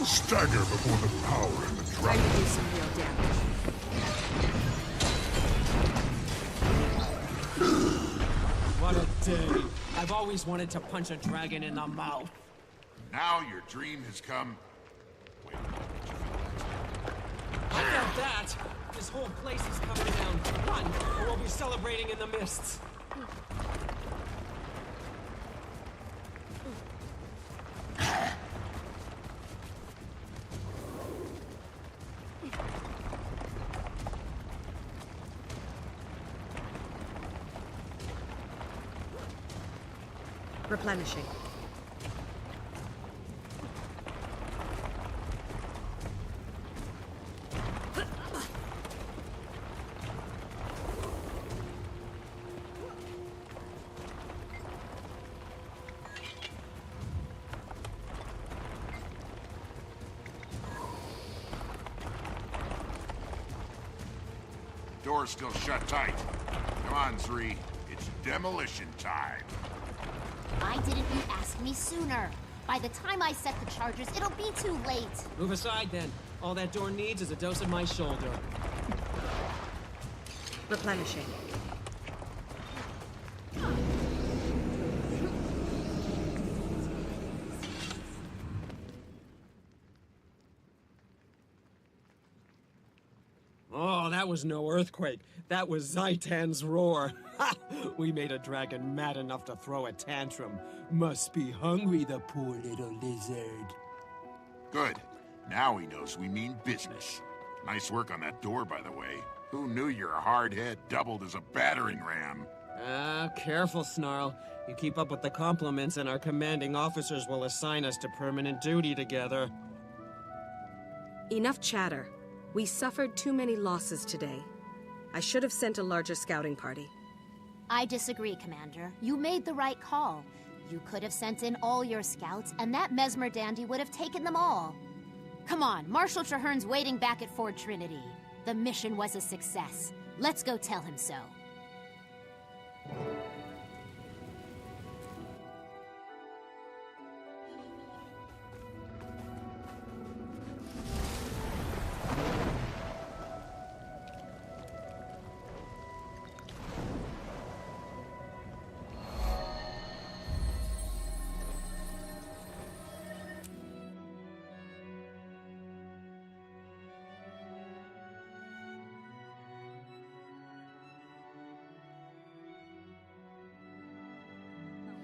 Stagger before the power in the Time dragon. to do some real damage. What a day. I've always wanted to punch a dragon in the mouth. Now your dream has come. Wait, I felt that! This whole place is coming down. Run, or we'll be celebrating in the mists. Replenishing. door's still shut tight. Come on, Zri. It's demolition time. Why didn't you ask me sooner? By the time I set the charges, it'll be too late. Move aside, then. All that door needs is a dose of my shoulder. Replenishing. Oh, that was no earthquake. That was Zhaitan's roar. Ha! We made a dragon mad enough to throw a tantrum. Must be hungry, the poor little lizard. Good. Now he knows we mean business. Nice work on that door, by the way. Who knew your hard head doubled as a battering ram? Ah, careful, Snarl. You keep up with the compliments and our commanding officers will assign us to permanent duty together. Enough chatter. We suffered too many losses today. I should have sent a larger scouting party. I disagree, Commander. You made the right call. You could have sent in all your scouts, and that Mesmer dandy would have taken them all. Come on, Marshal Traherne's waiting back at Fort Trinity. The mission was a success. Let's go tell him so.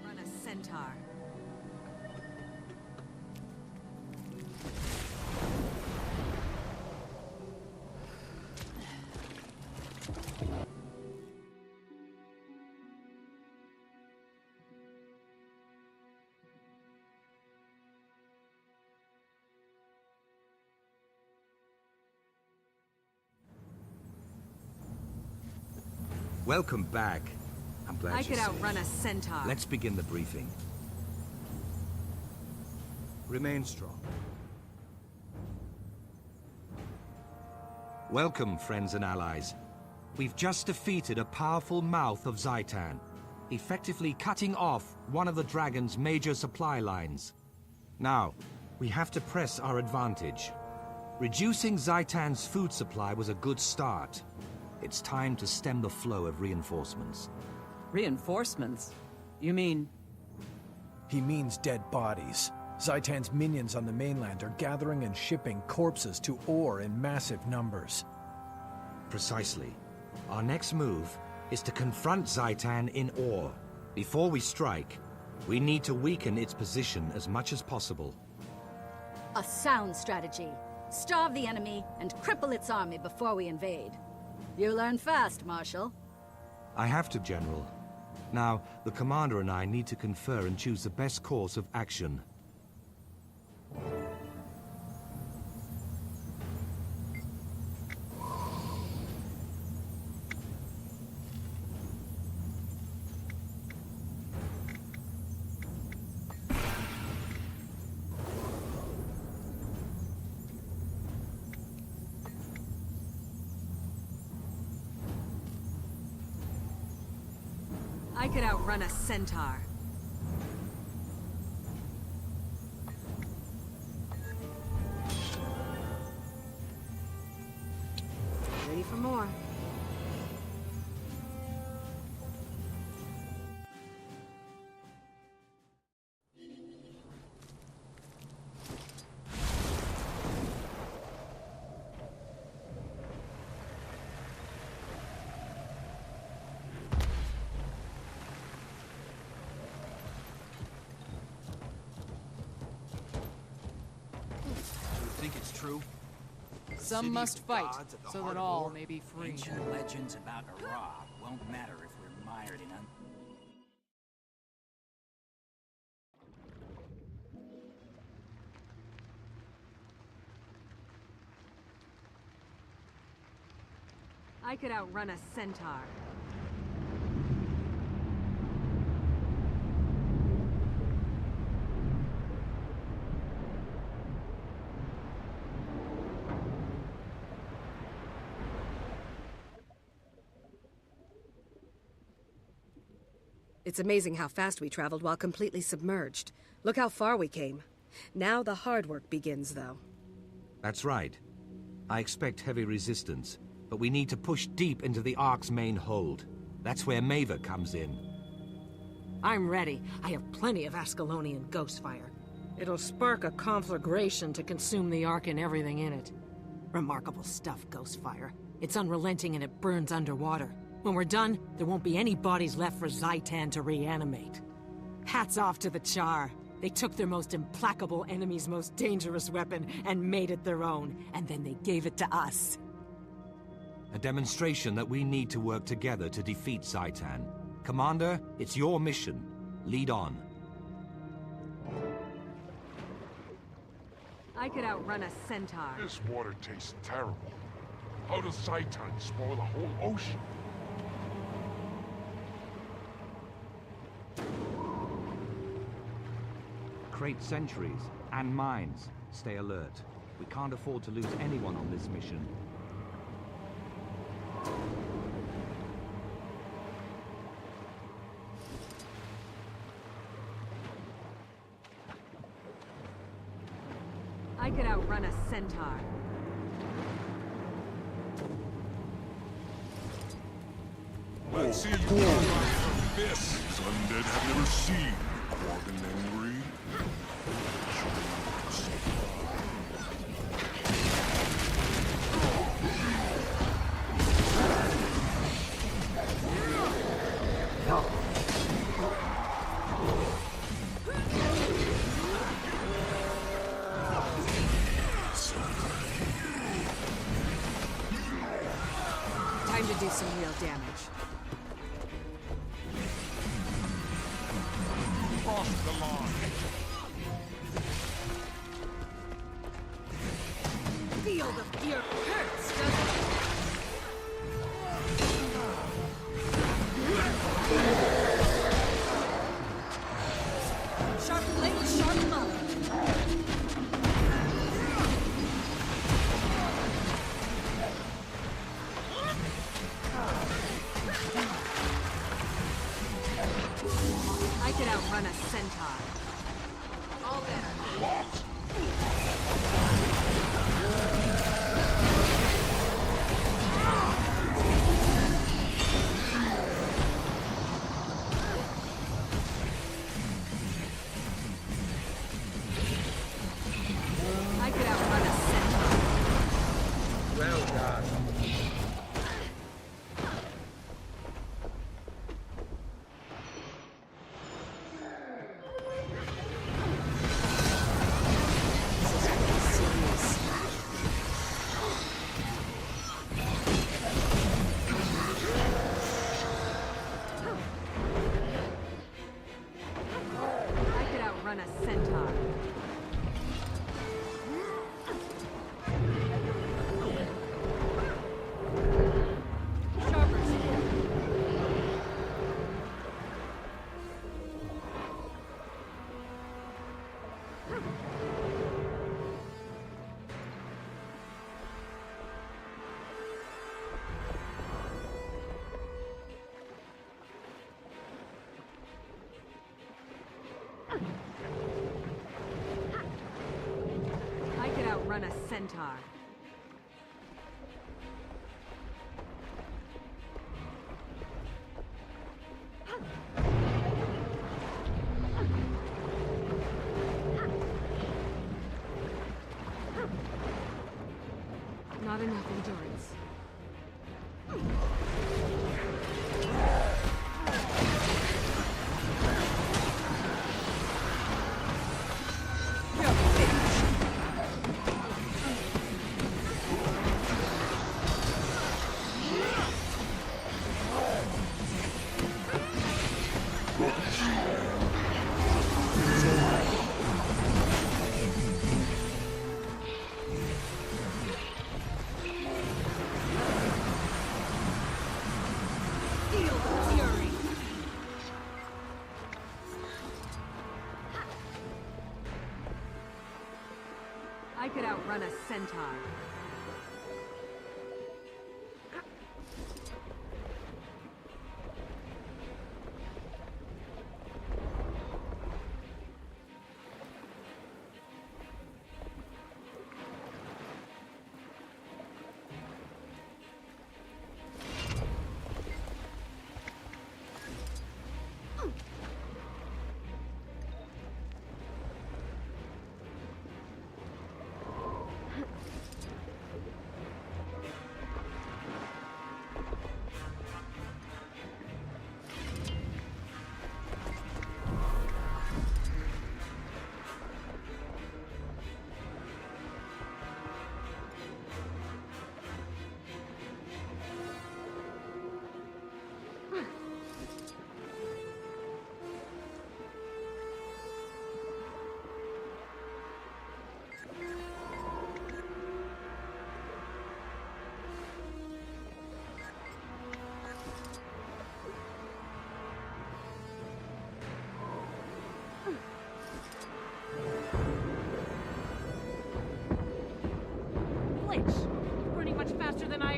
Run a centaur. Welcome back. I'm glad I you're could safe. outrun a centaur. Let's begin the briefing. Remain strong. Welcome, friends and allies. We've just defeated a powerful mouth of Zhaitan, effectively cutting off one of the dragon's major supply lines. Now, we have to press our advantage. Reducing Zhaitan's food supply was a good start. It's time to stem the flow of reinforcements. Reinforcements? You mean... He means dead bodies. Zhaitan's minions on the mainland are gathering and shipping corpses to Ore in massive numbers. Precisely. Our next move is to confront Zhaitan in Ore. Before we strike, we need to weaken its position as much as possible. A sound strategy. Starve the enemy and cripple its army before we invade. You learn fast, Marshal. I have to, General. Now, the Commander and I need to confer and choose the best course of action. I could outrun a centaur. Ready for more. Think it's true? Some must fight, so that all may be free. Ancient legends about Ara won't matter if we're mired in I could outrun a centaur. It's amazing how fast we traveled while completely submerged. Look how far we came. Now the hard work begins, though. That's right. I expect heavy resistance, but we need to push deep into the Ark's main hold. That's where Maeva comes in. I'm ready. I have plenty of Ascalonian Ghostfire. It'll spark a conflagration to consume the Ark and everything in it. Remarkable stuff, Ghostfire. It's unrelenting and it burns underwater. When we're done, there won't be any bodies left for Zhaitan to reanimate. Hats off to the Char. They took their most implacable enemy's most dangerous weapon and made it their own, and then they gave it to us. A demonstration that we need to work together to defeat Zhaitan. Commander, it's your mission. Lead on. I could outrun a centaur. This water tastes terrible. How does Zhaitan spoil the whole ocean? create sentries and mines. Stay alert. We can't afford to lose anyone on this mission. I could outrun a centaur. Let's see you from this. Undead have never seen Quargan angry. Time to do some real damage. Cross the line. Feel the fear hurts, doesn't it? Sharp blade, sharp mind. I could outrun a centaur. All better. I could outrun a centaur. Well done. I could outrun a centaur. Sharper spear. I could outrun a centaur. Not enough endurance. Feel the fury. I could outrun a centaur.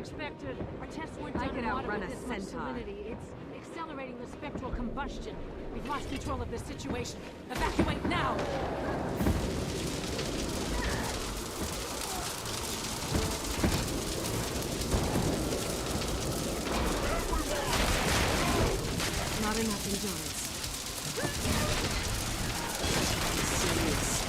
expected. Our tests weren't I done could in water outrun with a this much centaur. salinity. It's accelerating the spectral combustion. We've lost control of the situation. Evacuate now! Not enough endurance. Serious.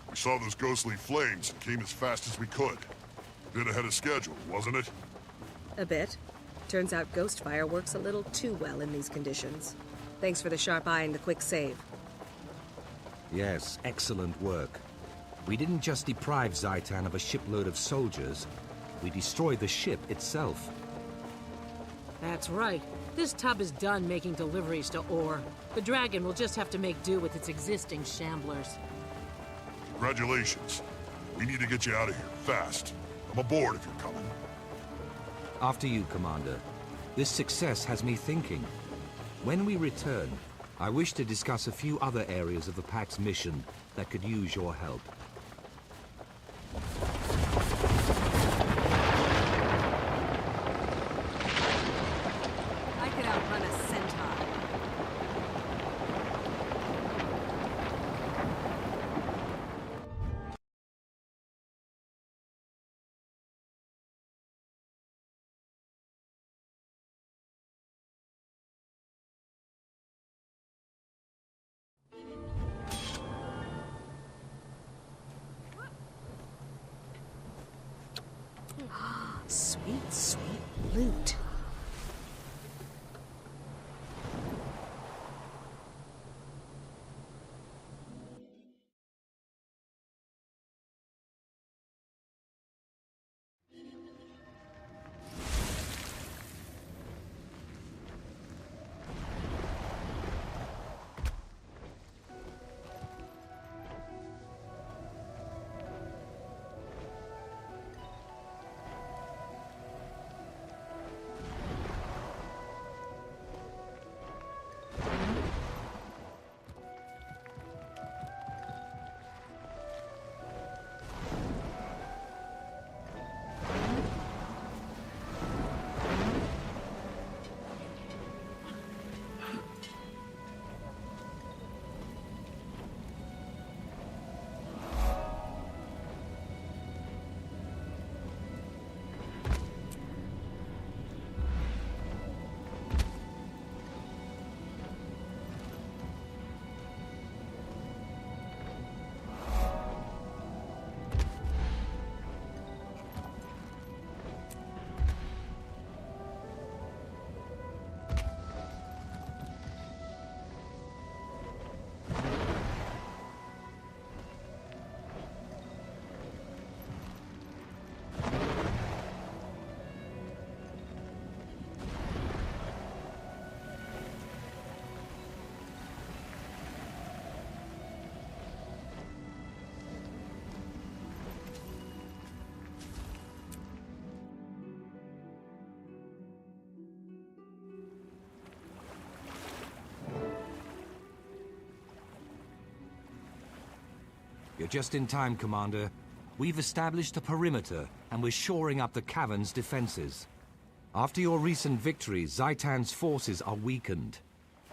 We saw those ghostly flames and came as fast as we could. Bit ahead of schedule, wasn't it? A bit. Turns out Ghostfire works a little too well in these conditions. Thanks for the sharp eye and the quick save. Yes, excellent work. We didn't just deprive Zhaitan of a shipload of soldiers, we destroyed the ship itself. That's right. This tub is done making deliveries to ore. The Dragon will just have to make do with its existing shamblers. Congratulations. We need to get you out of here, fast. I'm aboard if you're coming. After you, Commander. This success has me thinking. When we return, I wish to discuss a few other areas of the Pact's mission that could use your help. I could outrun a centaur. Sweet, sweet loot. You're just in time, Commander. We've established a perimeter, and we're shoring up the cavern's defenses. After your recent victory, Zhaitan's forces are weakened.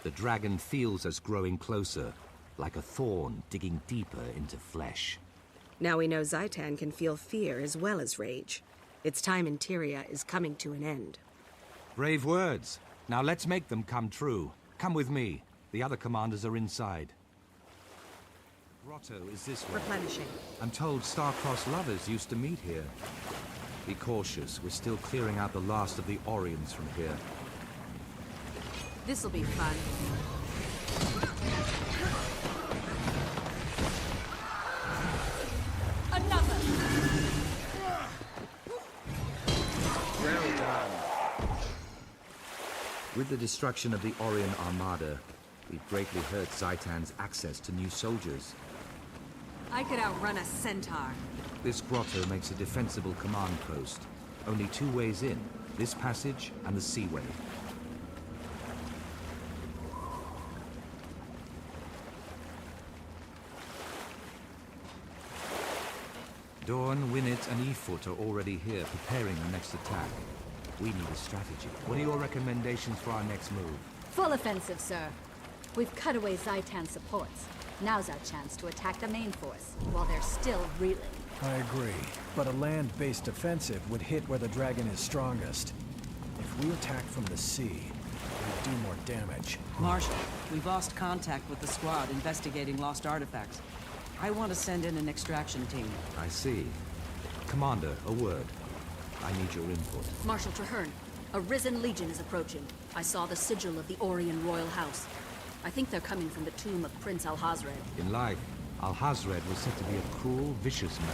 The dragon feels us growing closer, like a thorn digging deeper into flesh. Now we know Zhaitan can feel fear as well as rage. Its time in Tyria is coming to an end. Brave words. Now let's make them come true. Come with me. The other commanders are inside. Grotto is this way. Replenishing. I'm told star-crossed lovers used to meet here. Be cautious. We're still clearing out the last of the Orions from here. This'll be fun. Another! With the destruction of the Orion Armada, we've greatly hurt Zhaitan's access to new soldiers. I could outrun a centaur. This grotto makes a defensible command post. Only 2 ways in, this passage and the seaway. Dawn, Winnet, and Efoot are already here, preparing the next attack. We need a strategy. What are your recommendations for our next move? Full offensive, sir. We've cut away Zhaitan's supports. Now's our chance to attack the main force, while they're still reeling. I agree, but a land-based offensive would hit where the dragon is strongest. If we attack from the sea, we'd do more damage. Marshal, we've lost contact with the squad investigating lost artifacts. I want to send in an extraction team. I see. Commander, a word. I need your input. Marshal Traherne, a risen legion is approaching. I saw the sigil of the Orion royal house. I think they're coming from the tomb of Prince Alhazred. In life, Alhazred was said to be a cruel, vicious man.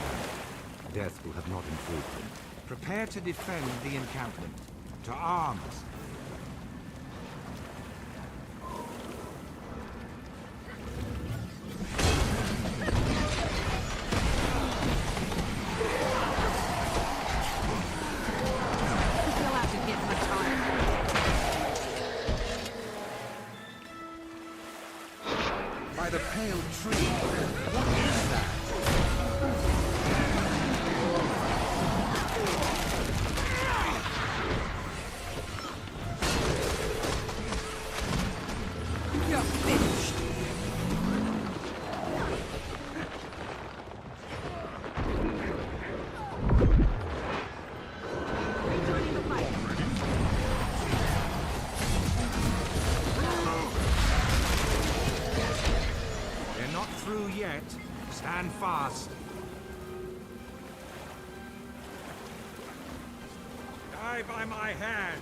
Death will have not improved him. Prepare to defend the encampment. To arms! By the pale tree, what is that? You're finished. They're not through yet. Stand fast. Die by my hand.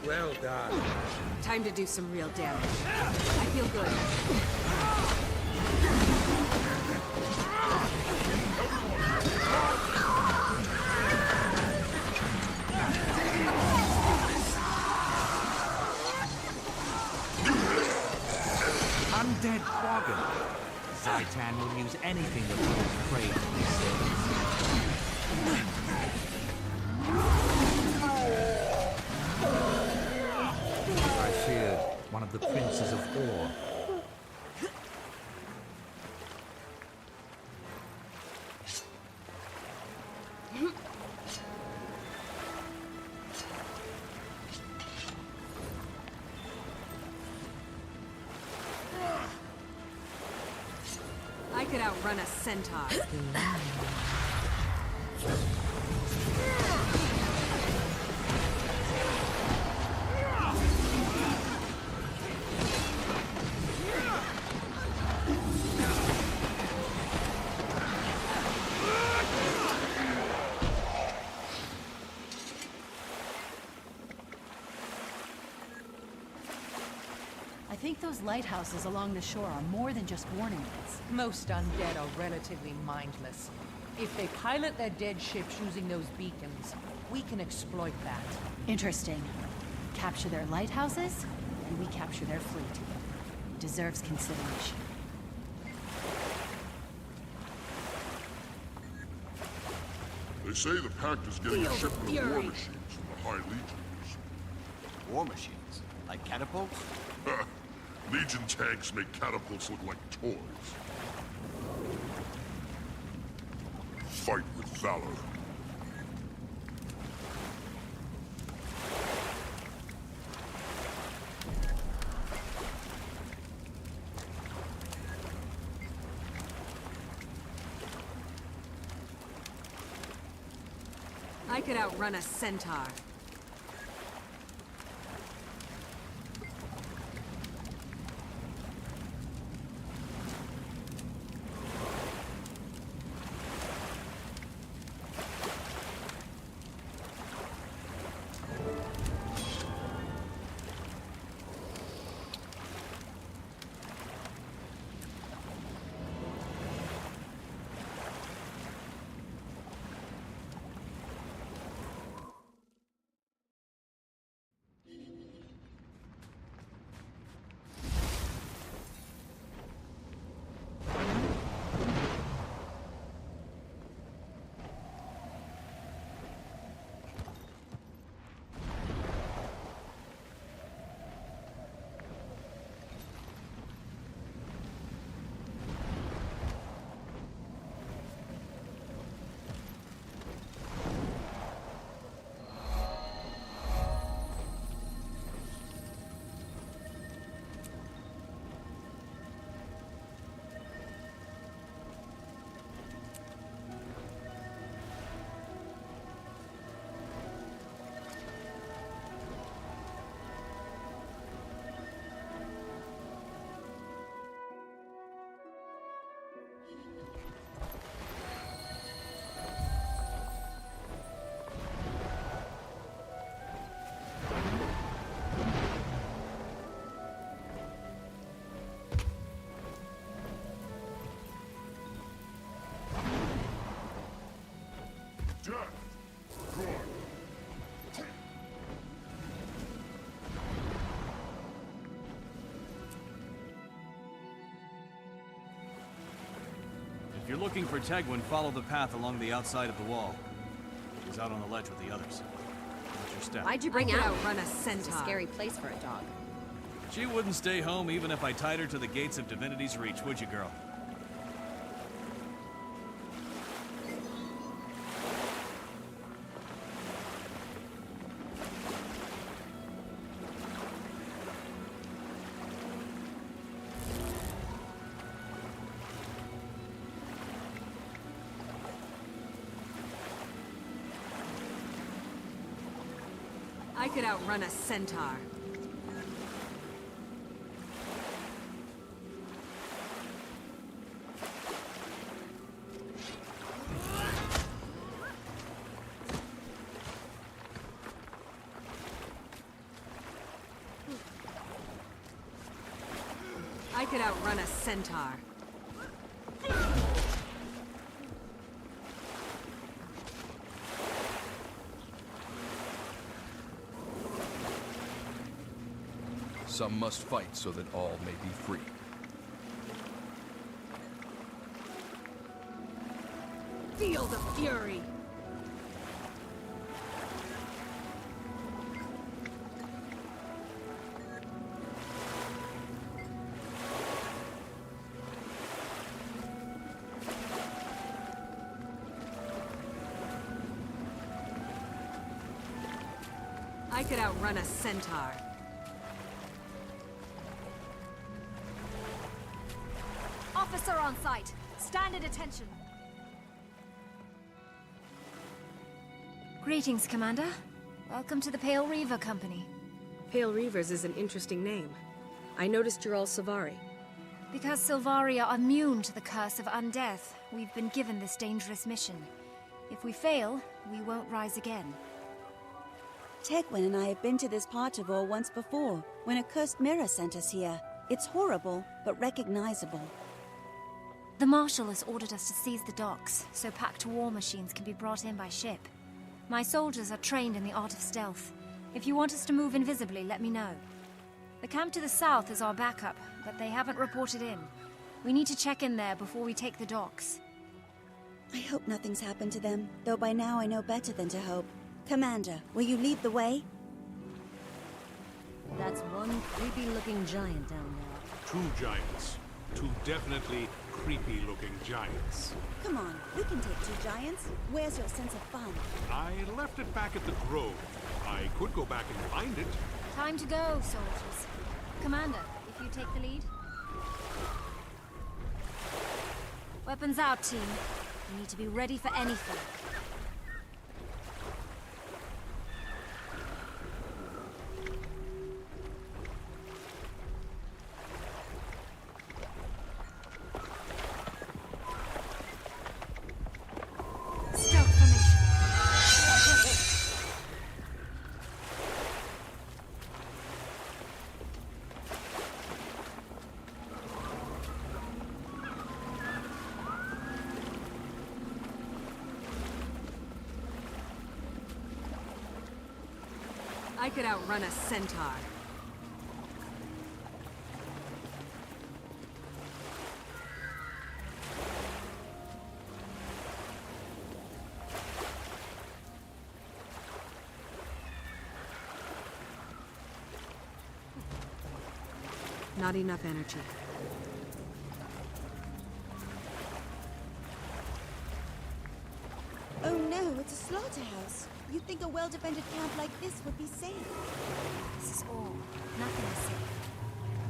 Well done. Time to do some real damage. I feel good. Undead Quagga. Zhaitan will use anything that pulls prey to these things. I feared one of the princes of Or. I could outrun a centaur. I think those lighthouses along the shore are more than just warning lights. Most undead are relatively mindless. If they pilot their dead ships using those beacons, we can exploit that. Interesting. Capture their lighthouses, and we capture their fleet. Deserves consideration. They say the Pact is getting a shipment of war machines from the High Legions. War machines? Like catapults? Legion tanks make catapults look like toys. Fight with valor. I could outrun a centaur. Death. Good. If you're looking for Tegwin, follow the path along the outside of the wall. He's out on the ledge with the others. Watch your step. Why'd you bring out run a centaur? It's a scary place for a dog. She wouldn't stay home even if I tied her to the gates of Divinity's Reach, would you, girl? I could outrun a centaur. I could outrun a centaur. Some must fight so that all may be free. Feel the fury! I could outrun a centaur. Officer on site. Stand at attention. Greetings, Commander. Welcome to the Pale Reaver Company. Pale Reavers is an interesting name. I noticed you're all Silvari. Because Silvari are immune to the curse of undeath, we've been given this dangerous mission. If we fail, we won't rise again. Tegwin and I have been to this part of Ore once before, when a cursed mirror sent us here. It's horrible, but recognizable. The Marshal has ordered us to seize the docks, so packed war machines can be brought in by ship. My soldiers are trained in the art of stealth. If you want us to move invisibly, let me know. The camp to the south is our backup, but they haven't reported in. We need to check in there before we take the docks. I hope nothing's happened to them, though by now I know better than to hope. Commander, will you lead the way? That's one creepy-looking giant down there. 2 giants. 2 definitely creepy-looking giants. Come on, we can take 2 giants. Where's your sense of fun? I left it back at the Grove. I could go back and find it. Time to go, soldiers. Commander, if you take the lead. Weapons out, team. We need to be ready for anything. I could outrun a centaur. Not enough energy. Oh no, it's a slaughterhouse. You'd think a well-defended camp like this would be safe. This is all. Nothing is safe.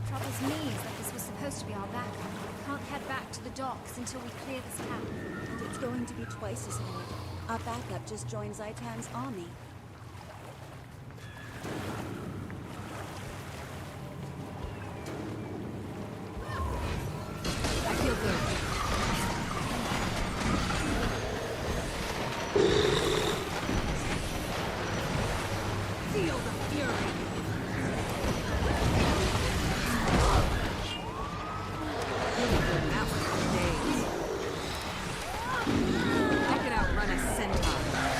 Troubles me is that this was supposed to be our backup. We can't head back to the docks until we clear this camp. And it's going to be twice as hard. Our backup just joined Zhaitan's army. I feel good. Feel the fury. That was for days. I could outrun a centaur.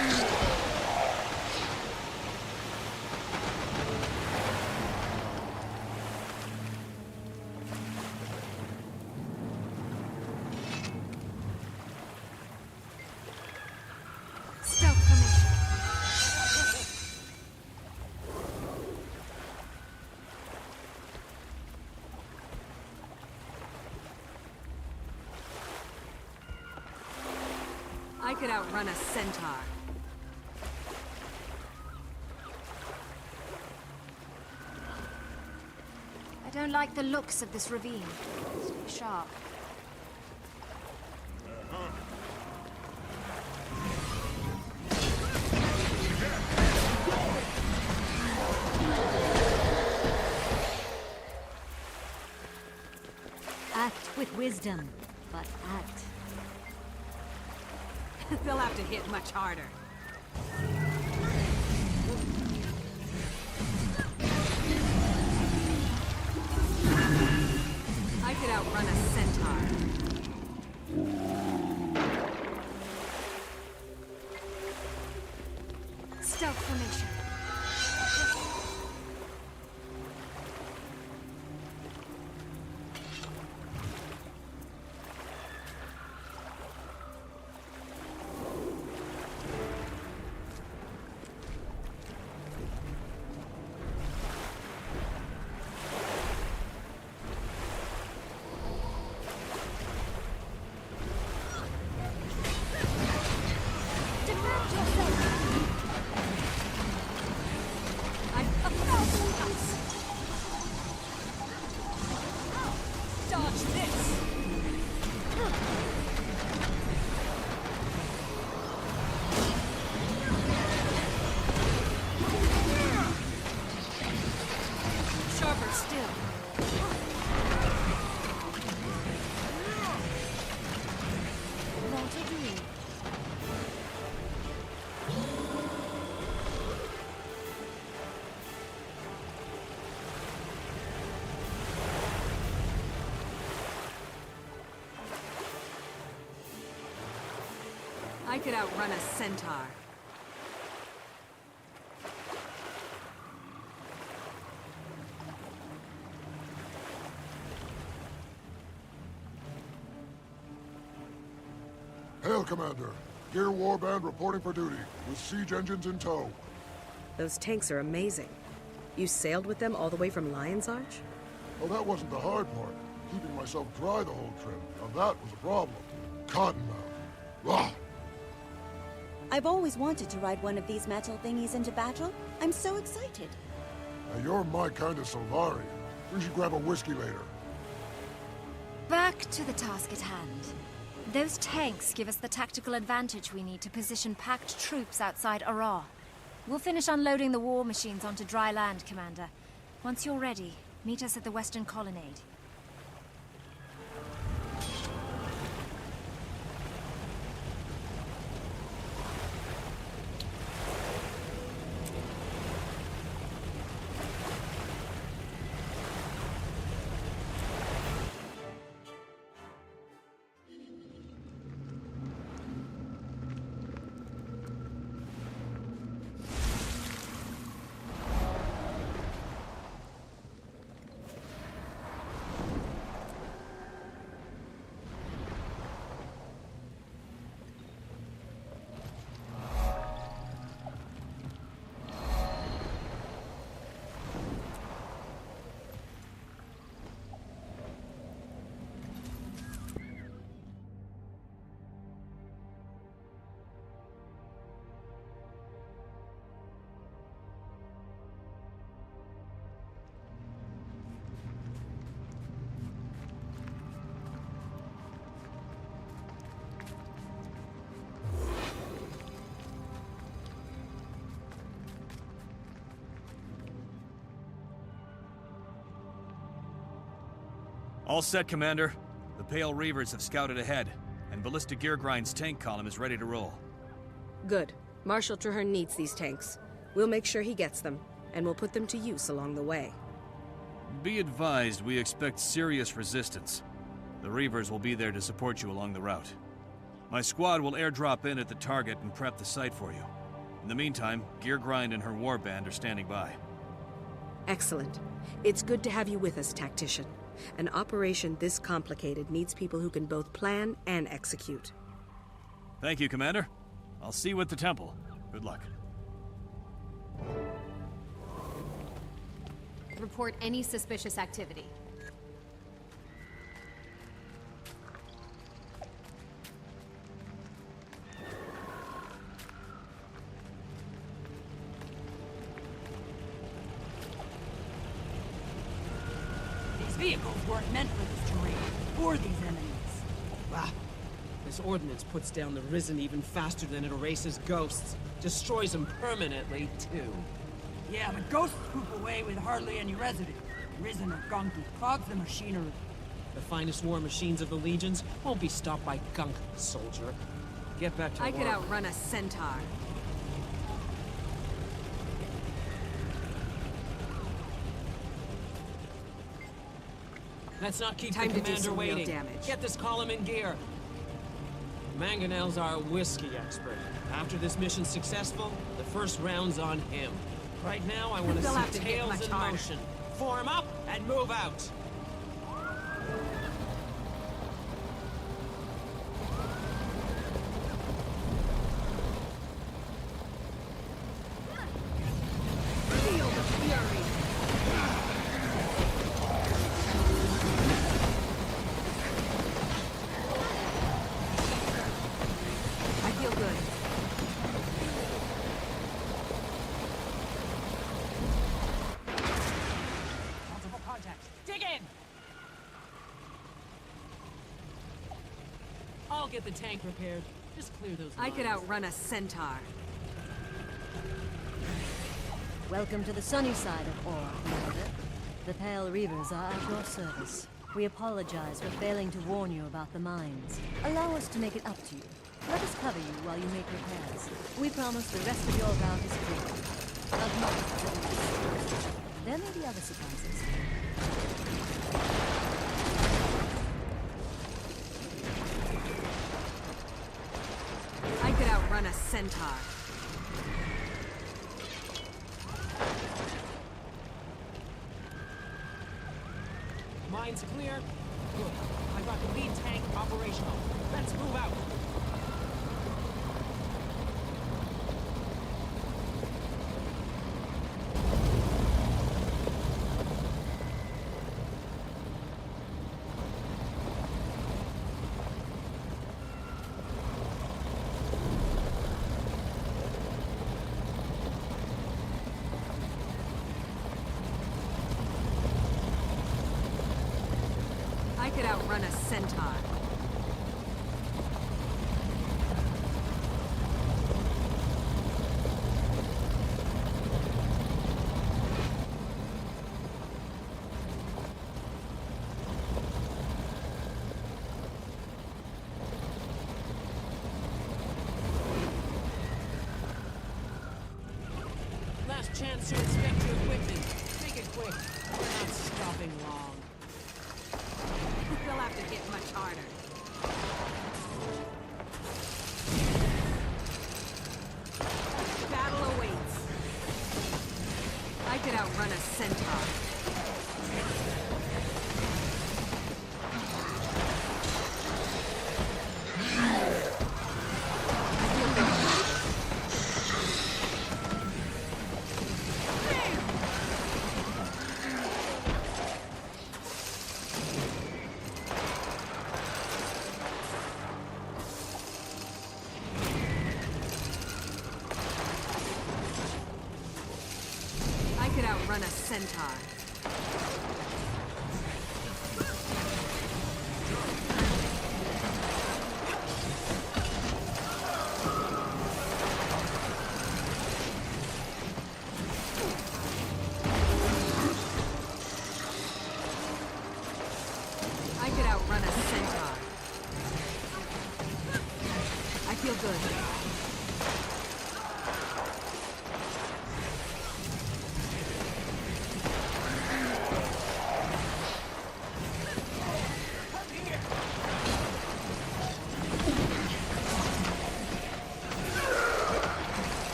I could outrun a centaur. I don't like the looks of this ravine. Stay sharp. Act with wisdom, but act. They'll have to hit much harder. I could outrun a centaur. Stealth formation. I could outrun a centaur. Hail, Commander. Gear Warband reporting for duty, with siege engines in tow. Those tanks are amazing. You sailed with them all the way from Lion's Arch? Oh, that wasn't the hard part. Keeping myself dry the whole trip. Now that was a problem. Cottonmouth. Rah! I've always wanted to ride one of these metal thingies into battle. I'm so excited. Now you're my kind of Solari. We should grab a whiskey later. Back to the task at hand. Those tanks give us the tactical advantage we need to position packed troops outside Arah. We'll finish unloading the war machines onto dry land, Commander. Once you're ready, meet us at the Western Colonnade. All set, Commander. The Pale Reavers have scouted ahead, and Ballista Geargrind's tank column is ready to roll. Good. Marshal Traherne needs these tanks. We'll make sure he gets them, and we'll put them to use along the way. Be advised, we expect serious resistance. The Reavers will be there to support you along the route. My squad will airdrop in at the target and prep the site for you. In the meantime, Geargrind and her warband are standing by. Excellent. It's good to have you with us, Tactician. An operation this complicated needs people who can both plan and execute. Thank you, Commander. I'll see you at the temple. Good luck. Report any suspicious activity. vehicles weren't meant for this terrain, or these enemies. Wow. This ordnance puts down the Risen even faster than it erases ghosts. Destroys them permanently, too. Yeah, the ghosts swoop away with hardly any residue. Risen or gunky clogs the machinery. The finest war machines of the Legions won't be stopped by gunk, soldier. Get back to work. I could outrun a centaur. Let's not keep Time the to do commander some real waiting. damage. Get this column in gear. Mangonel's our whiskey expert. After this mission's successful, the first round's on him. Right now, I want to They'll have see to get tails much in harder. motion. Form up and move out. Feel the fury. I feel good. Multiple contacts. Dig in! I'll get the tank repaired. Just clear those I could lines. outrun a centaur. Welcome to the sunny side of Ore, Commander. The Pale Reavers are at your service. We apologize for failing to warn you about the mines. Allow us to make it up to you. Let us cover you while you make repairs. We promise the rest of your route is clear. Of months, at least. There may be other surprises. I could outrun a centaur. Mine's clear. Good. I got the lead tank operational. Let's move out. I could outrun a centaur. Last chance to inspect your equipment. Make it quick. We're not stopping long. They'll have to hit much harder. Battle awaits. I could outrun a centaur. I could outrun a centaur. I could outrun a centaur. I feel good.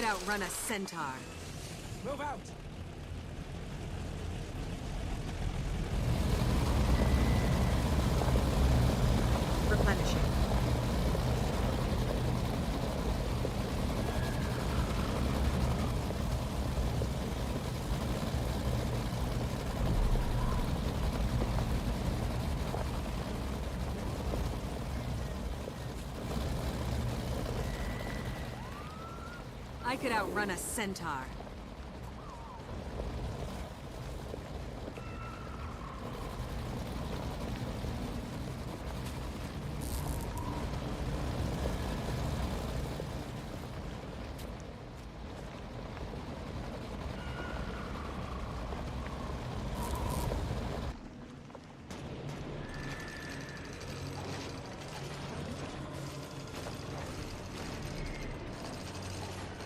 could outrun a centaur. Move out! Replenishing. I could outrun a centaur.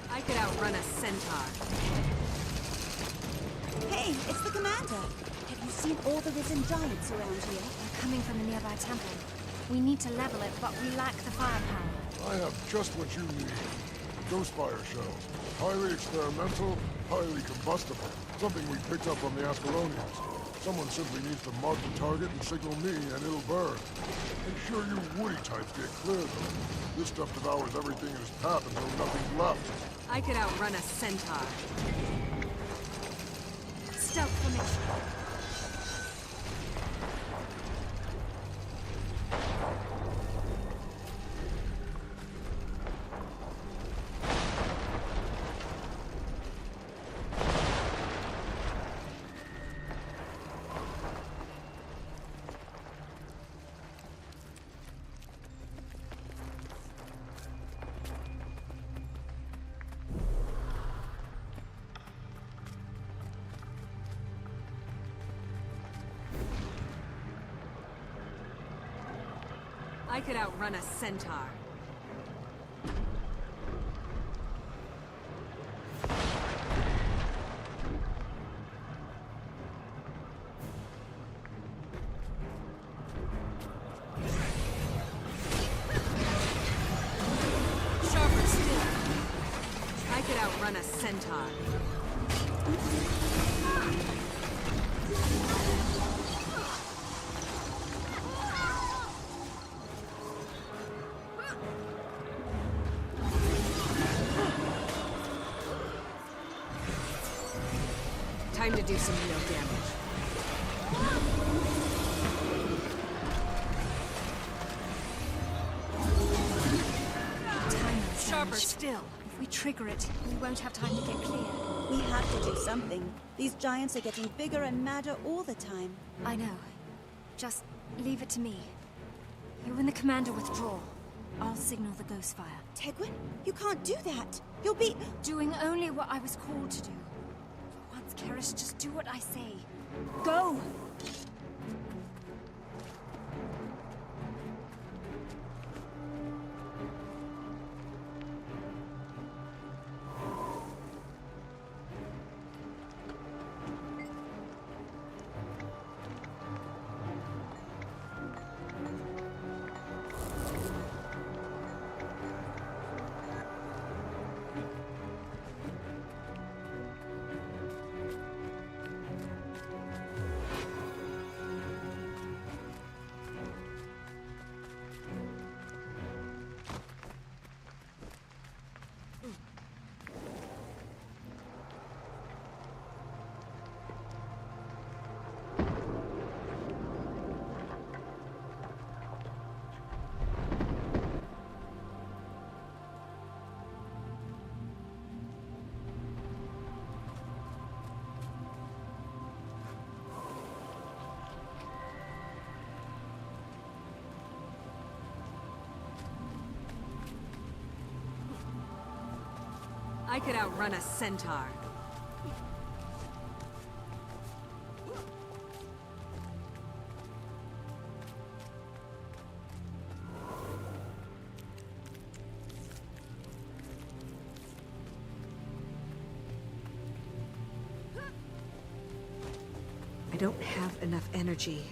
I could outrun a centaur. Hey, it's the commander. Have you seen all the risen giants around here? They're coming from a nearby temple. We need to level it, but we lack the firepower. I have just what you need. Ghostfire shells. Highly experimental, highly combustible. Something we picked up from the Ascalonians. Someone simply needs to mark the target and signal me, and it'll burn. Make sure you woody types get clear, though. This stuff devours everything in its path until nothing's left. I could outrun a centaur. Stealth formation. I could outrun a centaur. Sharper still. I could outrun a centaur. Time to do some real damage. Sharper still. If we trigger it, we won't have time to get clear. We have to do something. These giants are getting bigger and madder all the time. I know. Just leave it to me. You and the commander withdraw. I'll signal the ghost fire. Tegwin, you can't do that. You'll be... Doing only what I was called to do. For once, Karis, just do what I say. Go! I could outrun a centaur. I don't have enough energy.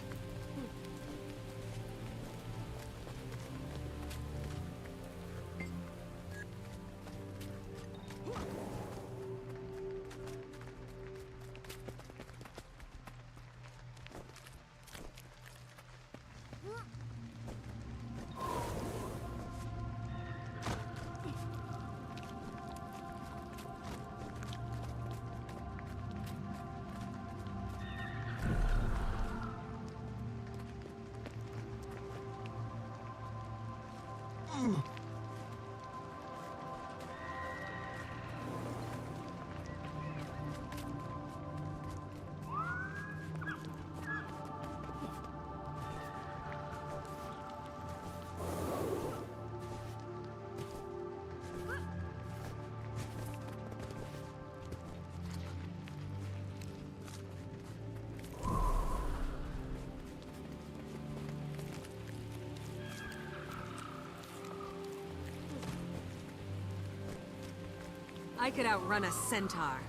I could outrun a centaur.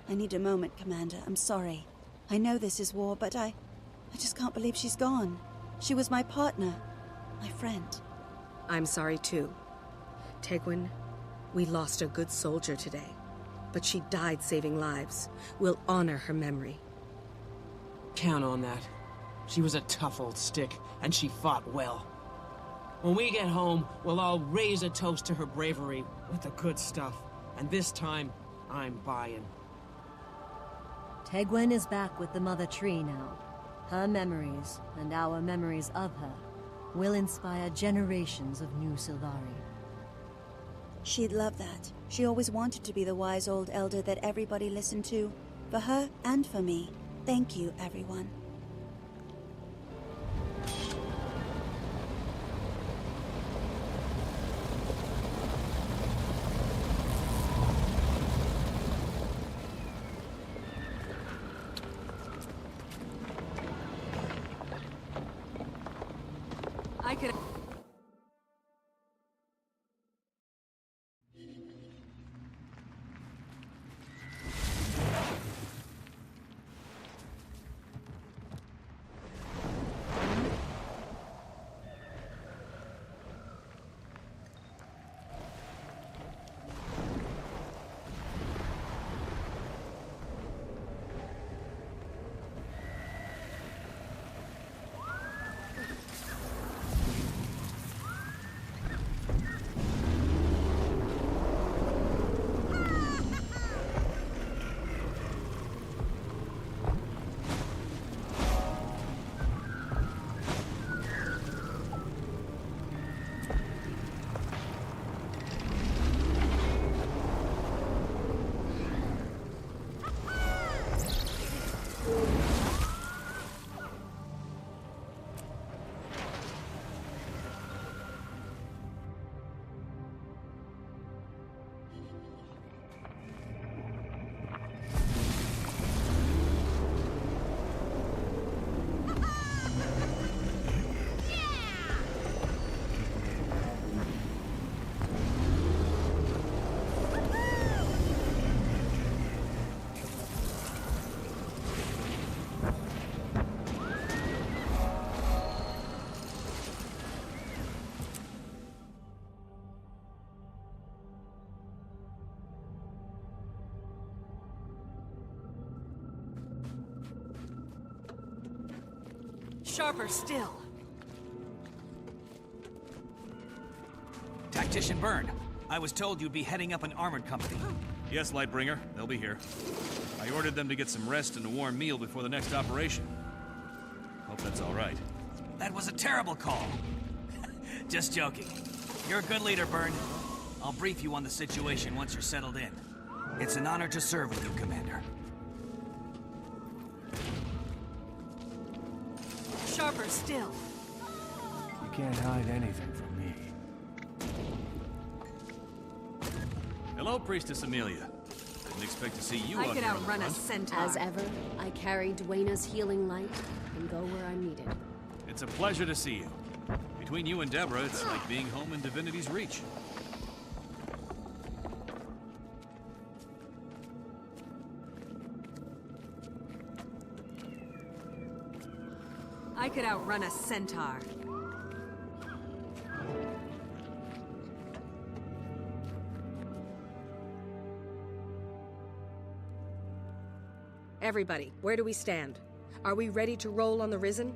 I need a moment, Commander. I'm sorry. I know this is war, but I just can't believe she's gone. She was my partner, my friend. I'm sorry too. Tegwin, we lost a good soldier today, but she died saving lives. We'll honor her memory. Count on that. She was a tough old stick, and she fought well. When we get home, we'll all raise a toast to her bravery with the good stuff. And this time, I'm buying. Tegwin is back with the Mother Tree now. Her memories, and our memories of her, will inspire generations of new Sylvari. She'd love that. She always wanted to be the wise old elder that everybody listened to. For her and for me. Thank you, everyone. I could... Sharper still. Tactician Byrne, I was told you'd be heading up an armored company. Yes, Lightbringer. They'll be here. I ordered them to get some rest and a warm meal before the next operation. Hope that's all right. That was a terrible call. Just joking. You're a good leader, Byrne. I'll brief you on the situation once you're settled in. It's an honor to serve with you, Commander. Sharper still. You can't hide anything from me. Hello, Priestess Amelia. Didn't expect to see you I out could here on the outrun a front. centaur. As ever, I carry Dwayna's healing light and go where I'm needed. It's a pleasure to see you. Between you and Deborah, it's like being home in Divinity's Reach. I could outrun a centaur. Everybody, where do we stand? Are we ready to roll on the Risen?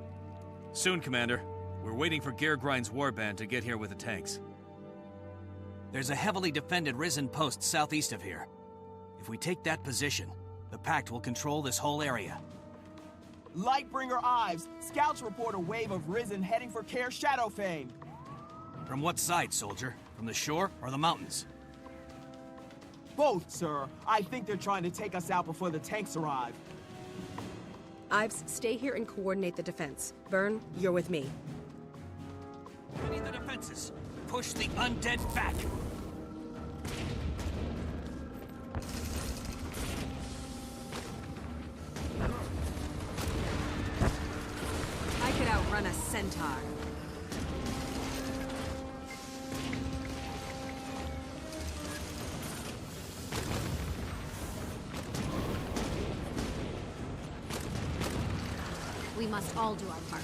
Soon, Commander. We're waiting for Geargrind's warband to get here with the tanks. There's a heavily defended Risen post southeast of here. If we take that position, the Pact will control this whole area. Lightbringer Ives, scouts report a wave of Risen heading for Care Shadowfang. From what side, soldier? From the shore or the mountains? Both, sir. I think they're trying to take us out before the tanks arrive. Ives, stay here and coordinate the defense. Byrne, you're with me. Ready the defenses. Push the undead back. must all do our part.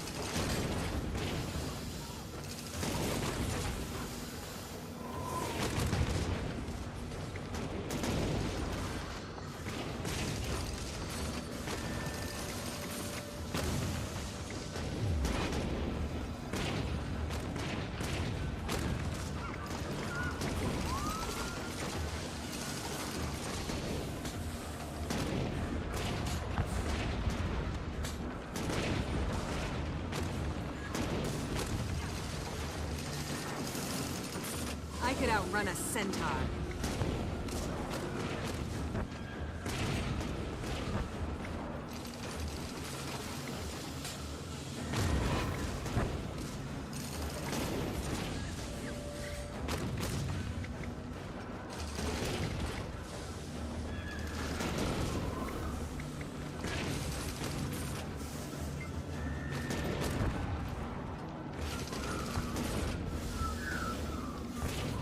I could outrun a centaur.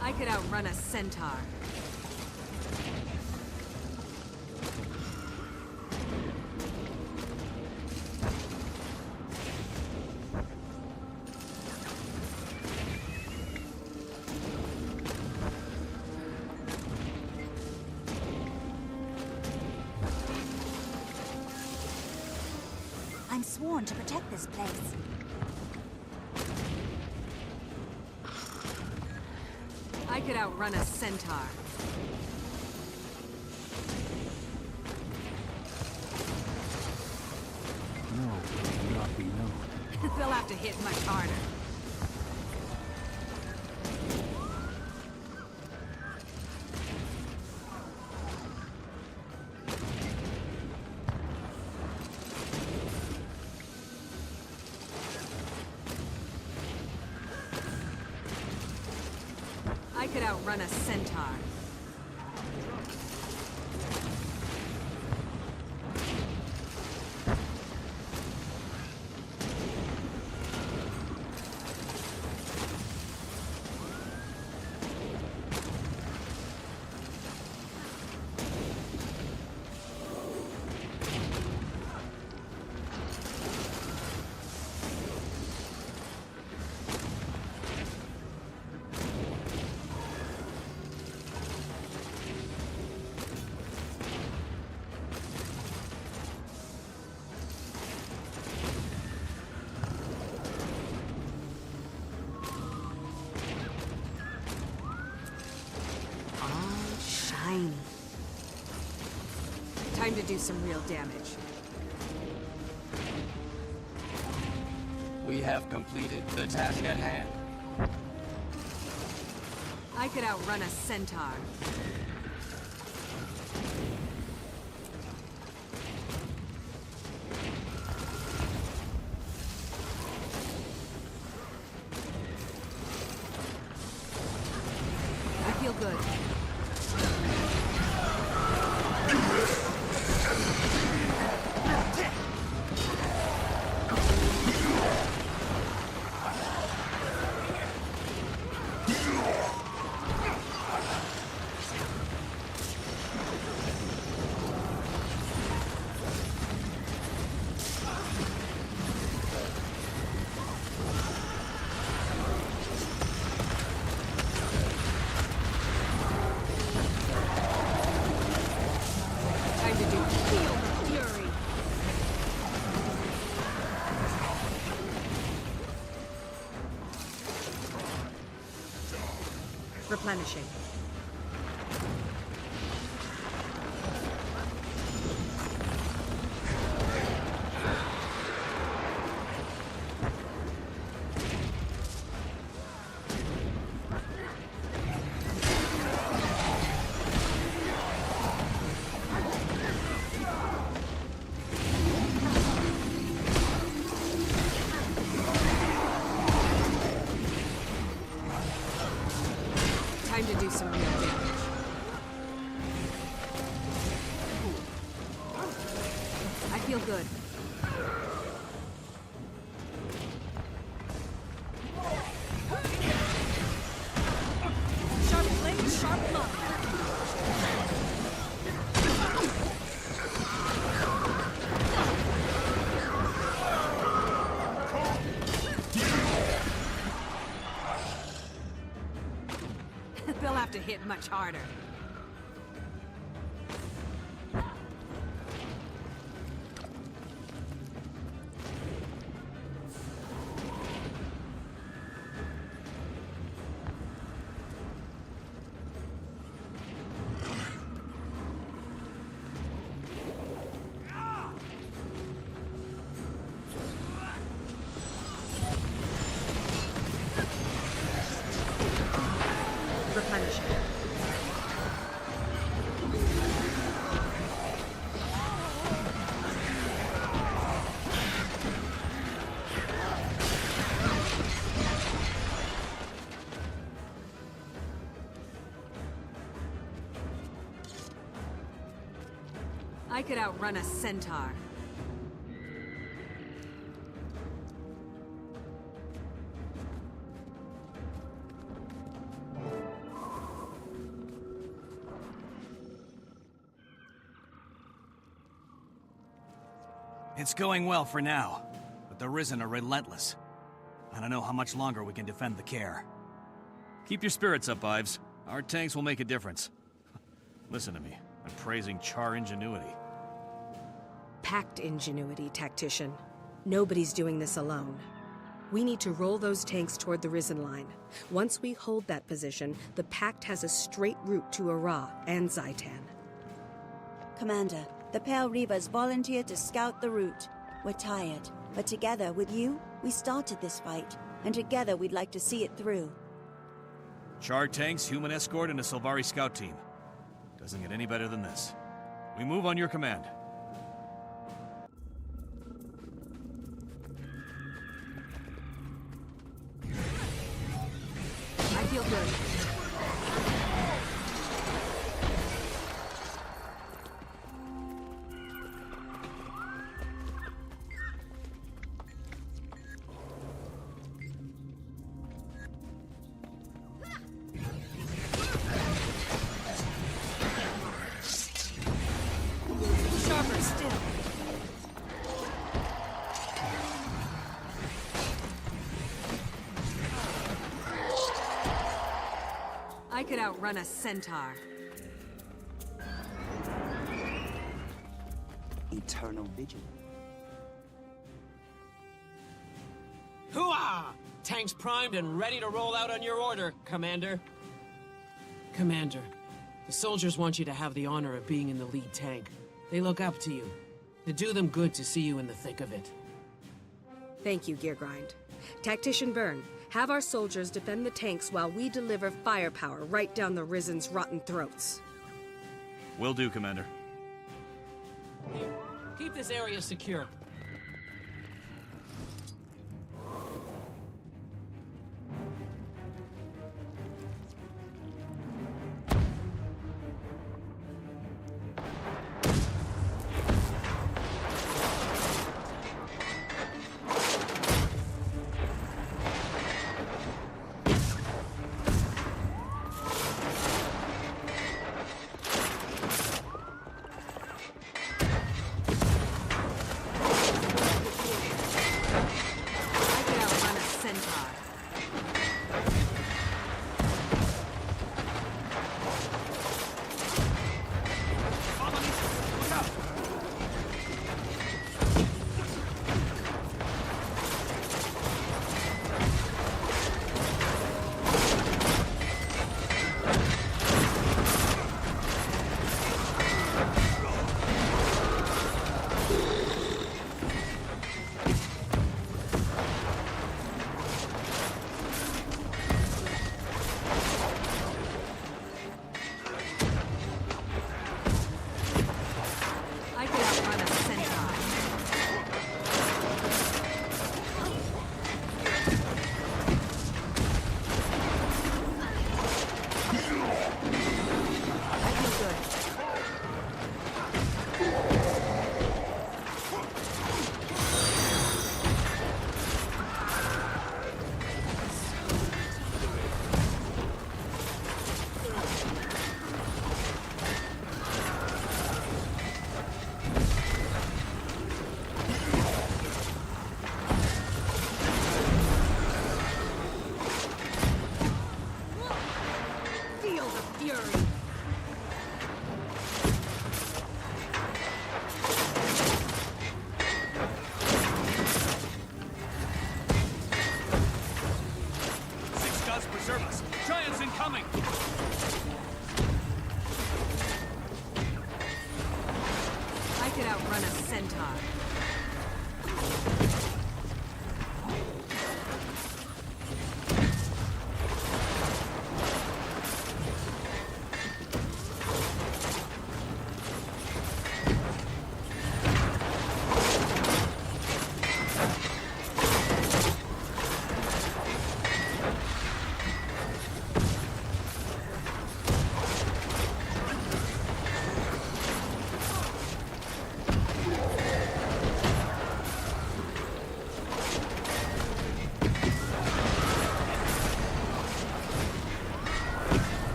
I could outrun a centaur. I'm sworn to protect this place. I could outrun a centaur. No will not be known. They'll have to hit much harder. I could outrun a centaur. Shiny. Time to do some real damage. We have completed the task at hand. I could outrun a centaur. I feel good. Time to do feel the fury. Replenishing. Time to do some real damage. I feel good. Sharp blade, sharp mind. have to hit much harder. Replenish it. I could outrun a centaur. It's going well for now, but the Risen are relentless. I don't know how much longer we can defend the care. Keep your spirits up, Ives. Our tanks will make a difference. Listen to me. I'm praising Char ingenuity. Pact ingenuity, tactician. Nobody's doing this alone. We need to roll those tanks toward the Risen line. Once we hold that position, the Pact has a straight route to Ara and Zhaitan. Commander, the Pale Reavers volunteered to scout the route. We're tired, but together with you, we started this fight, and together we'd like to see it through. Char tanks, human escort, and a Sylvari scout team. Doesn't get any better than this. We move on your command. I feel good. Sharper still. I could outrun a centaur. Eternal vigil. Hooah! Tanks primed and ready to roll out on your order, Commander. Commander, the soldiers want you to have the honor of being in the lead tank. They look up to you. It'd do them good to see you in the thick of it. Thank you, Geargrind. Tactician Byrne, have our soldiers defend the tanks while we deliver firepower right down the Risen's rotten throats. Will do, Commander. Here, keep this area secure. coming! I could outrun a centaur.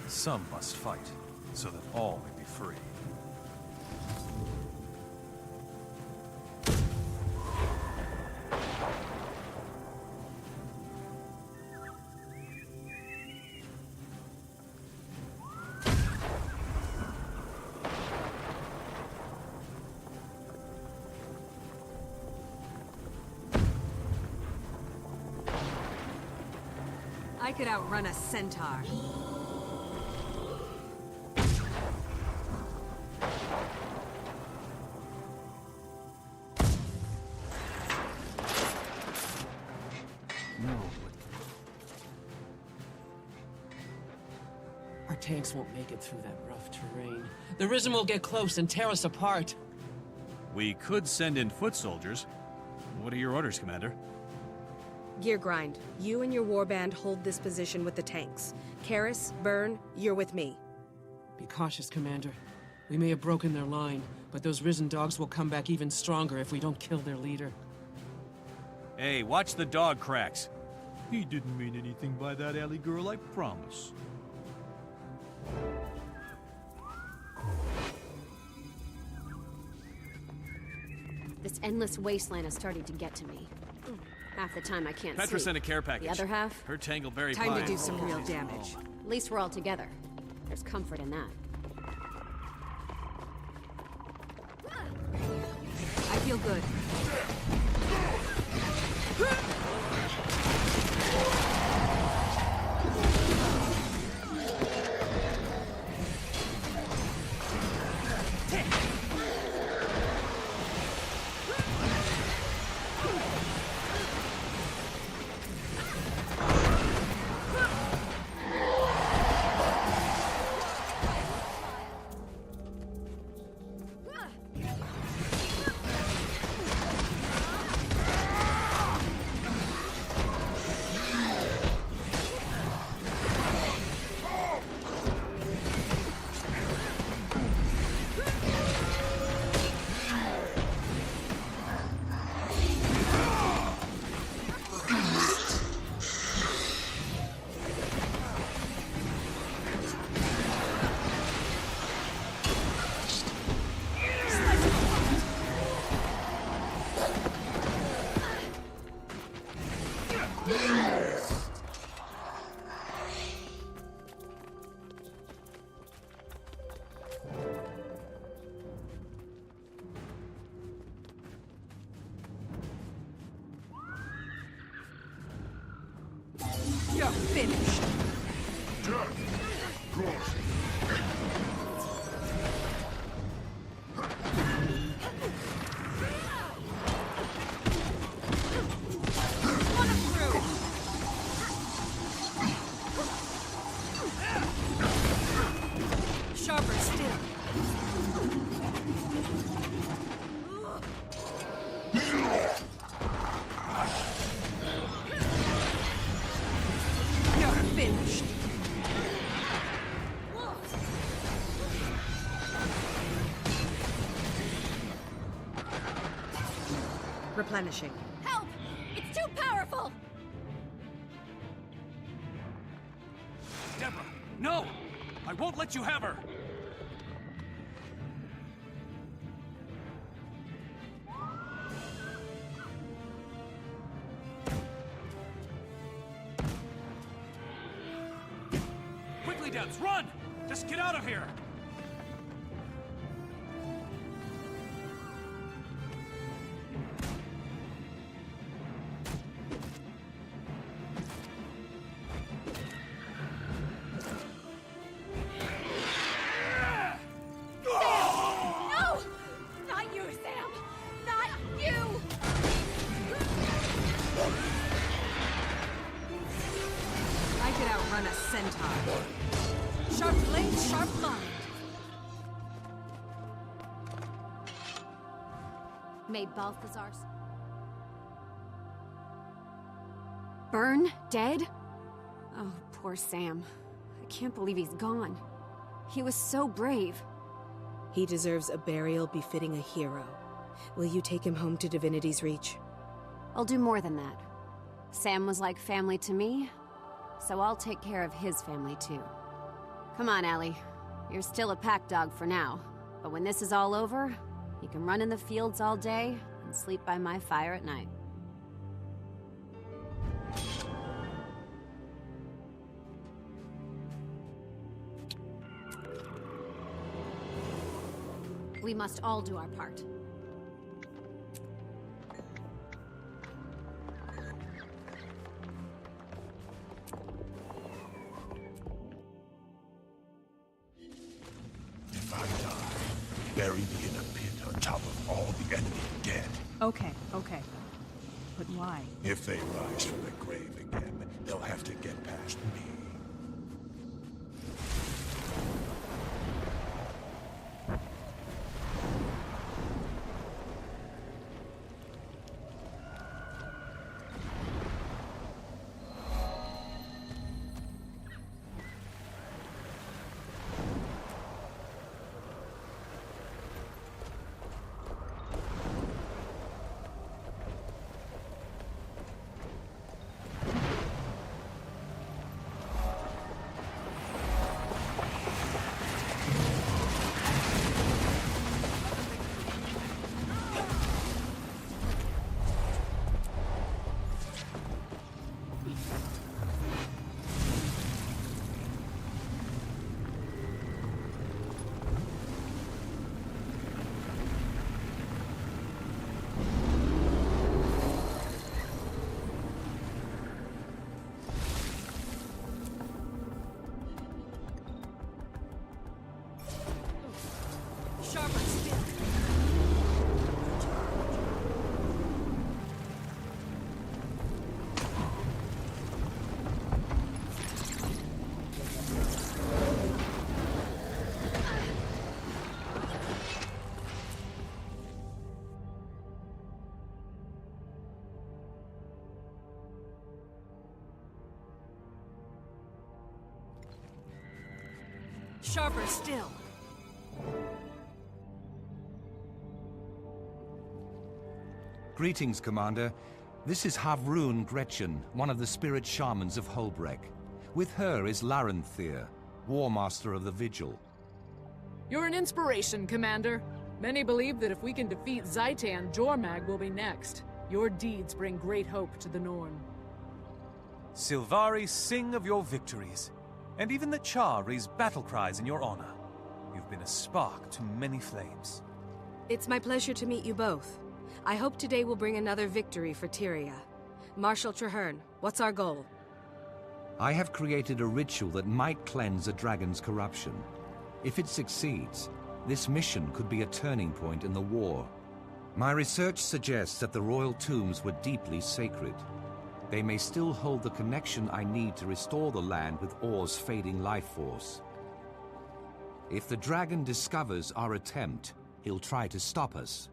Some must fight, so that all may be free. I could outrun a centaur. Our tanks won't make it through that rough terrain. The Risen will get close and tear us apart. We could send in foot soldiers. What are your orders, Commander? Gear Grind, you and your warband hold this position with the tanks. Karis, Burn, you're with me. Be cautious, Commander. We may have broken their line, but those Risen dogs will come back even stronger if we don't kill their leader. Hey, watch the dog cracks. He didn't mean anything by that, alley girl, I promise. This endless wasteland is starting to get to me. Half the time I can't Petra sleep. sent a care package. The other half? Her tangleberry Time pie. to do some real damage. At least we're all together. There's comfort in that. I feel good. You're finished. Sharper still. Replenishing. Help! It's too powerful! Deborah, no! I won't let you have her! Quickly, Debs, run! Just get out of here! No! Not you, Sam! Not you! I could outrun a centaur. Sharp blade, sharp mind. May Balthazar's... Burn? Dead? Oh, poor Sam. I can't believe he's gone. He was so brave. He deserves a burial befitting a hero. Will you take him home to Divinity's Reach? I'll do more than that. Sam was like family to me, so I'll take care of his family too. Come on, Ellie. You're still a pack dog for now, but when this is all over, you can run in the fields all day and sleep by my fire at night. We must all do our part. If I die, bury me in a pit on top of all the enemy dead. Okay. But why? If they rise from the grave again, they'll have to get past me. Sharper still. Sharper still. Greetings, Commander. This is Havrun Gretchen, one of the spirit shamans of Holbrek. With her is Larenthir, War Master of the Vigil. You're an inspiration, Commander. Many believe that if we can defeat Zhaitan, Jormag will be next. Your deeds bring great hope to the Norn. Silvari sing of your victories, and even the Char raise battle cries in your honor. You've been a spark to many flames. It's my pleasure to meet you both. I hope today will bring another victory for Tyria. Marshal Traherne, what's our goal? I have created a ritual that might cleanse a dragon's corruption. If it succeeds, this mission could be a turning point in the war. My research suggests that the royal tombs were deeply sacred. They may still hold the connection I need to restore the land with Or's fading life force. If the dragon discovers our attempt, he'll try to stop us.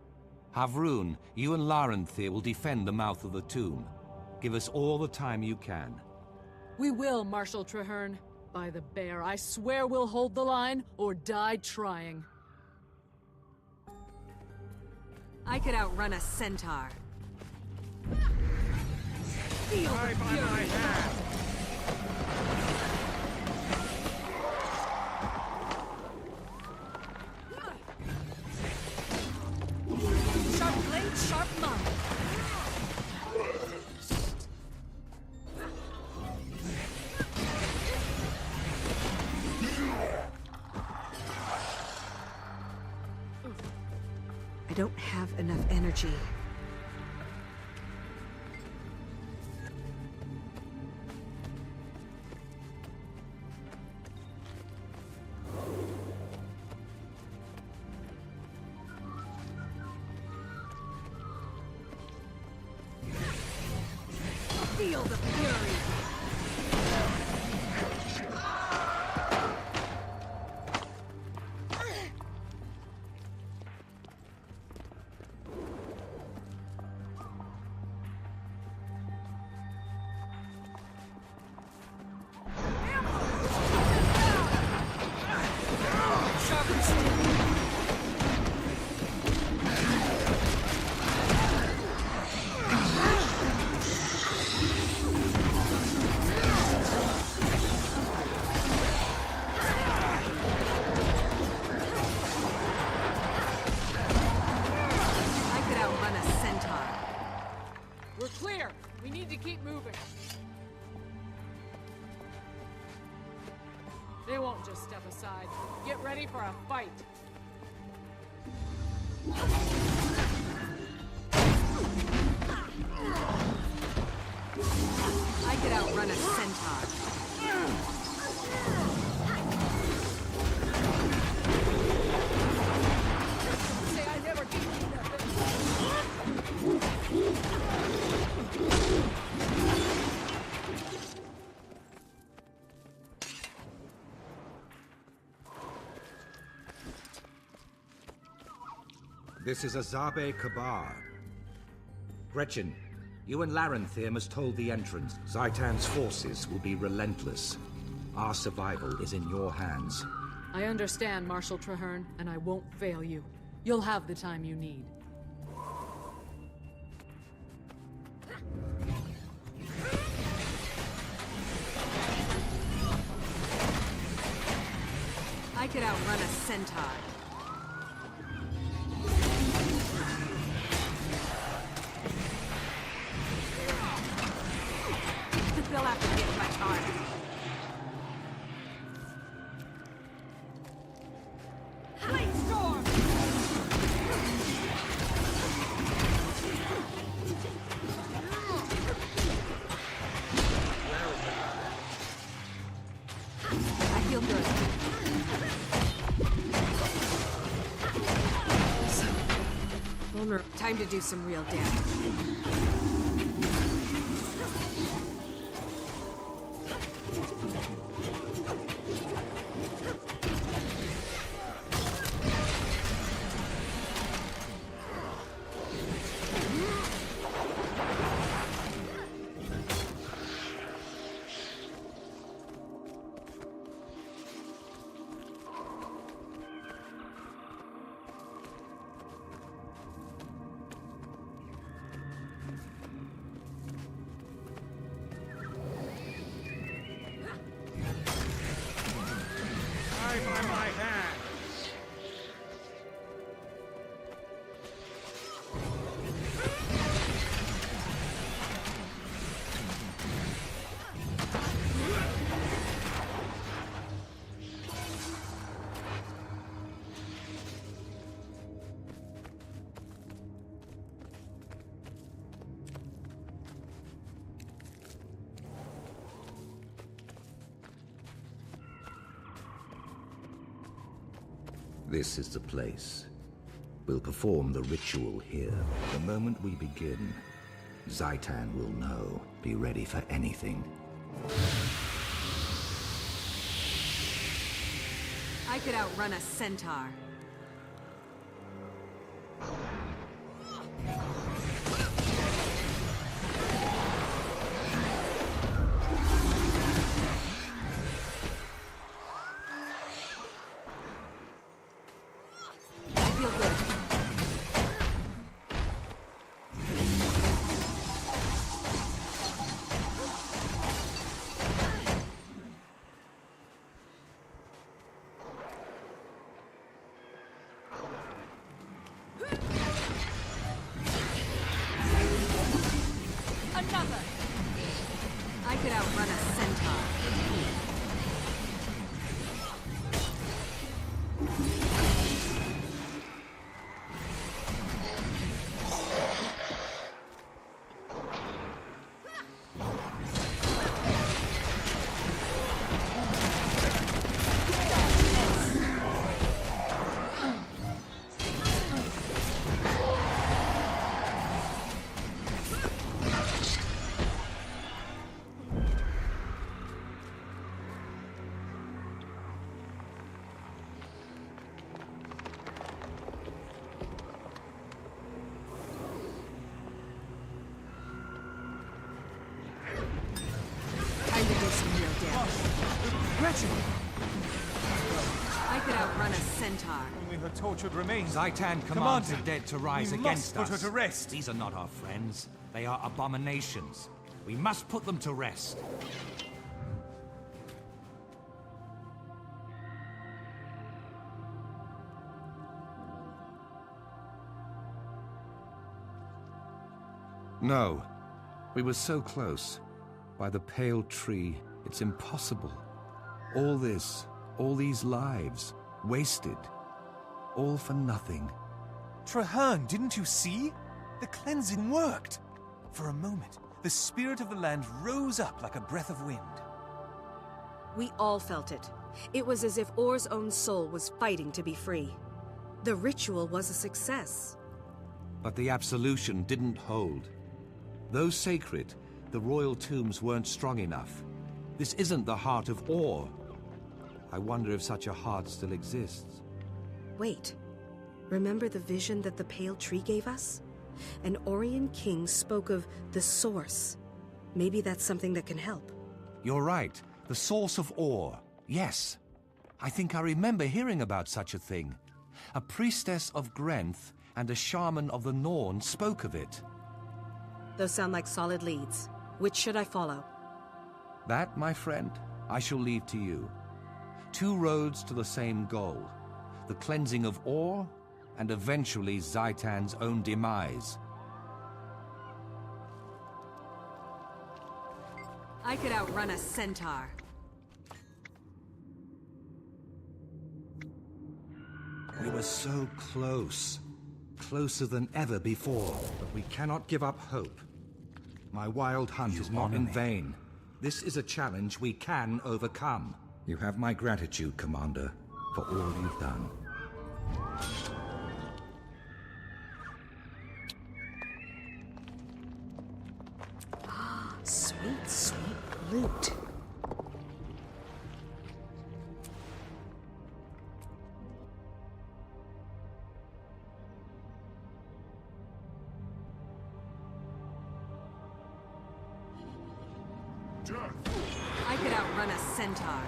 Havrun, you and Larenthir will defend the mouth of the tomb. Give us all the time you can. We will, Marshal Traherne. By the bear, I swear we'll hold the line or die trying. I could outrun a centaur. Feel Right the by my fury. hand. Sharp blade, sharp mind. I don't have enough energy. Feel the fury. Sharpen stick. I could outrun a centaur. We're clear. We need to keep moving. They won't just step aside. Get ready for a fight. I could outrun a centaur. Say I never gave you nothing. This is Azabe Kabar. Gretchen, you and Larenthir must hold the entrance. Zhaitan's forces will be relentless. Our survival is in your hands. I understand, Marshal Traherne, and I won't fail you. You'll have the time you need. I could outrun a centaur. They'll have to get much harder. Blade storm! I feel good. Time to do some real damage. Right by my hand. This is the place. We'll perform the ritual here. The moment we begin, Zhaitan will know. Be ready for anything. I could outrun a centaur. Showstopper! I could outrun a centaur. I could outrun a centaur. Only her tortured remains. Zhaitan commands the Commander, dead to rise we against must us. put her to rest. These are not our friends. They are abominations. We must put them to rest. No. We were so close. By the pale tree, it's impossible. All this, all these lives, wasted. All for nothing. Trahearne, didn't you see? The cleansing worked. For a moment, the spirit of the land rose up like a breath of wind. We all felt it. It was as if Or's own soul was fighting to be free. The ritual was a success. But the absolution didn't hold. Though sacred, the royal tombs weren't strong enough. This isn't the heart of Or. I wonder if such a heart still exists. Wait. Remember the vision that the pale tree gave us? An Orion king spoke of the source. Maybe that's something that can help. You're right. The source of Or. Yes. I think I remember hearing about such a thing. A priestess of Grenth and a shaman of the Norn spoke of it. Those sound like solid leads. Which should I follow? That, my friend, I shall leave to you. 2 roads to the same goal. The cleansing of Or, and eventually Zhaitan's own demise. I could outrun a centaur. We were so close. Closer than ever before. But we cannot give up hope. My wild hunt is not in vain. This is a challenge we can overcome. You have my gratitude, Commander, for all you've done. Sweet, sweet loot. I could outrun a centaur.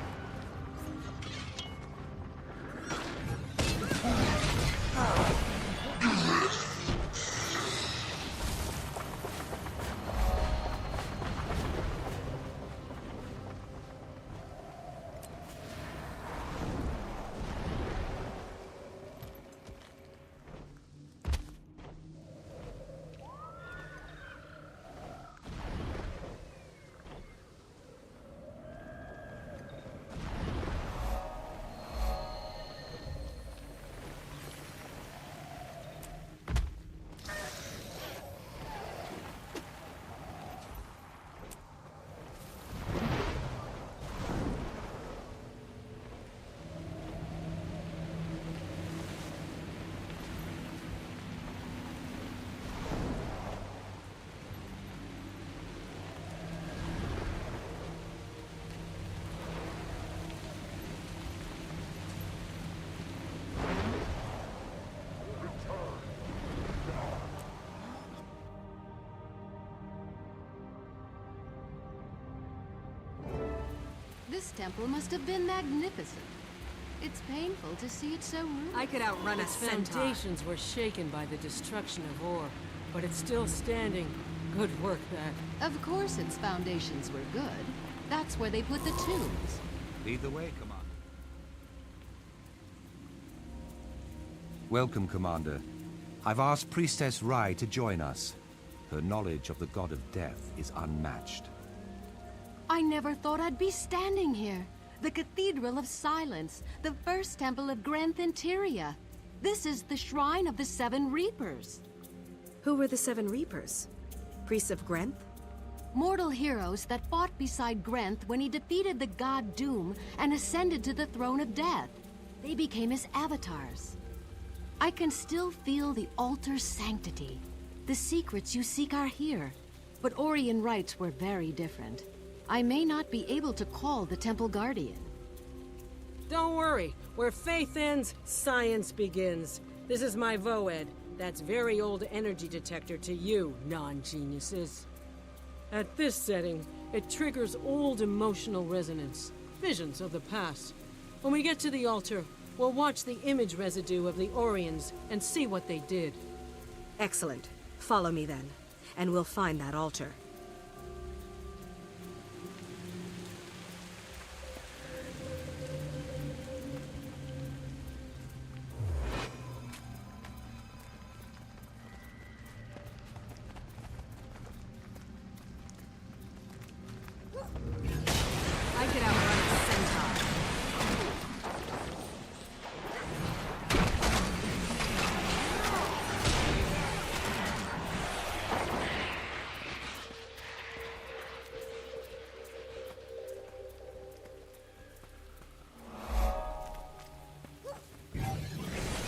This temple must have been magnificent. It's painful to see it so ruined. I could outrun a Its centaur. foundations were shaken by the destruction of Or, but it's still standing. Good work, that. Of course its foundations were good. That's where they put the tombs. Lead the way, Commander. Welcome, Commander. I've asked Priestess Rai to join us. her knowledge of the god of death is unmatched. I never thought I'd be standing here. The Cathedral of Silence, the first temple of Grenth and Tyria. This is the Shrine of the Seven Reapers. Who were the Seven Reapers? Priests of Grenth? Mortal heroes that fought beside Grenth when he defeated the god Doom and ascended to the throne of death. They became his avatars. I can still feel the altar's sanctity. The secrets you seek are here, but Orion rites were very different. I may not be able to call the Temple Guardian. Don't worry. Where faith ends, science begins. This is my Voed. That's very old energy detector to you, non-geniuses. At this setting, it triggers old emotional resonance, visions of the past. When we get to the altar, we'll watch the image residue of the Orions and see what they did. Excellent. Follow me then, and we'll find that altar. I could outrun a centaur.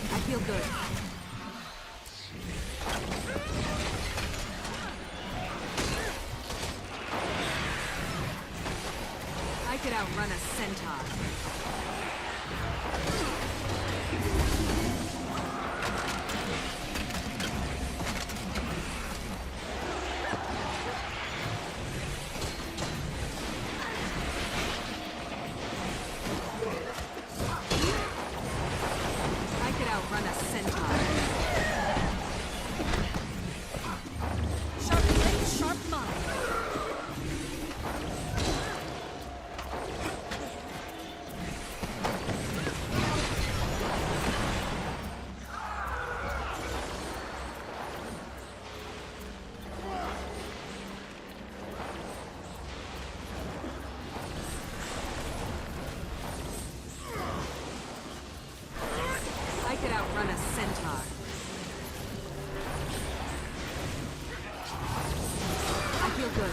I feel good. I could outrun a centaur. I could outrun a centaur. Sharp blade, sharp mind. I could outrun a centaur. I feel good.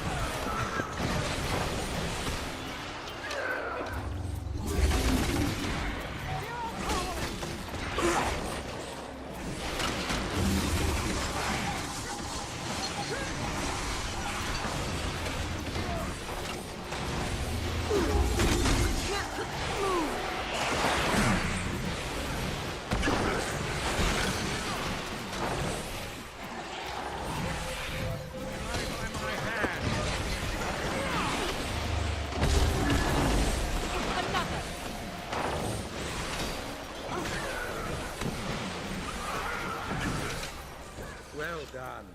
Well done.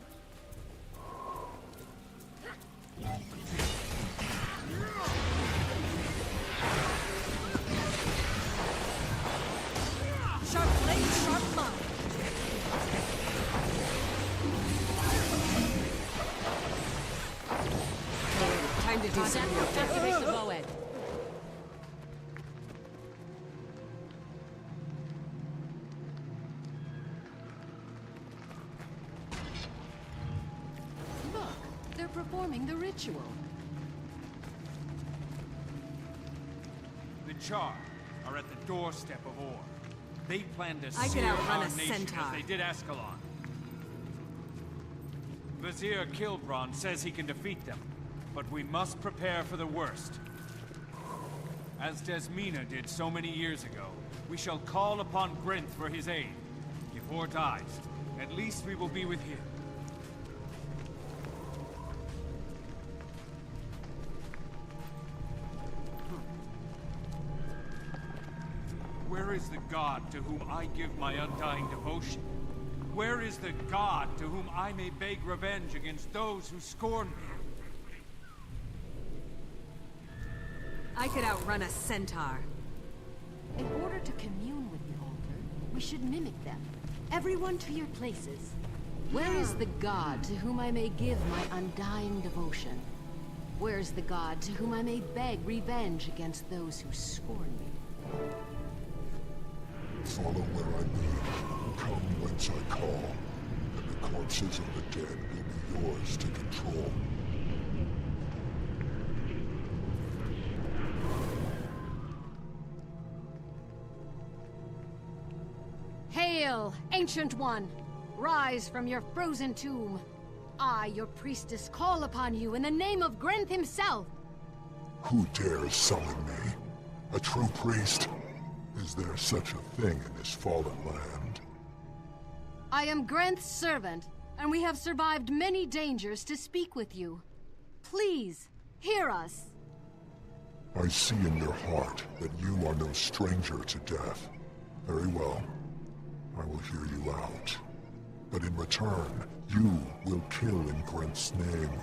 Sharp blade, sharp mind. Time to do something. Activate the Voed. Look, they're performing the ritual. The Char are at the doorstep of Or. They plan to I could sear outrun our a nation centaur. as they did Ascalon. Vizier Kilbron says he can defeat them, but we must prepare for the worst. As Desmina did so many years ago, we shall call upon Grenth for his aid. If Or dies, at least we will be with him. Where is the god to whom I give my undying devotion? Where is the god to whom I may beg revenge against those who scorn me? I could outrun a centaur. In order to commune with the altar, we should mimic them. Everyone to your places. Where is the god to whom I may give my undying devotion? Where is the god to whom I may beg revenge against those who scorn me? Follow where I lead, come whence I call, and the corpses of the dead will be yours to control. Hail, Ancient One! Rise from your frozen tomb. I, your priestess, call upon you in the name of Grenth himself! Who dares summon me? A true priest? Is there such a thing in this fallen land? I am Grenth's servant, and we have survived many dangers to speak with you. Please, hear us. I see in your heart that you are no stranger to death. Very well. I will hear you out. But in return, you will kill in Grenth's name.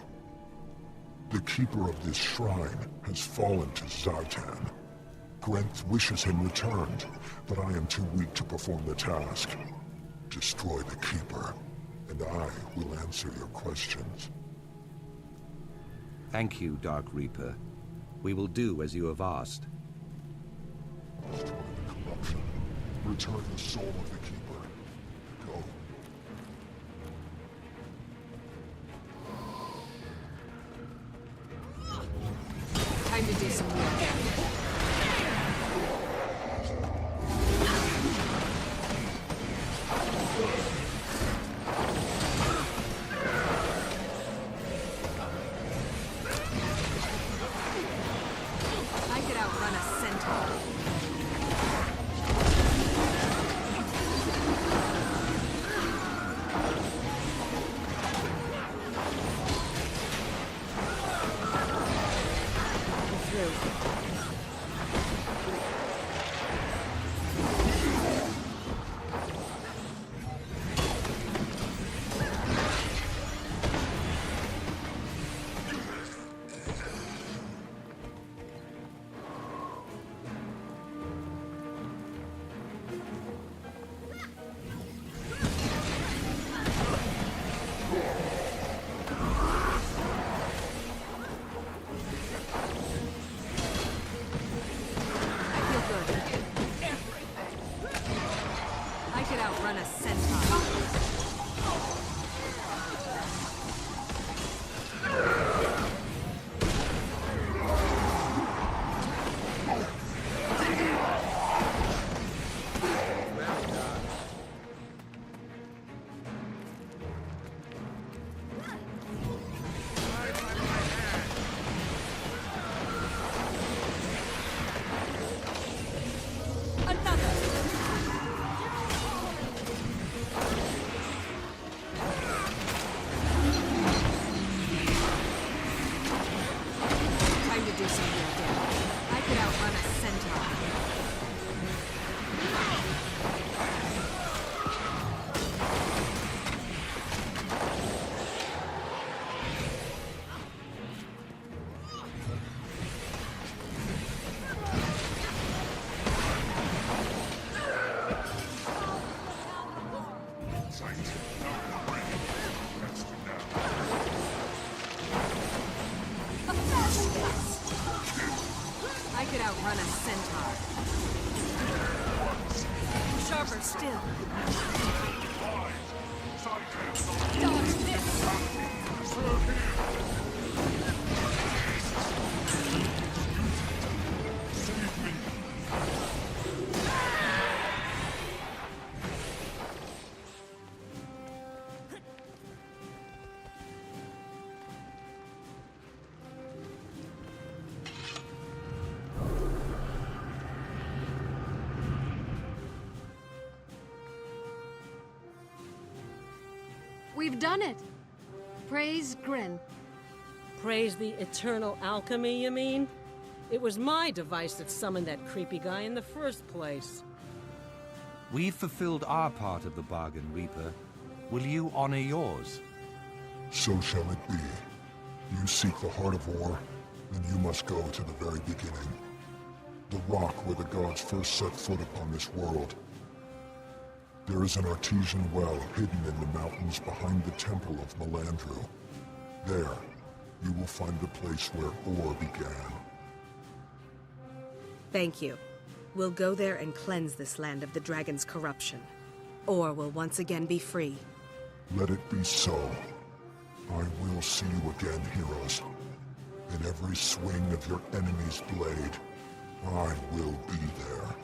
The keeper of this shrine has fallen to Zhaitan. Grenth wishes him returned, but I am too weak to perform the task. Destroy the keeper, and I will answer your questions. Thank you, Dark Reaper. We will do as you have asked. Destroy the corruption. Return the soul of the keeper. Go. Time to do some real damage. I could outrun a centaur. Outrun a centaur. I could outrun a centaur. Sharper still. Dodge this! We've done it! Praise Grenth. Praise the eternal alchemy, you mean? It was my device that summoned that creepy guy in the first place. We've fulfilled our part of the bargain, Reaper. Will you honor yours? So shall it be. You seek the heart of war, then you must go to the very beginning. The rock where the gods first set foot upon this world. There is an artesian well hidden in the mountains behind the temple of Melandru. There, you will find the place where Ore began. Thank you. We'll go there and cleanse this land of the dragon's corruption. Ore will once again be free. Let it be so. I will see you again, heroes. In every swing of your enemy's blade, I will be there.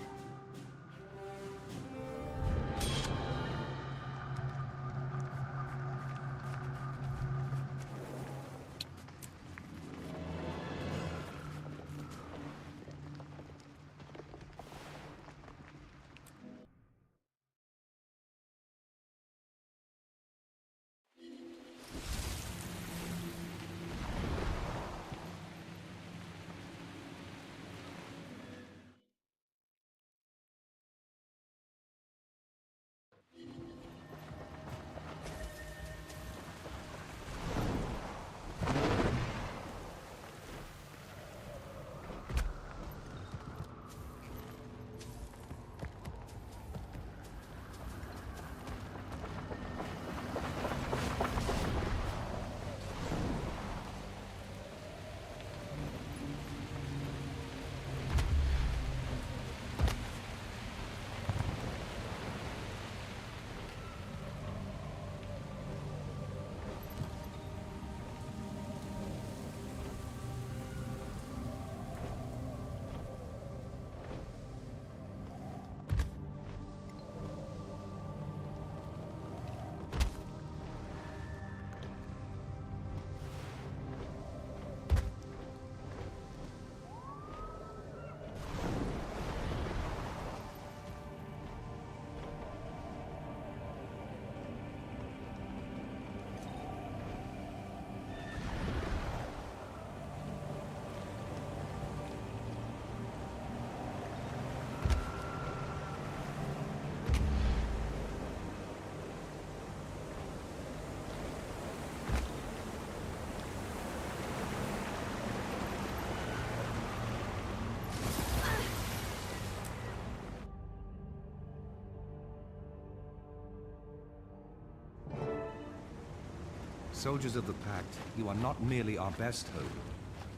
Soldiers of the Pact, you are not merely our best hope.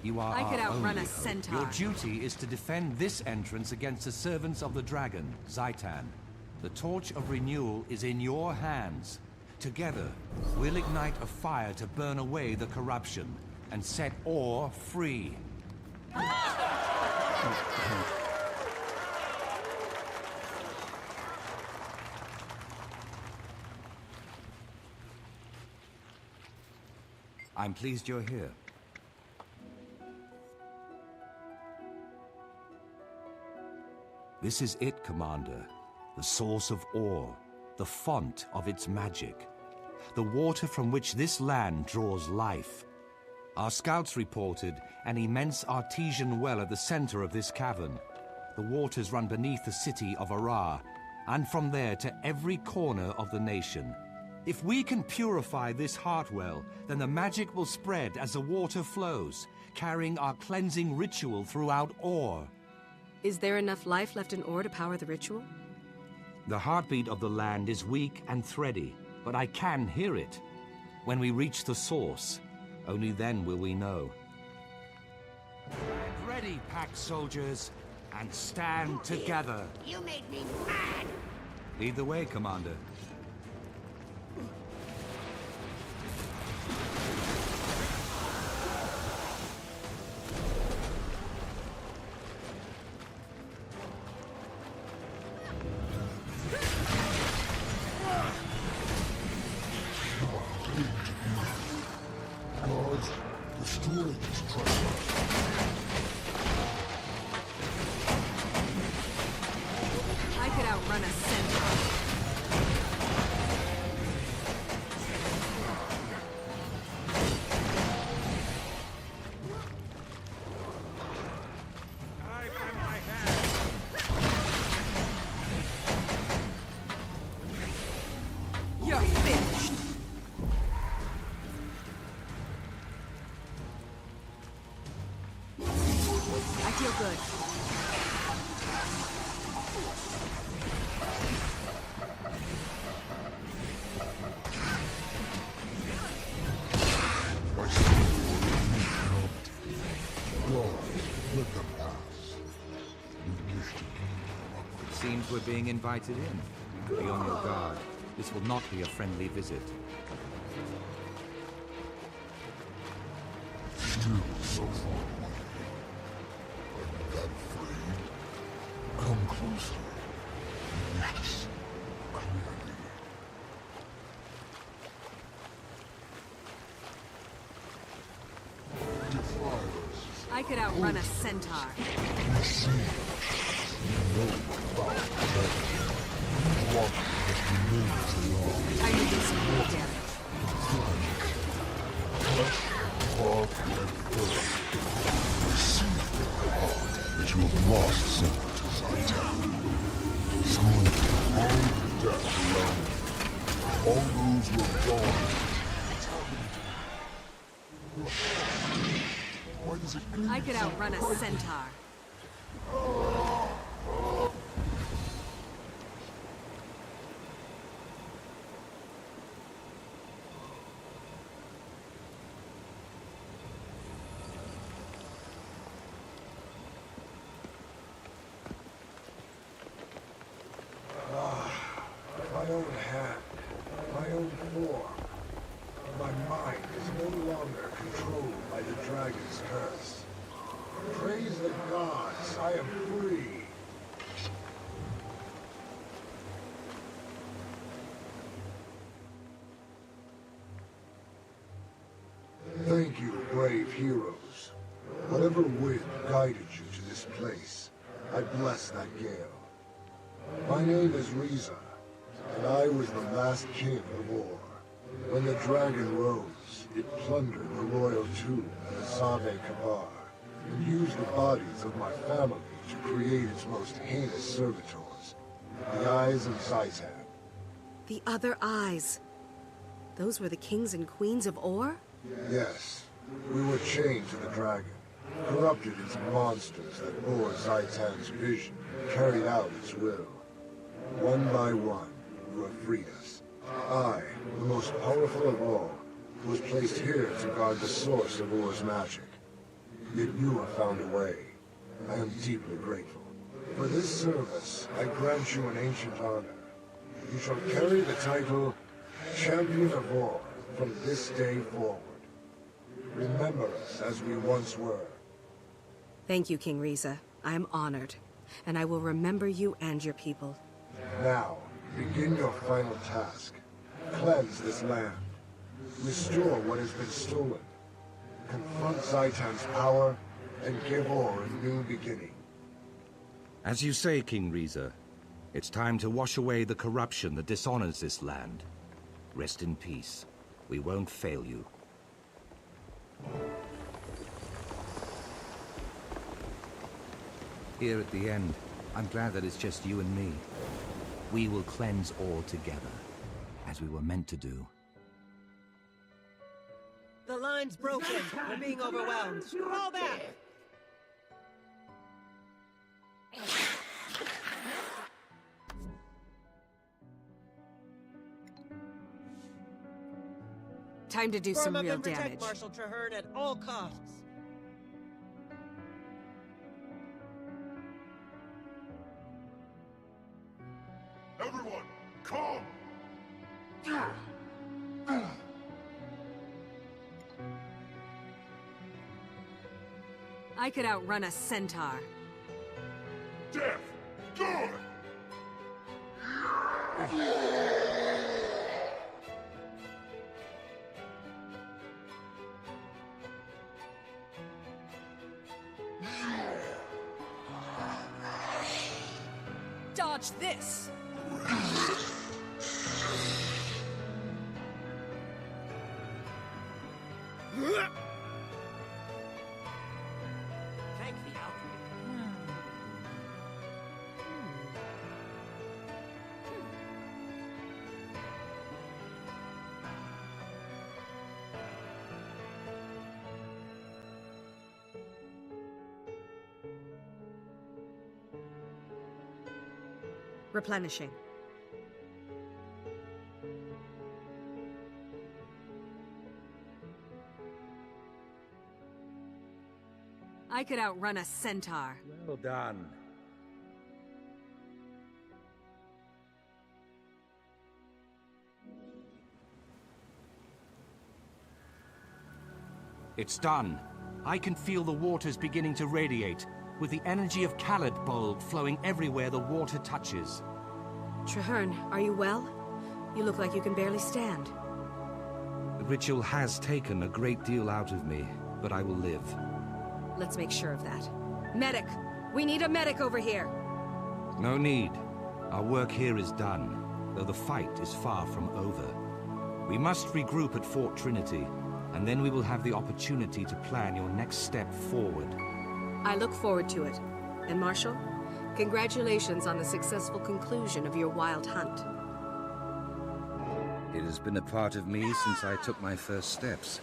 You are I could our outrun only a hope. centaur. Your duty is to defend this entrance against the servants of the dragon, Zhaitan. The torch of renewal is in your hands. Together, we'll ignite a fire to burn away the corruption and set Ore free. I'm pleased you're here. This is it, Commander. The source of Ore, the font of its magic. The water from which this land draws life. Our scouts reported an immense artesian well at the center of this cavern. The waters run beneath the city of Arar, and from there to every corner of the nation. If we can purify this heart well, then the magic will spread as the water flows, carrying our cleansing ritual throughout Ore. Is there enough life left in Ore to power the ritual? The heartbeat of the land is weak and thready, but I can hear it. When we reach the source, only then will we know. Get ready, Pact soldiers, and stand together. You made me mad! Lead the way, Commander. Gods, destroy this treasure. I could outrun a centaur. You're finished. I feel good. we're being invited in. Be on your guard. This will not be a friendly visit. Still so far away. Are you that afraid? Come closer. Yes, clearly. Defiers. I could outrun a centaur. You see, you know about death. You walk as remains along. Time to do some real damage. Blood and earth. Receive the heart that you have lost similar to Zhaitan. Someone who all death around you. All those who have gone. Why does it gleam I could so outrun a brightly? centaur. My own hand, my own form. My mind is no longer controlled by the dragon's curse. Praise the gods, I am free. Thank you, brave heroes. Whatever wind guided you to this place, I bless that gale. My name is Riza, and I was the last king of Or. When the dragon rose, it plundered the royal tomb at the Save Kabar, and used the bodies of my family to create its most heinous servitors, the Eyes of Zhaitan. The other eyes. Those were the kings and queens of Or? Yes, we were chained to the dragon, corrupted into monsters that bore Zhaitan's vision, carried out its will. One by one, you have freed us. I, the most powerful of all, was placed here to guard the source of Or's magic. Yet you have found a way. I am deeply grateful. For this service, I grant you an ancient honor. You shall carry the title Champion of Or from this day forward. Remember us as we once were. Thank you, King Riza. I am honored, and I will remember you and your people. Now, begin your final task. Cleanse this land. Restore what has been stolen. Confront Zhaitan's power, and give Or a new beginning. As you say, King Riza, it's time to wash away the corruption that dishonors this land. Rest in peace. We won't fail you. Here at the end, I'm glad that it's just you and me. We will cleanse all together, as we were meant to do. The line's broken. We're being overwhelmed. Fall back! Time to do Form some up real and protect damage. Marshal Traherne at all costs. Everyone, calm! I could outrun a centaur. Death! Good! Dodge this! Thank the alchemy. Replenishing. I could outrun a centaur. Well done. It's done. I can feel the waters beginning to radiate, with the energy of Khaled Bold flowing everywhere the water touches. Traherne, are you well? You look like you can barely stand. The ritual has taken a great deal out of me, but I will live. Let's make sure of that. Medic! We need a medic over here! No need. Our work here is done, though the fight is far from over. We must regroup at Fort Trinity, and then we will have the opportunity to plan your next step forward. I look forward to it. And Marshal, congratulations on the successful conclusion of your wild hunt. It has been a part of me since I took my first steps.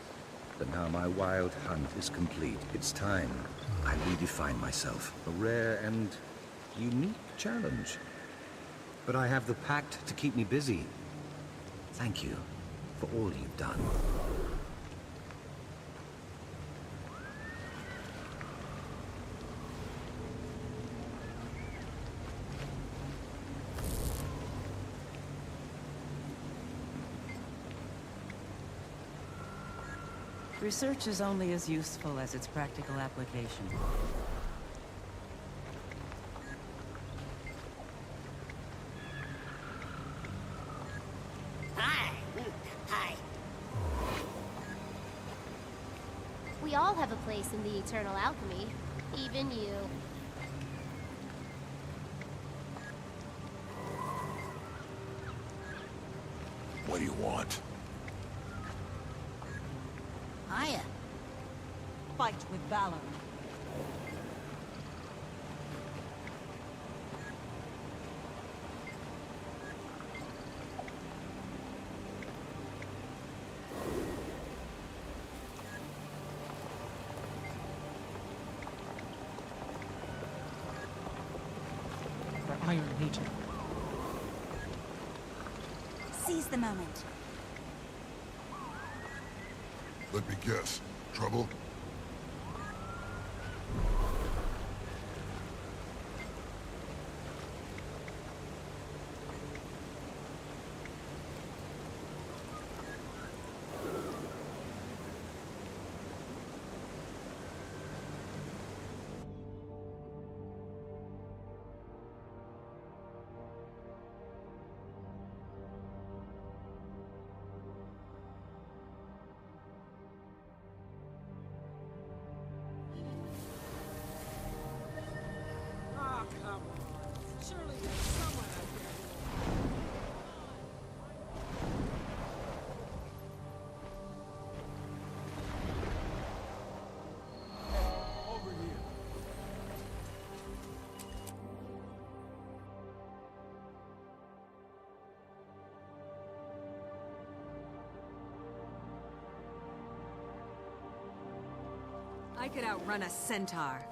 But now my wild hunt is complete. It's time I redefine myself. A rare and unique challenge. But I have the Pact to keep me busy. Thank you for all you've done. Research is only as useful as its practical application. Hi. Hi. We all have a place in the eternal alchemy. Even you. What do you want? Hiya. Fight with valor. For Iron Legion. Seize the moment. Let me guess. Trouble? I could outrun a centaur.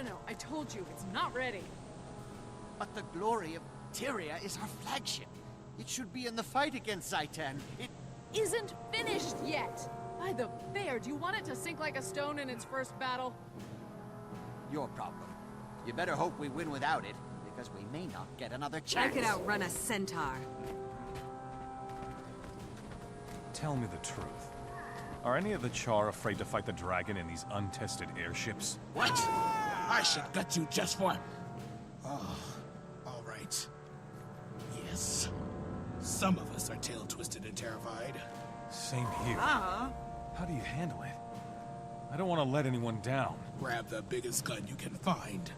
No. I told you, it's not ready. But the glory of Tyria is our flagship. It should be in the fight against Zhaitan. It isn't finished yet. By the fair, do you want it to sink like a stone in its first battle? Your problem. You better hope we win without it, because we may not get another chance. I could outrun a centaur. Tell me the truth. Are any of the Char afraid to fight the dragon in these untested airships? What? I should gut you just for... Oh, all right. Yes. Some of us are tail-twisted and terrified. Same here. Uh-huh. How do you handle it? I don't want to let anyone down. Grab the biggest gun you can find.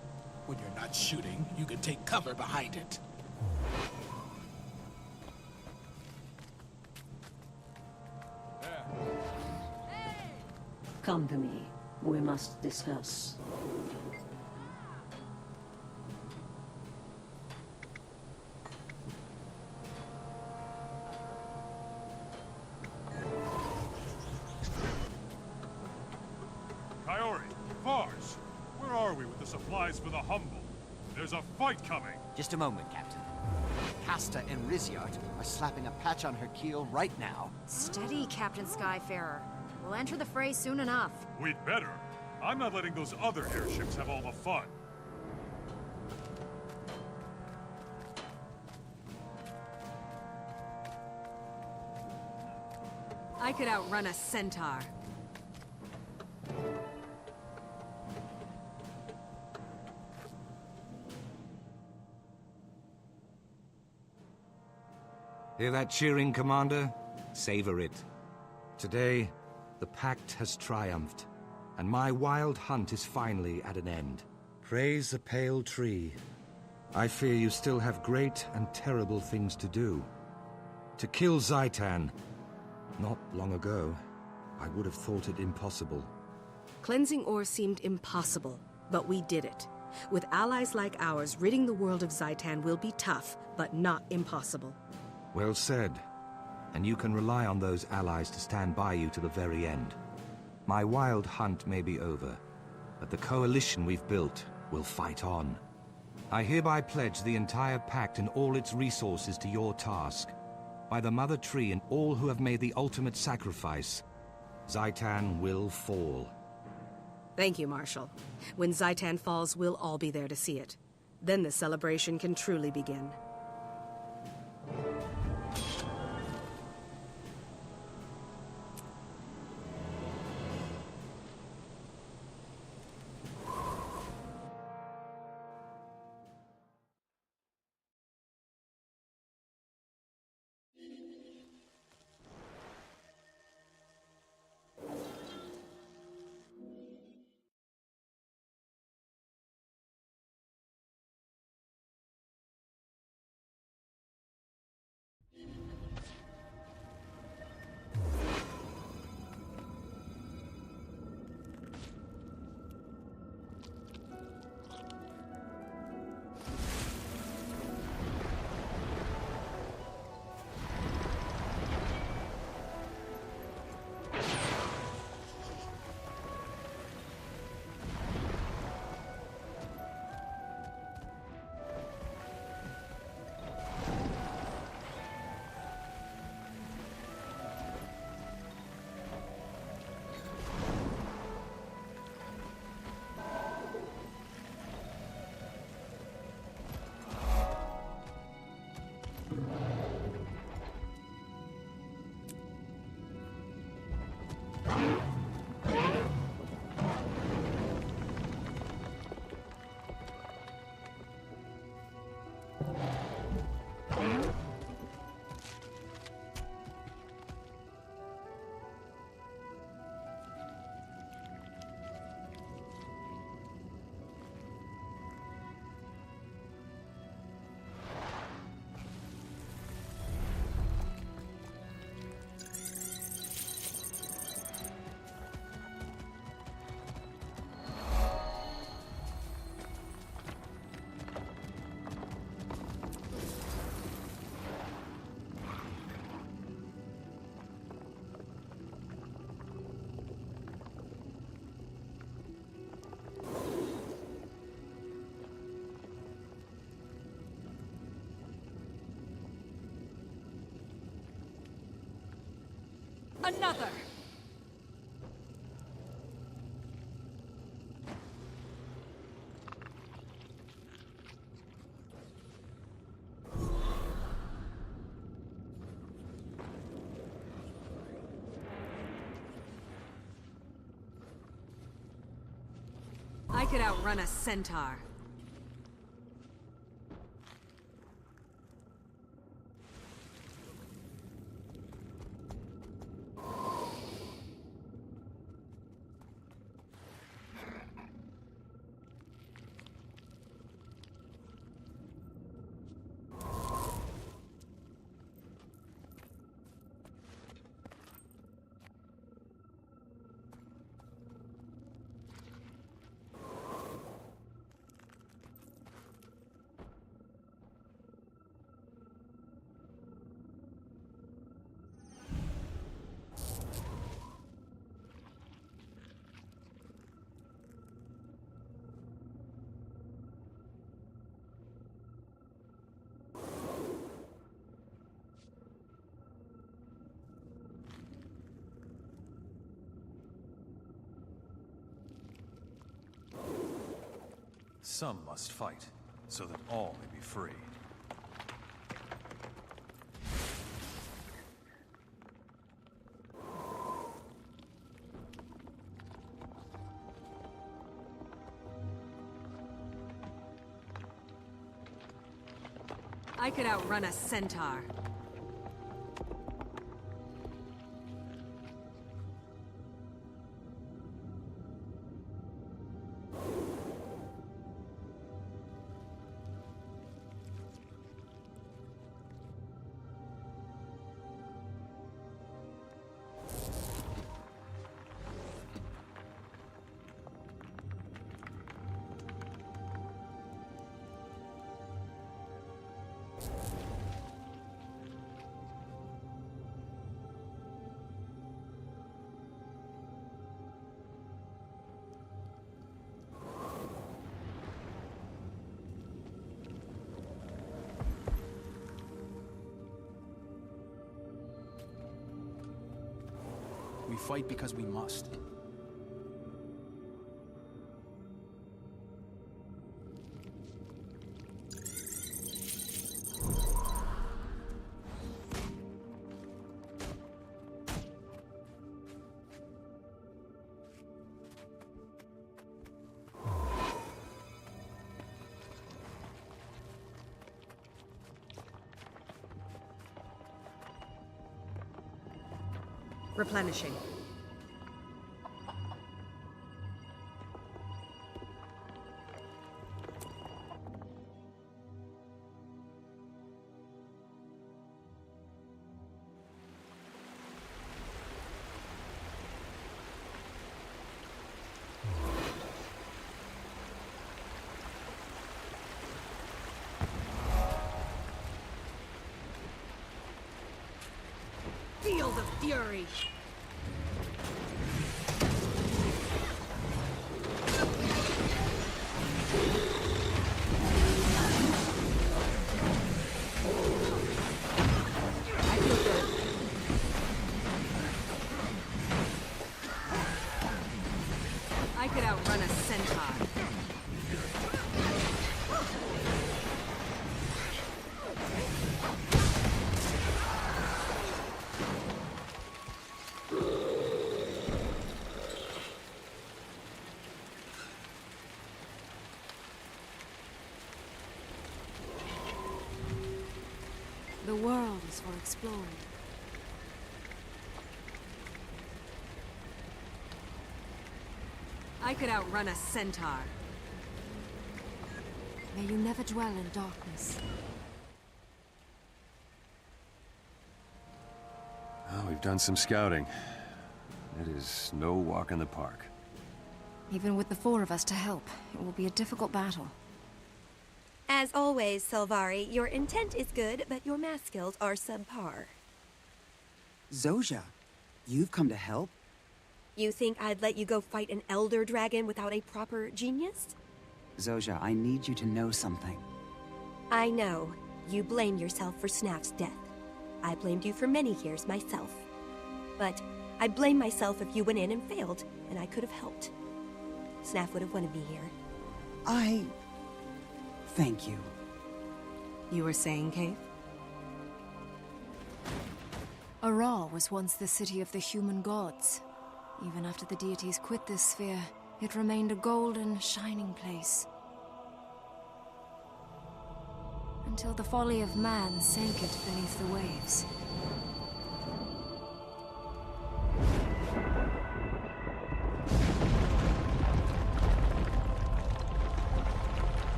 When you're not shooting, you can take cover behind it. Come to me. We must discuss. Kaori, Farge, where are we with the supplies for the Humble? There's a fight coming. Just a moment, Captain. Casta and Rizyart are slapping a patch on her keel right now. Steady, Captain Skyfarer. We'll enter the fray soon enough. We'd better. I'm not letting those other airships have all the fun. I could outrun a centaur. Hear that cheering, Commander? Savor it. Today, the Pact has triumphed, and my wild hunt is finally at an end. Praise the pale tree. I fear you still have great and terrible things to do. To kill Zhaitan. Not long ago, I would have thought it impossible. Cleansing ore seemed impossible, but we did it. With allies like ours, ridding the world of Zhaitan will be tough, but not impossible. Well said. And you can rely on those allies to stand by you to the very end. My wild hunt may be over, but the coalition we've built will fight on. I hereby pledge the entire Pact and all its resources to your task. By the Mother Tree and all who have made the ultimate sacrifice, Zhaitan will fall. Thank you, Marshal. When Zhaitan falls, we'll all be there to see it. Then the celebration can truly begin. Another! I could outrun a centaur. some must fight, so that all may be free. I could outrun a centaur. We fight because we must. Replenishing. Feel the fury! I could outrun a centaur. The world is for exploring. I could outrun a centaur. May you never dwell in darkness. Well, we've done some scouting. It is no walk in the park. Even with the four of us to help, it will be a difficult battle. As always, Salvari, your intent is good, but your math skills are subpar. Zojia, you've come to help? You think I'd let you go fight an elder dragon without a proper genius? Zojia, I need you to know something. I know. You blame yourself for Snaf's death. I blamed you for many years myself. But I blame myself if you went in and failed, and I could have helped. Snaf would have wanted me here. Thank you. You were saying, Cave? Aral was once the city of the human gods. Even after the deities quit this sphere, it remained a golden, shining place. Until the folly of man sank it beneath the waves.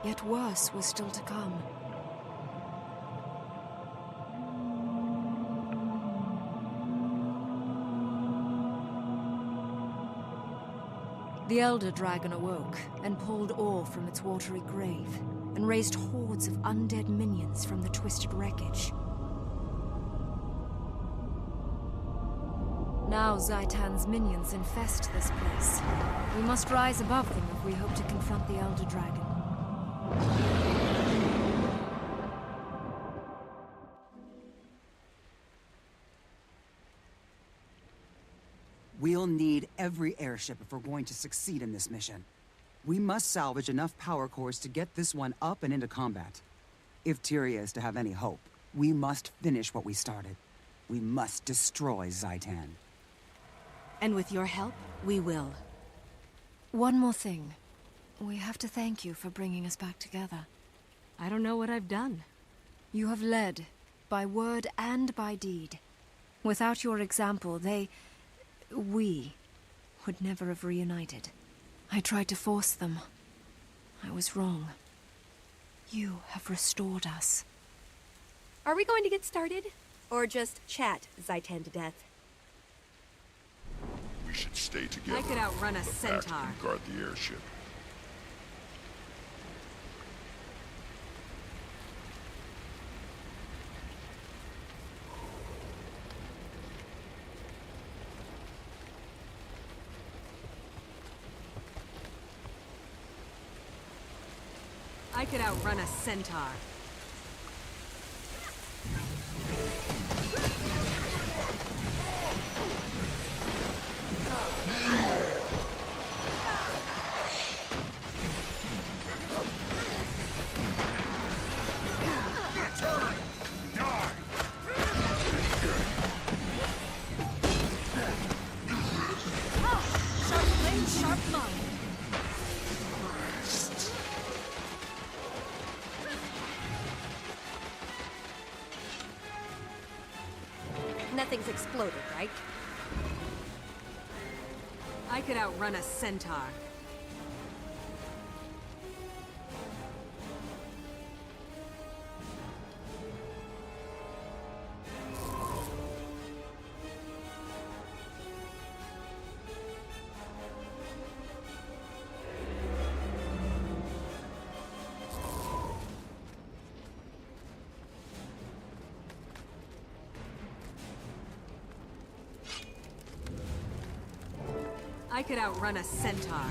Yet worse was still to come. The Elder Dragon awoke and pulled ore from its watery grave, and raised hordes of undead minions from the twisted wreckage. Now Zhaitan's minions infest this place. We must rise above them if we hope to confront the Elder Dragon. We'll need every airship if we're going to succeed in this mission. We must salvage enough power cores to get this one up and into combat. If Tyria is to have any hope, we must finish what we started. We must destroy Zhaitan. And with your help, we will. One more thing. We have to thank you for bringing us back together. I don't know what I've done. You have led, by word and by deed. Without your example, we would never have reunited. I tried to force them. I was wrong. You have restored us. Are we going to get started? Or just chat Zhaitan to death? We should stay together. I could outrun a The centaur. Pact can guard the airship. I could outrun a centaur. Sharp blade, sharp mind. Nothing's exploded, right? I could outrun a centaur. I could outrun a centaur.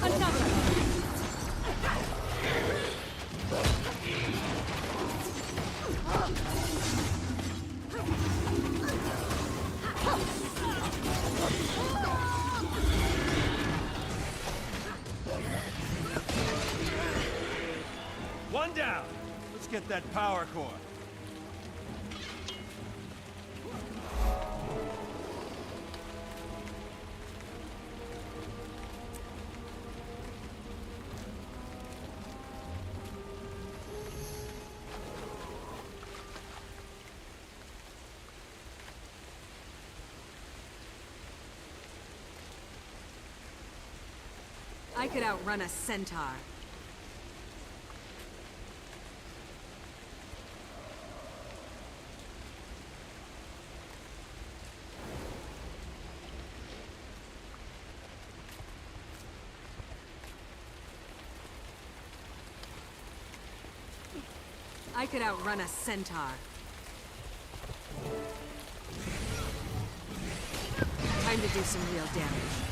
Another! One down! Let's get that power core. I could outrun a centaur. I could outrun a centaur. Time to do some real damage.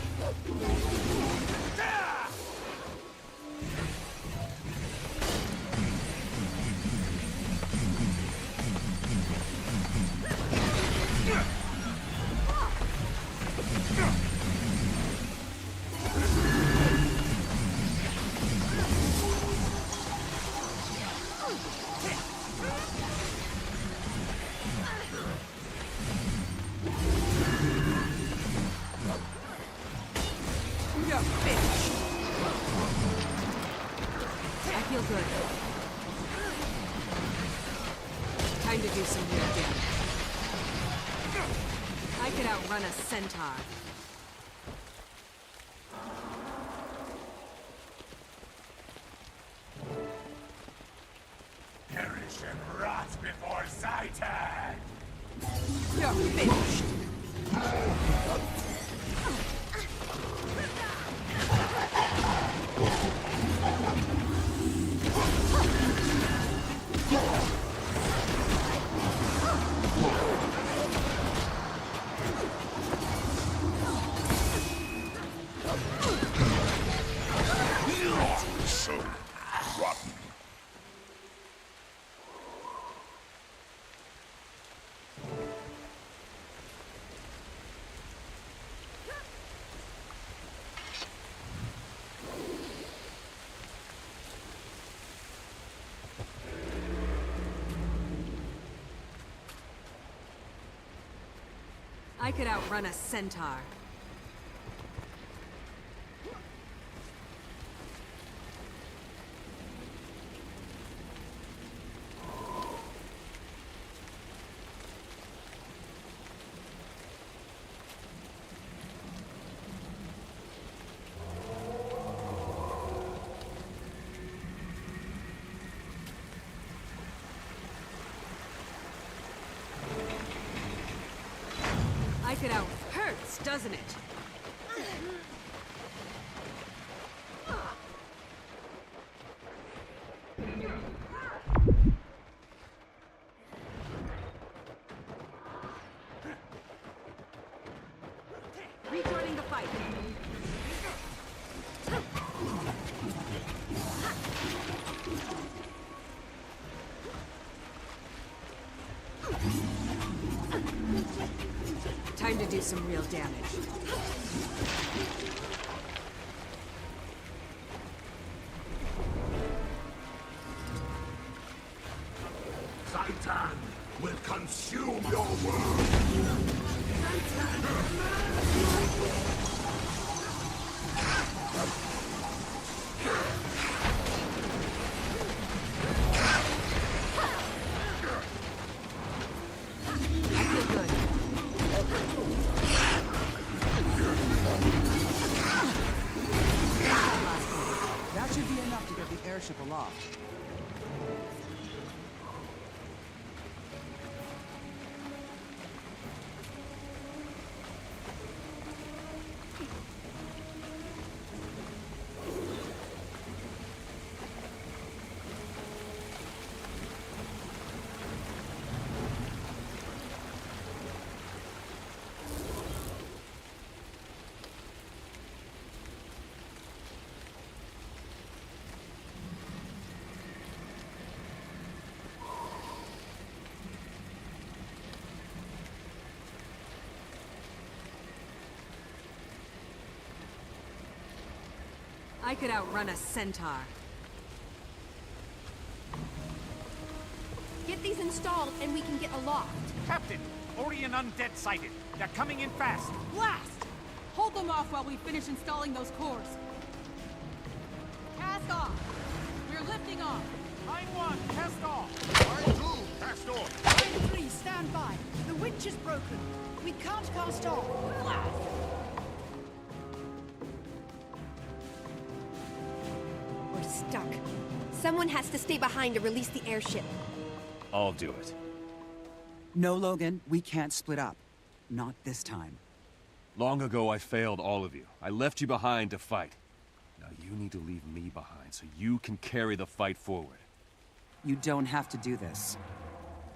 You're finished. I feel good. Time to do some real damage. I could outrun a centaur. Perish and rot before Zhaitan! You're finished. So rotten. I could outrun a centaur. I could out... Hurts, doesn't it? Rejoining the fight. Time to do some real damage. Zhaitan will consume your world! That should be enough to get the airship aloft. I could outrun a centaur. Get these installed and we can get aloft. Captain, Orion undead sighted. They're coming in fast. Blast! Hold them off while we finish installing those cores. Cast off. We're lifting off. Line 1, cast off. Line 2, cast off. Line 3, stand by. The winch is broken. We can't cast off. Blast! We're stuck. Someone has to stay behind to release the airship. I'll do it. No, Logan, we can't split up. Not this time. Long ago, I failed all of you. I left you behind to fight. Now you need to leave me behind so you can carry the fight forward. You don't have to do this.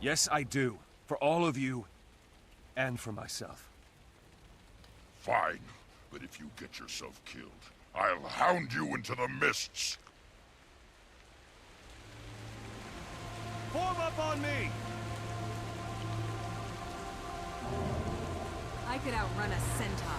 Yes, I do. For all of you, and for myself. Fine, but if you get yourself killed, I'll hound you into the mists. Form up on me! I could outrun a centaur.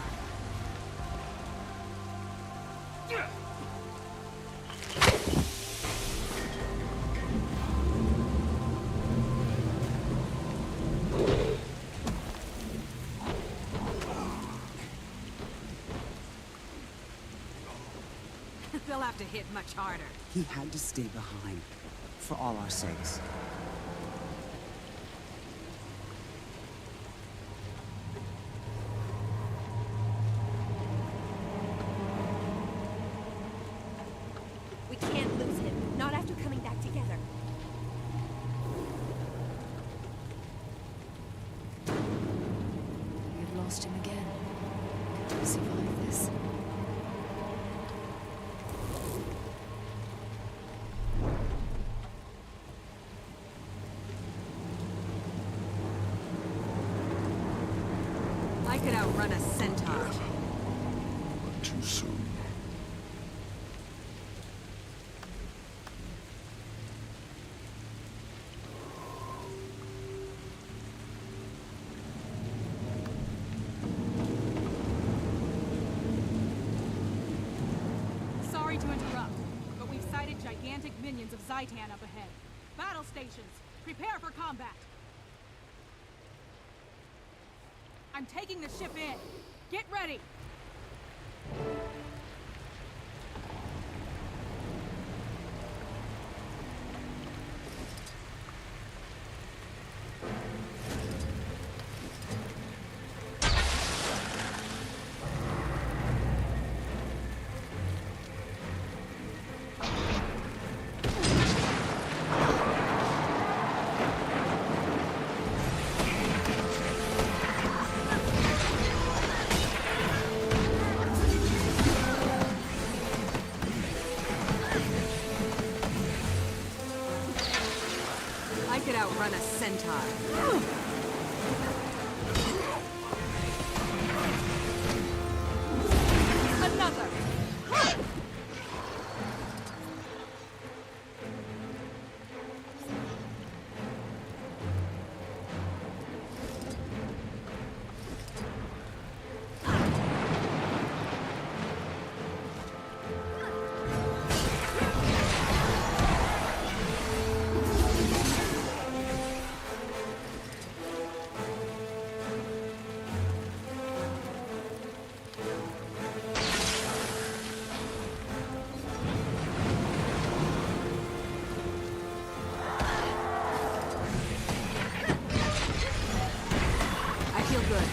They'll have to hit much harder. He had to stay behind. For all our sakes. We can't lose him. Not after coming back together. We've lost him again. Could we survive this? I could outrun a centaur. Too soon. Sorry to interrupt, but we've sighted gigantic minions of Zhaitan up ahead. Battle stations, prepare for combat. I'm taking the ship in. Get ready! I could outrun a centaur. Another! I feel good.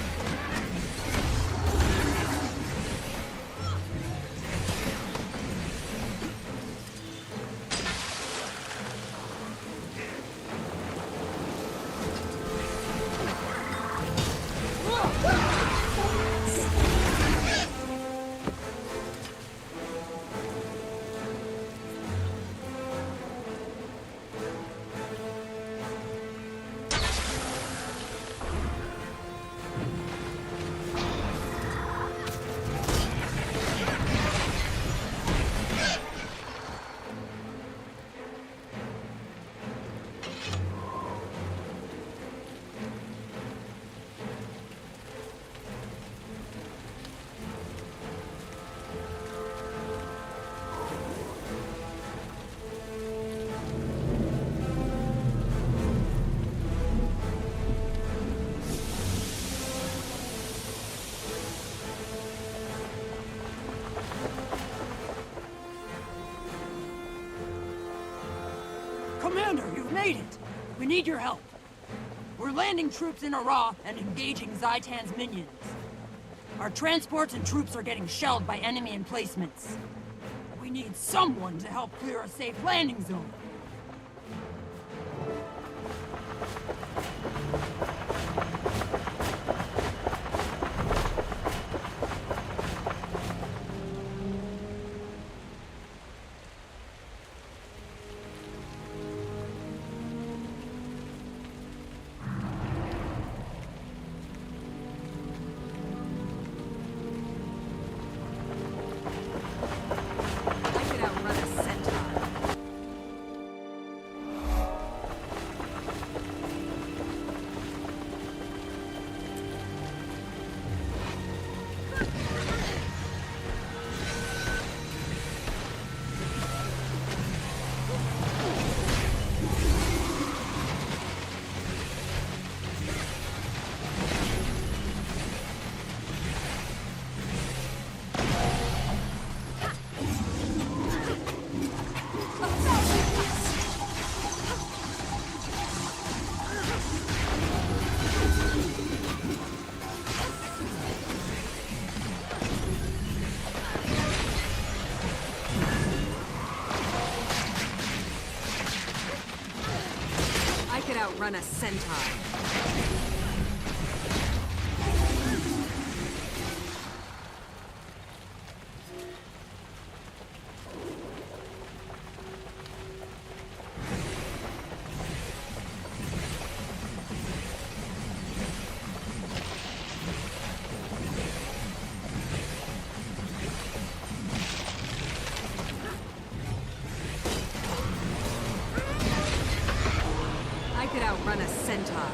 Commander, you've made it! We need your help. We're landing troops in Ara and engaging Zhaitan's minions. Our transports and troops are getting shelled by enemy emplacements. We need someone to help clear a safe landing zone. I could outrun a centaur. I could outrun a centaur. I could outrun a centaur.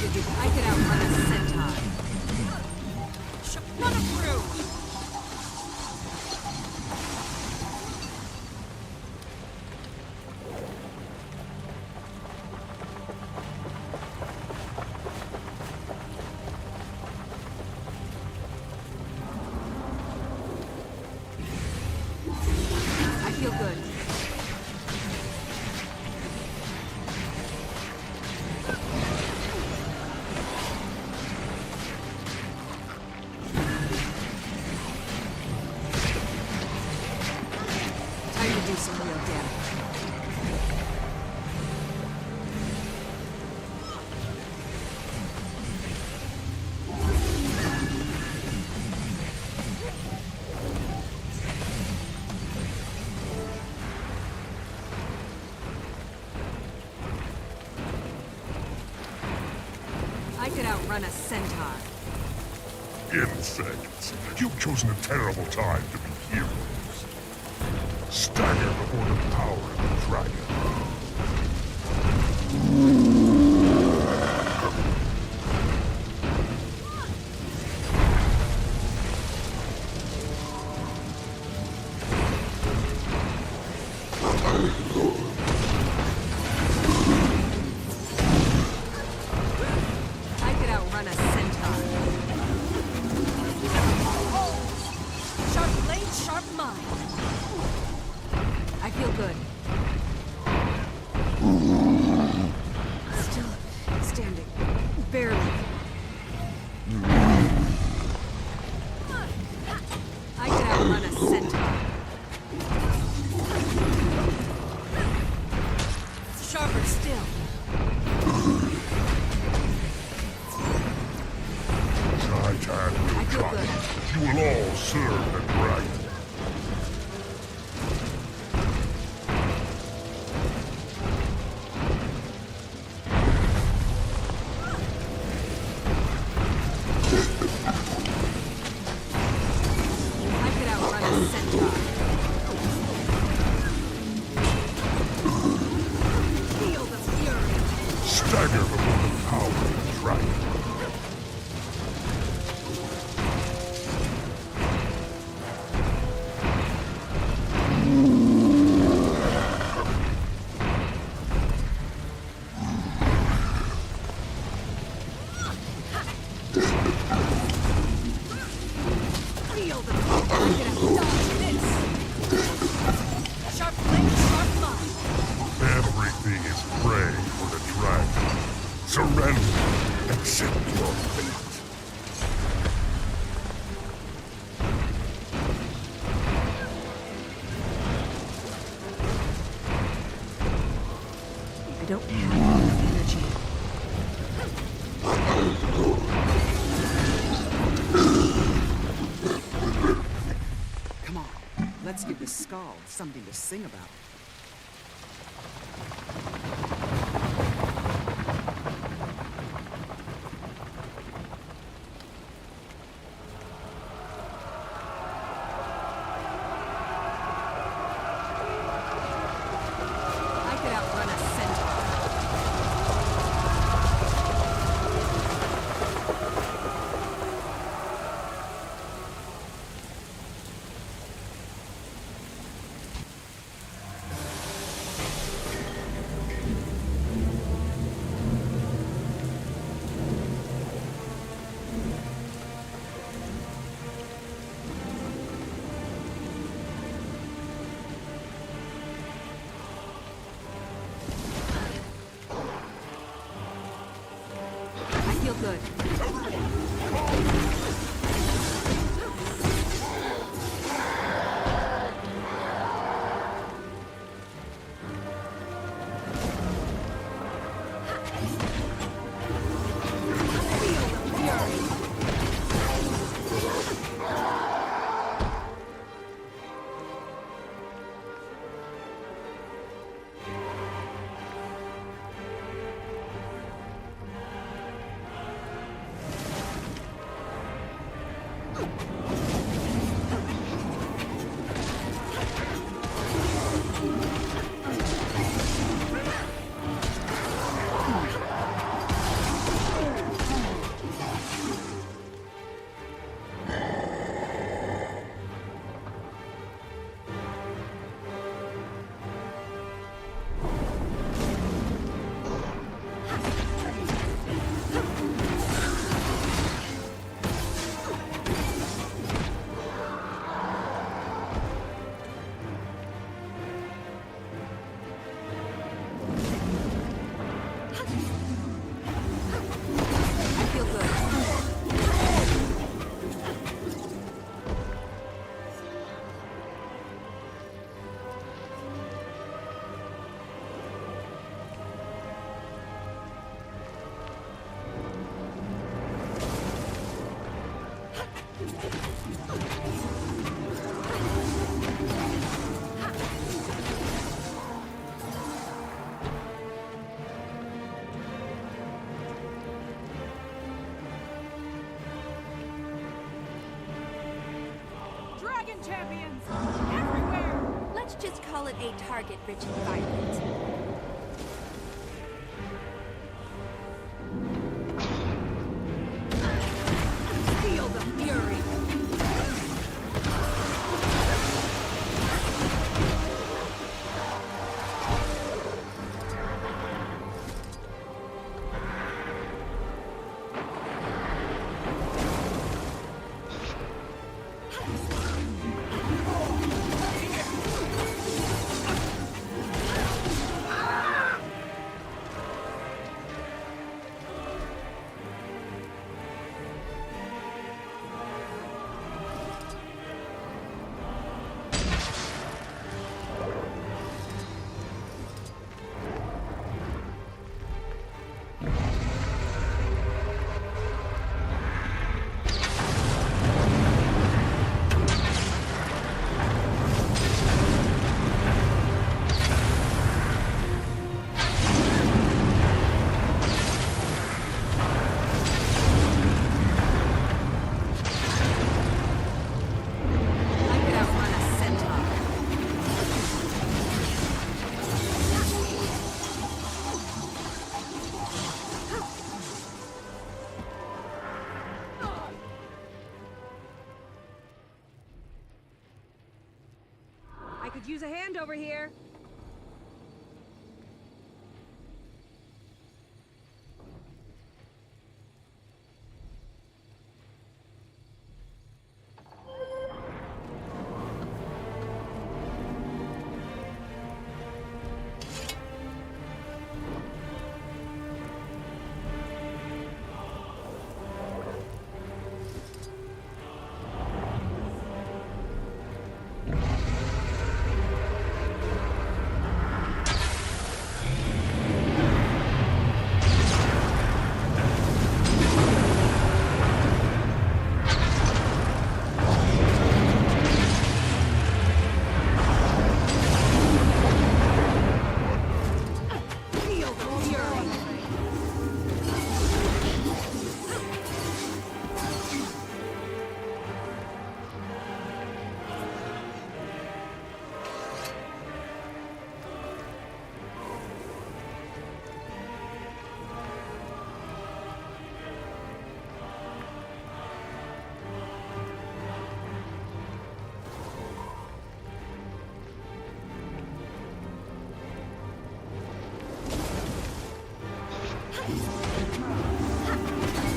to do. I could outrun a centaur. Run it through! I feel good. Time to do some real damage. I could outrun a centaur. Insects. You've chosen a terrible time to be heroes. Stagger before the power of the dragon. I could outrun a centaur. Sharp blade, sharp mind. I feel good. Still standing. Barely. I could outrun a centaur. Sharper still. Zhaitan I will feel come. good. You will all serve the dragon. I could outrun a centaur. Feel the fury. Stagger before the power of the dragon. Feel the I could have dodged this. Sharp blade, sharp mind. Everything is prey for the dragon. Surrender. Accept your fate. I don't have enough energy. Come on, let's give this scald something to sing about. I could outrun a centaur. I feel good. Feel the fury. Dragon champions! Everywhere! Let's just call it a target-rich environment. Feel the fury! Could use a hand over here.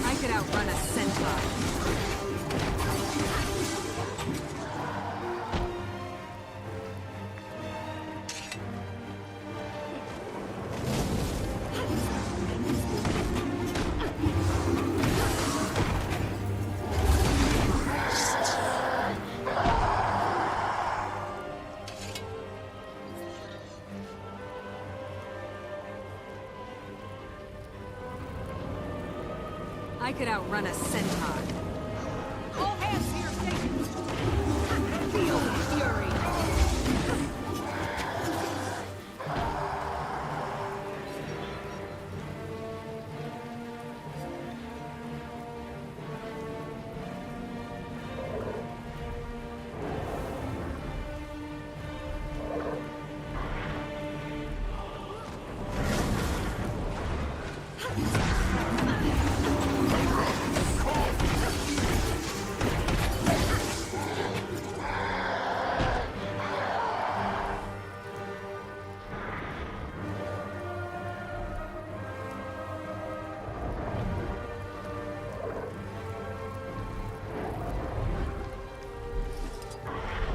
I could outrun a centaur. I could outrun a centaur. All hands to your stations! Feel the fury!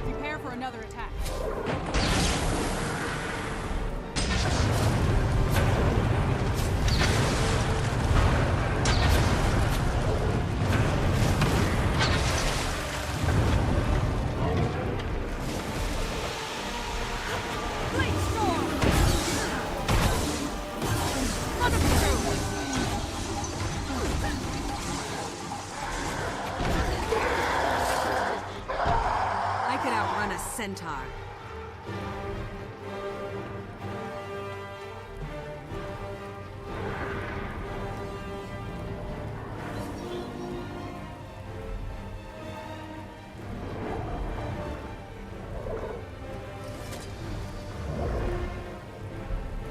Prepare for another attack. centaur.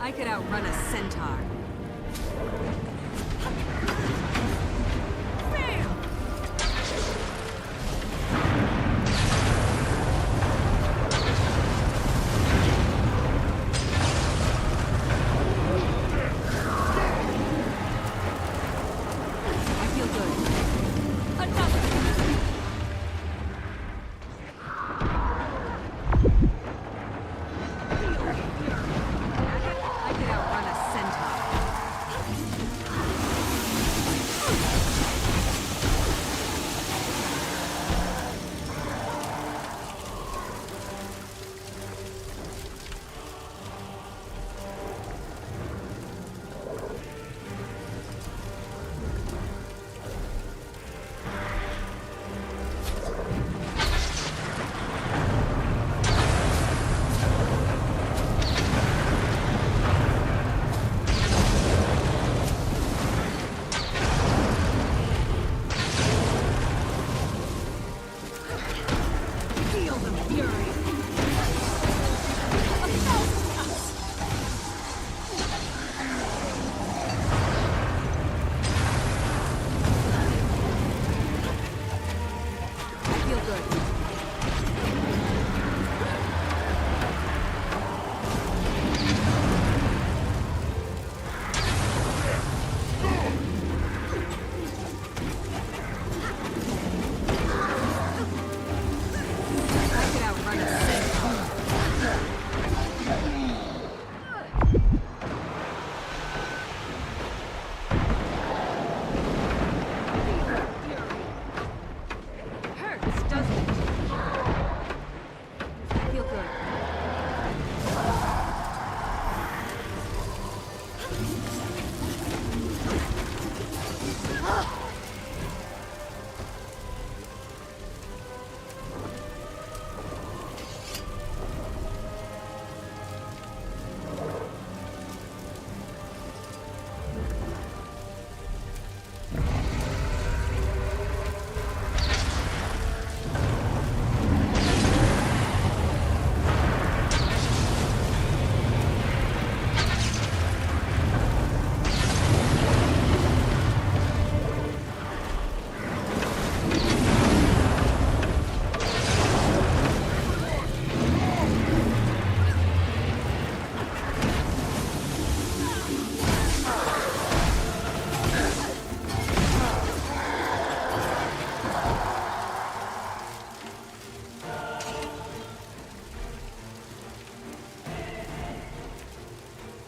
I could outrun a centaur.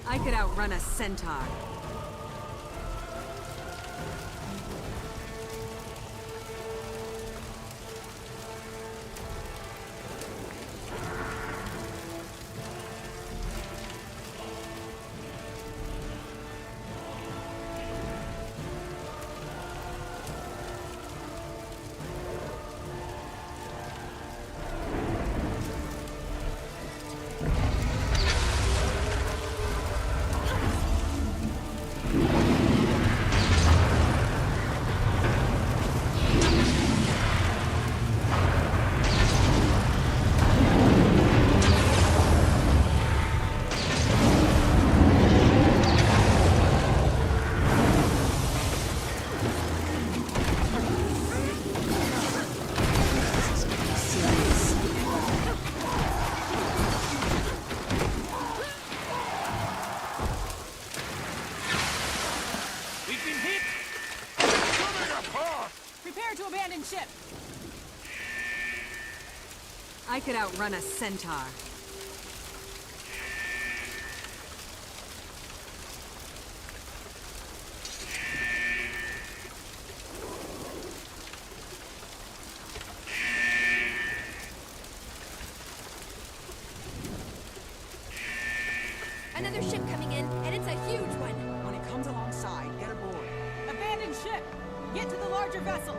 I could outrun a centaur. Ship. I could outrun a centaur. Another ship coming in, and it's a huge one. When it comes alongside, get aboard. Abandoned ship! Get to the larger vessel!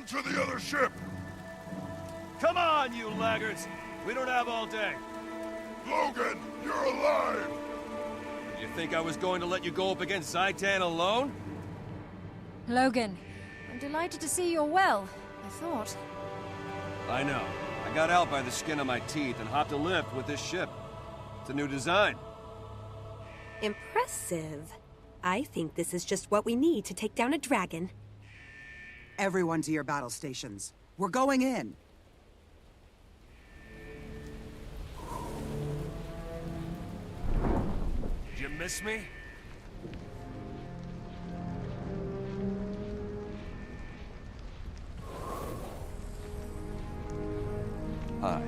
to the other ship! Come on, you laggards! We don't have all day. Logan, you're alive! You think I was going to let you go up against Zhaitan alone? Logan, I'm delighted to see you're well. I thought. I know. I got out by the skin of my teeth and hopped a lift with this ship. It's a new design. Impressive. I think this is just what we need to take down a dragon. Everyone to your battle stations. We're going in! Did you miss me? Hi.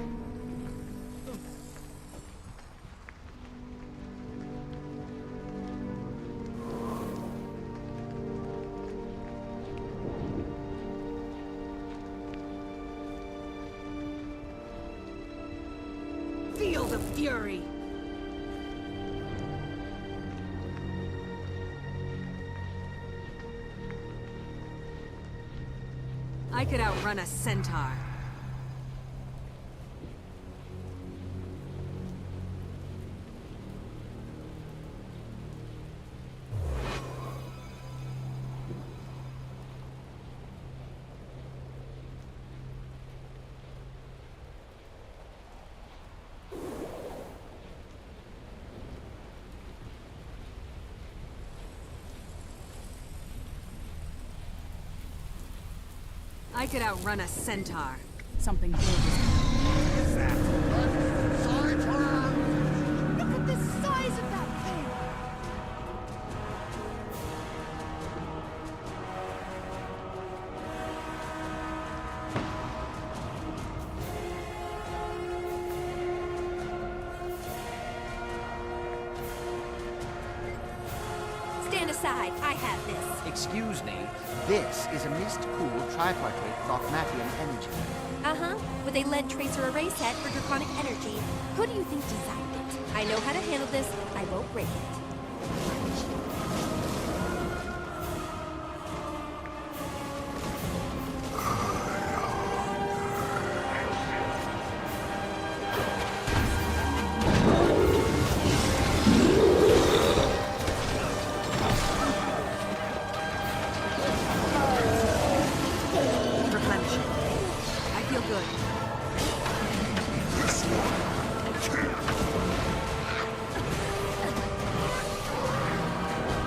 Feel the fury! I could outrun a centaur. I could outrun a centaur. Something good is Look at the size of that thing! Stand aside. I have this. Excuse me, this is a mist-cooled tripartite Lochmathian energy. Uh-huh. With a lead tracer array set for draconic energy. Who do you think designed it? I know how to handle this. I won't break it.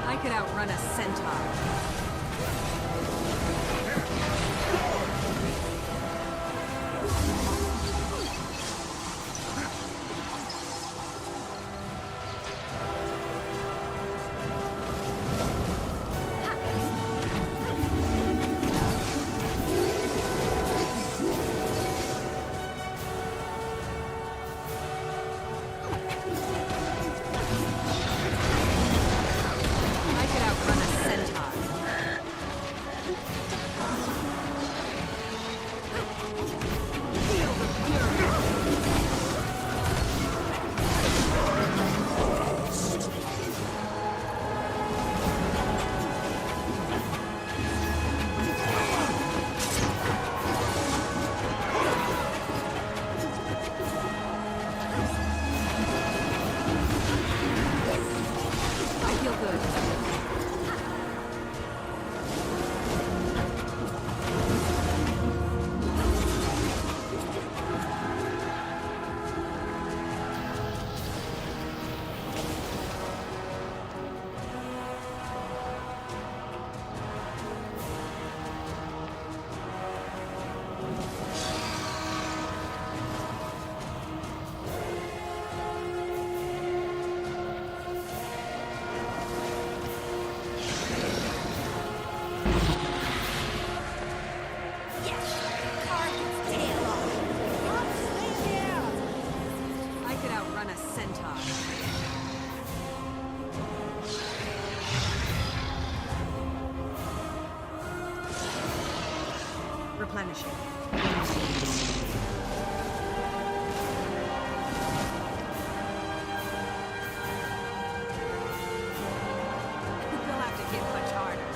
I could outrun a centaur. Replenishing. You'll have to hit much harder.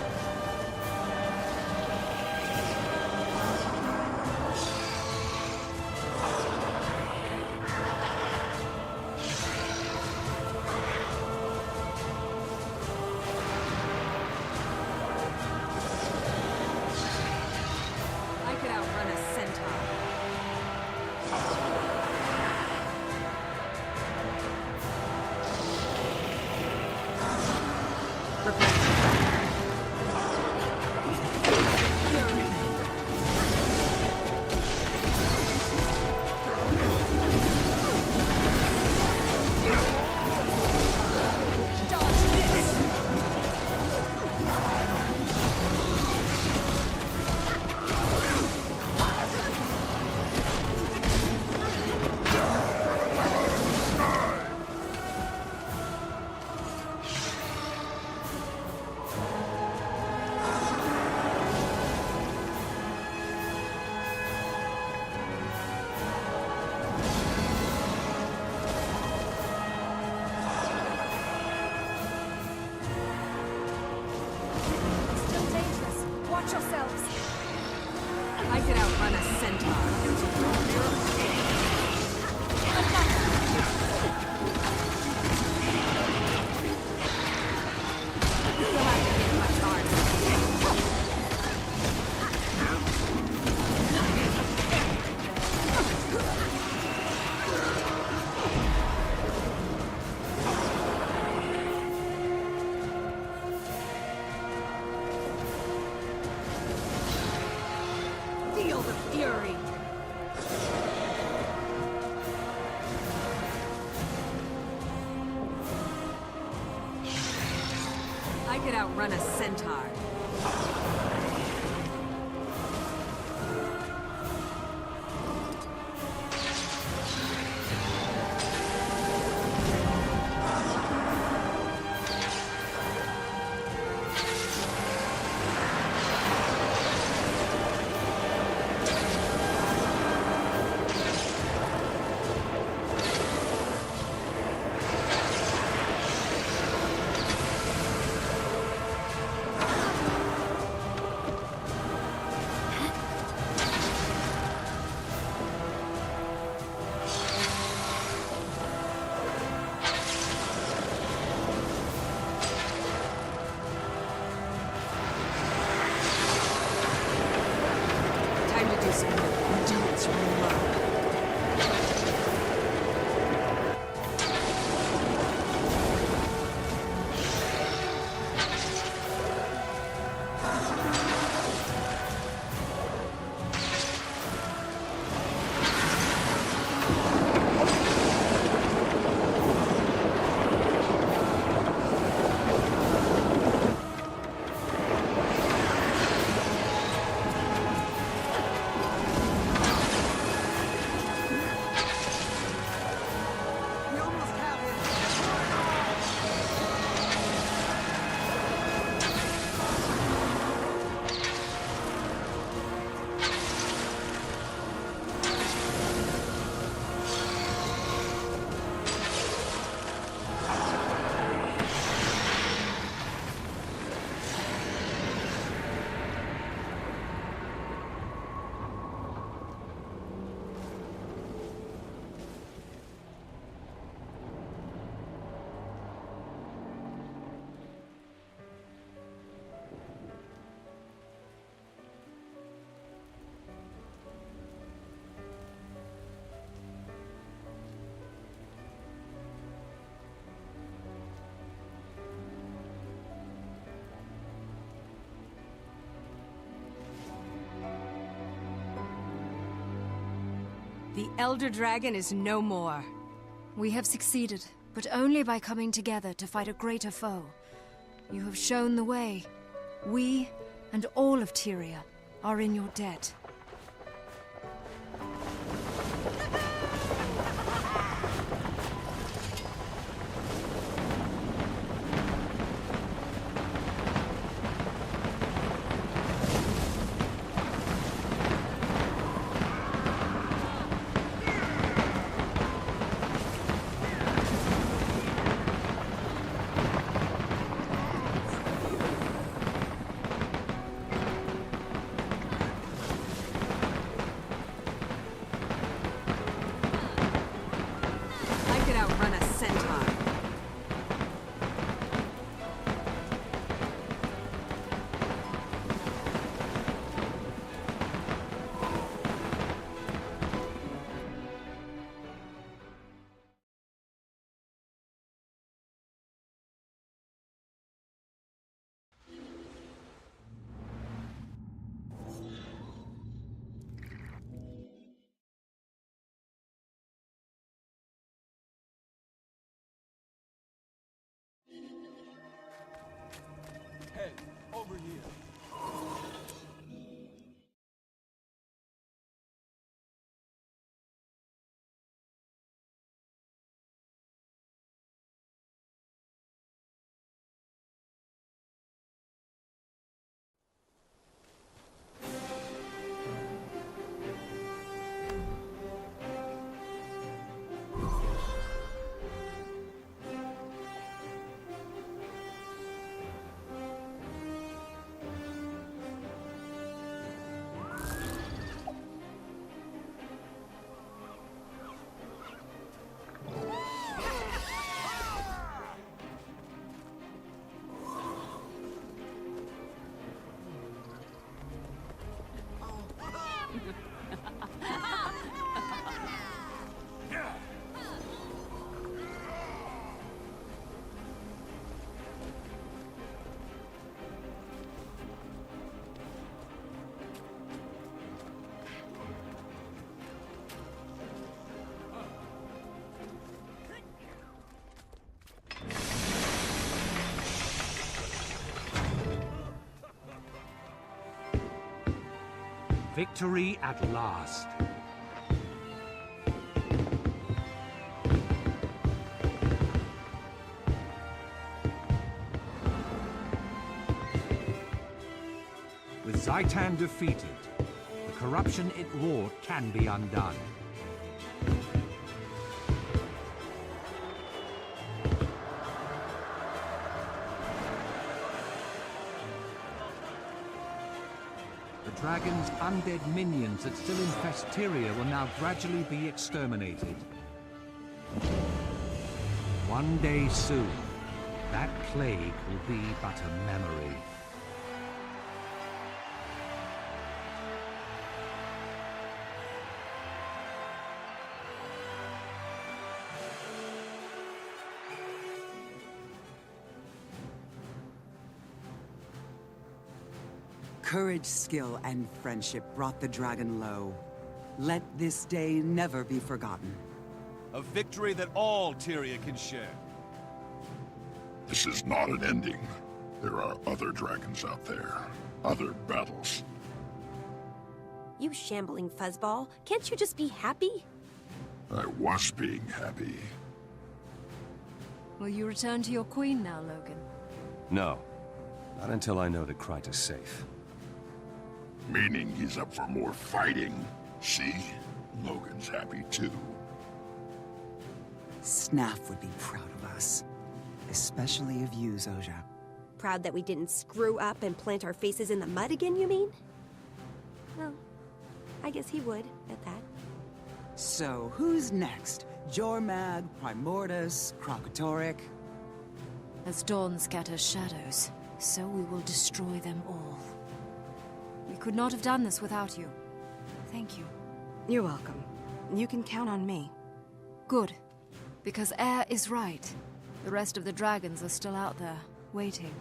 Watch yourselves. I could outrun a centaur. You'll have to hit much Feel the fury! I could outrun a centaur. The Elder Dragon is no more. We have succeeded, but only by coming together to fight a greater foe. You have shown the way. We, and all of Tyria, are in your debt. Victory at last. With Zhaitan defeated, the corruption it wrought can be undone. The dragon's undead minions that still infest Tyria will now gradually be exterminated. One day soon, that plague will be but a memory. Courage, skill, and friendship brought the dragon low. Let this day never be forgotten. A victory that all Tyria can share. This is not an ending. There are other dragons out there. Other battles. You shambling fuzzball. Can't you just be happy? I was being happy. Will you return to your queen now, Logan? No. Not until I know that Kryt is safe. Meaning he's up for more fighting. See? Logan's happy too. Snaf would be proud of us. Especially of you, Zojja. Proud that we didn't screw up and plant our faces in the mud again, you mean? Well, I guess he would, at that. So, who's next? Jormag, Primordus, Krokatoric? As dawn scatters shadows, so we will destroy them all. We could not have done this without you. Thank you. You're welcome. You can count on me. Good. Because Air is right. The rest of the dragons are still out there, waiting.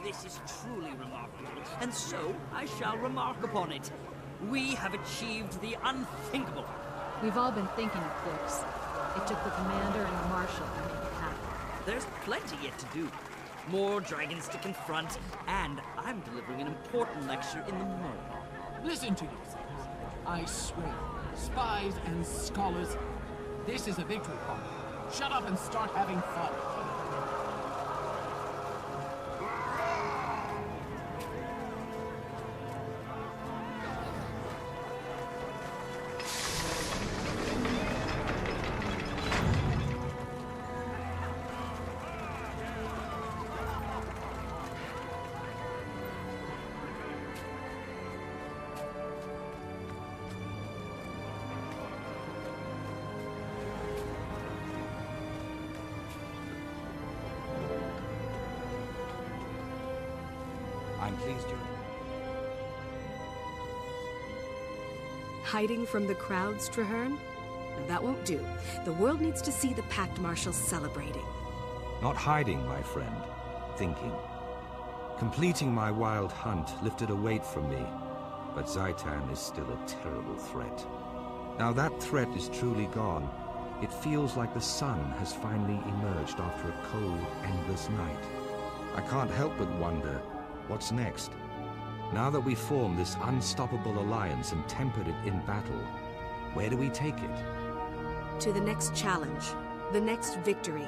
This is truly remarkable, and so I shall remark upon it. We have achieved the unthinkable. We've all been thinking of this. It took the commander and the marshal to make it happen. There's plenty yet to do. More dragons to confront, and I'm delivering an important lecture in the morning. Listen to yourselves. I swear, spies and scholars, this is a victory party. Shut up and start having fun. I'm pleased you're... Hiding from the crowds, Traherne? No, that won't do. The world needs to see the Pact Marshals celebrating. Not hiding, my friend. Thinking. Completing my wild hunt lifted a weight from me, but Zhaitan is still a terrible threat. Now that threat is truly gone. It feels like the sun has finally emerged after a cold, endless night. I can't help but wonder, what's next? Now that we've formed this unstoppable alliance and tempered it in battle, where do we take it? To the next challenge, the next victory.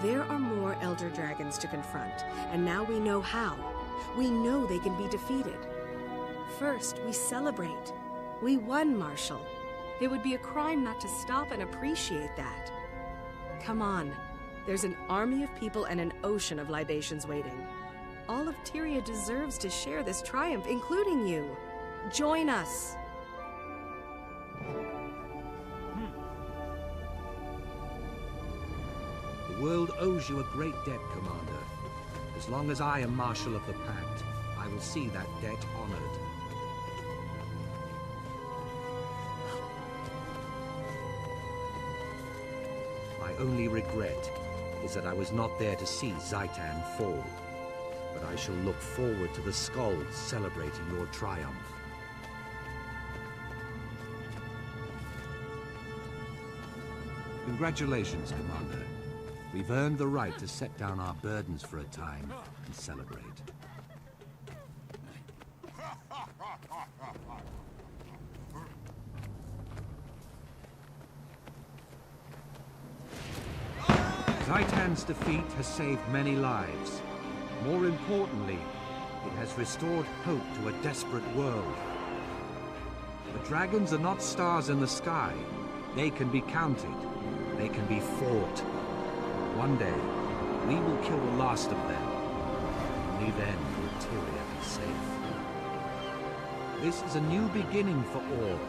There are more Elder Dragons to confront, and now we know how. We know they can be defeated. First, we celebrate. We won, Marshal. It would be a crime not to stop and appreciate that. Come on. There's an army of people and an ocean of libations waiting. All of Tyria deserves to share this triumph, including you. Join us. The world owes you a great debt, Commander. As long as I am Marshal of the Pact, I will see that debt honored. My only regret is that I was not there to see Zhaitan fall. But I shall look forward to the skulls celebrating your triumph. Congratulations, Commander. We've earned the right to set down our burdens for a time and celebrate. Zhaitan's defeat has saved many lives. More importantly, it has restored hope to a desperate world. The dragons are not stars in the sky. They can be counted. They can be fought. One day, we will kill the last of them. Only then will Tyria be safe. This is a new beginning for all,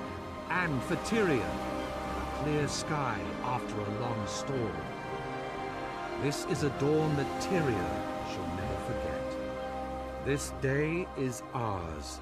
and for Tyria. A clear sky after a long storm. This is a dawn that Tyria shall never forget. This day is ours.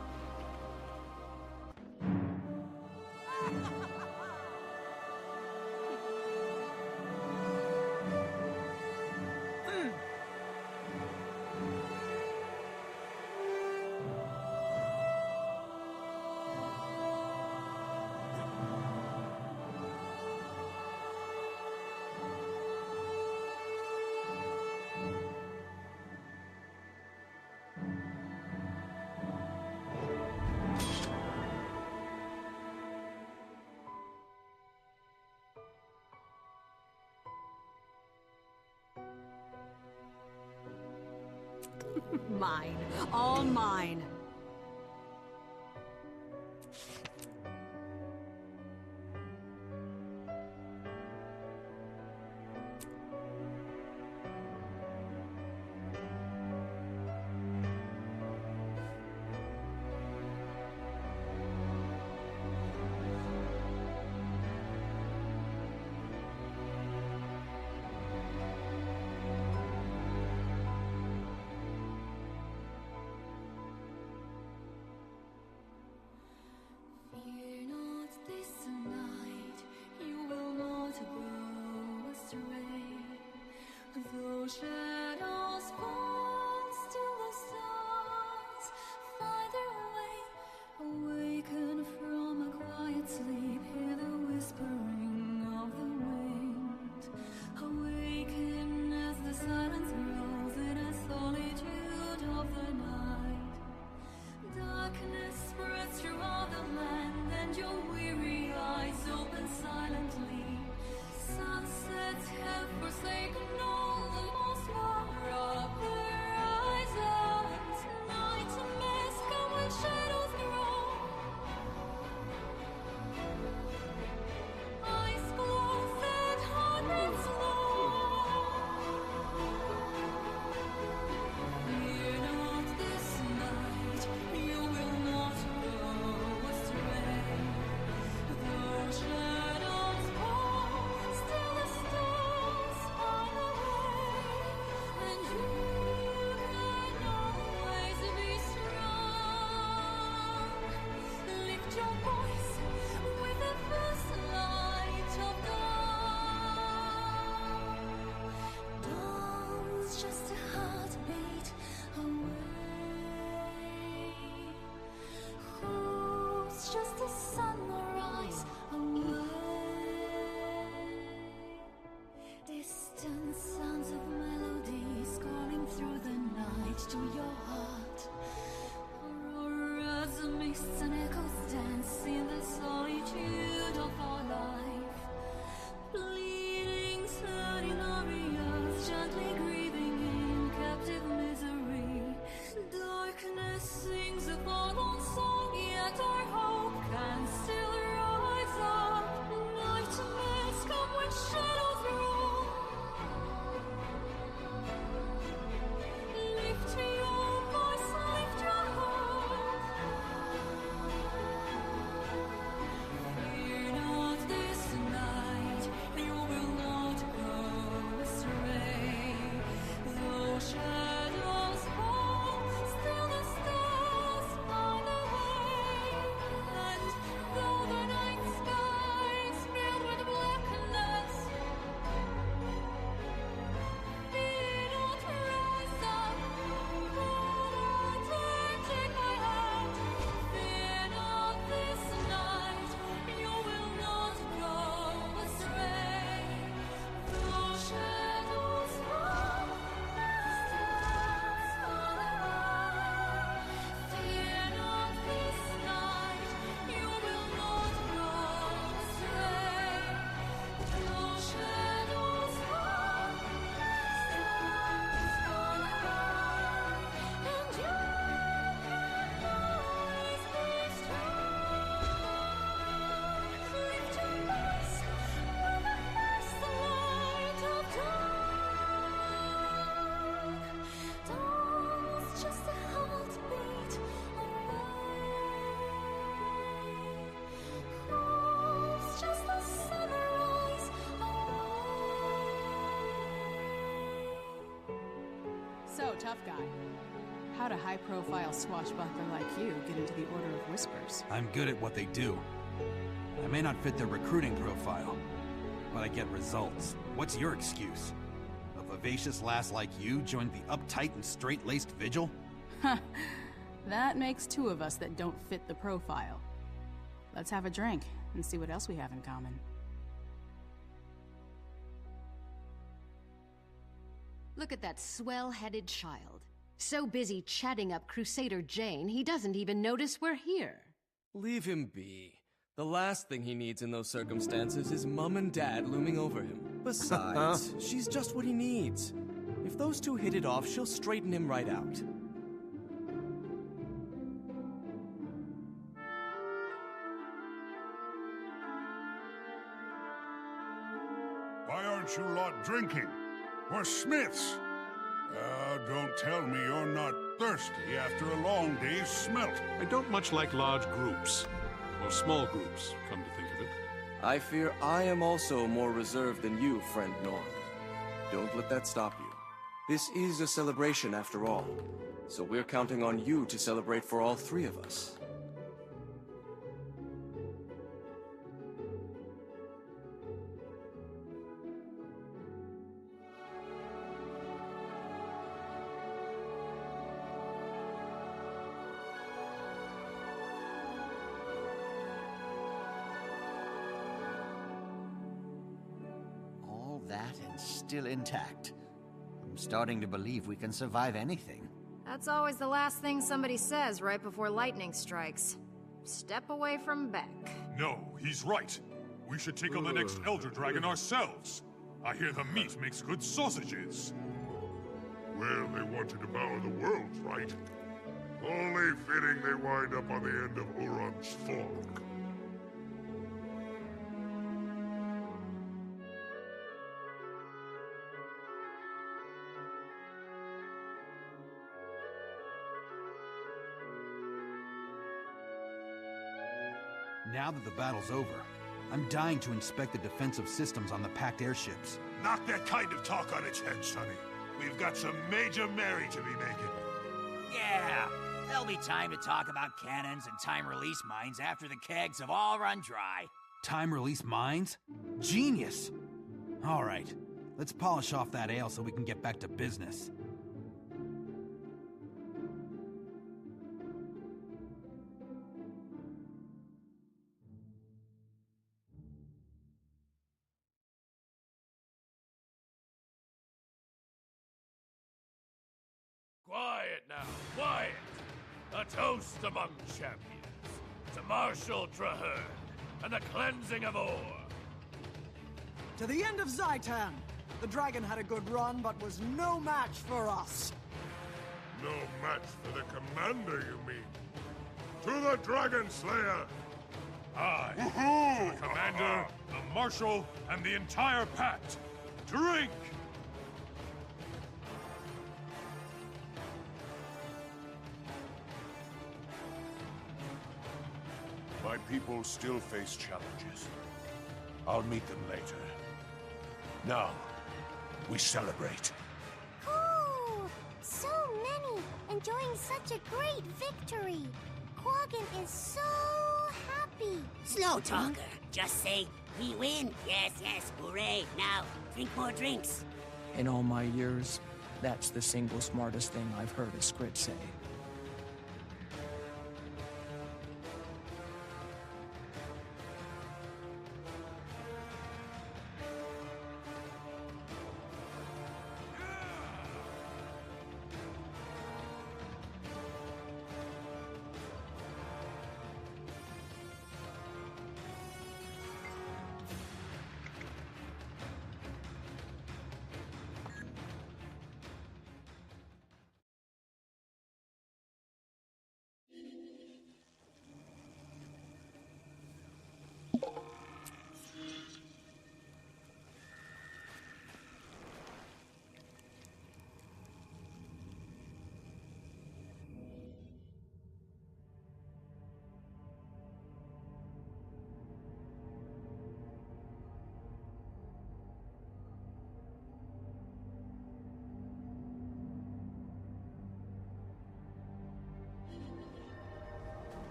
Mine. All mine. Shadows fall, still the stars find their way. Awaken from a quiet sleep, hear the whispering of the wind. Awaken as the silence grows in a solitude of the night. Darkness spreads throughout the land, and your weary eyes open silently. Sunsets have forsaken all the most far of the horizon. Nightmares come when shadows grow. Eyes closed and heart beats slow. Fear not this night, you will not go astray. Though shadows fall, still the stars find a way, and you can always be strong. Lift your voice with the first light of dawn. Dawn's just a heartbeat away. Hope's just a sunrise away. Distant sounds of melodies calling through the night to your heart. Auroras, mists and echoes dance in the solitude of our life. Bleeding turning arias, gently grieving in captive misery. Darkness sings a forlorn song, yet our hope can still rise up. Nightmares come when shadows roll. Lift your voice, lift your heart. tough guy. How'd a high-profile swashbuckler like you get into the Order of Whispers? I'm good at what they do. I may not fit their recruiting profile, but I get results. What's your excuse? A vivacious lass like you joined the uptight and straight-laced Vigil? That makes two of us that don't fit the profile. Let's have a drink and see what else we have in common. Look at that swell-headed child. So busy chatting up Crusader Jane, he doesn't even notice we're here. Leave him be. The last thing he needs in those circumstances is Mum and Dad looming over him. Besides, she's just what he needs. If those two hit it off, she'll straighten him right out. Why aren't you lot drinking? We're smiths. Don't tell me you're not thirsty after a long day's smelt. I don't much like large groups. Or small groups, come to think of it. I fear I am also more reserved than you, friend Norm. Don't let that stop you. This is a celebration after all, so we're counting on you to celebrate for all three of us. That and still intact. I'm starting to believe we can survive anything. That's always the last thing somebody says right before lightning strikes. Step away from Beck. No, he's right. We should take on the next Elder Dragon ourselves. I hear the meat makes good sausages. Well, they want to devour the world, right? Only fitting they wind up on the end of Oron's fork. Now that the battle's over, I'm dying to inspect the defensive systems on the packed airships. Knock that kind of talk on its head, Sonny. We've got some major merry to be making. Yeah, there'll be time to talk about cannons and time-release mines after the kegs have all run dry. Time-release mines? Genius! All right, let's polish off that ale so we can get back to business. Quiet now, quiet! A toast among champions, to Marshal Traherne, and the cleansing of ore. To the end of Zhaitan! The dragon had a good run, but was no match for us. No match for the commander, you mean? To the Dragon Slayer! Aye. The commander, the marshal, and the entire pact. Drink! My people still face challenges. I'll meet them later. Now, we celebrate. Cool! So many! Enjoying such a great victory! Quaggan is so happy! Slow talker. Just say, we win. Yes, yes, hooray. Now, drink more drinks. In all my years, that's the single smartest thing I've heard a Skrit say.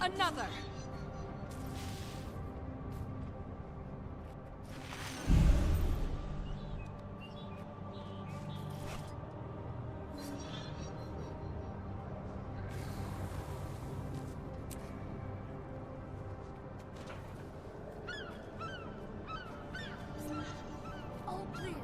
another! All clear.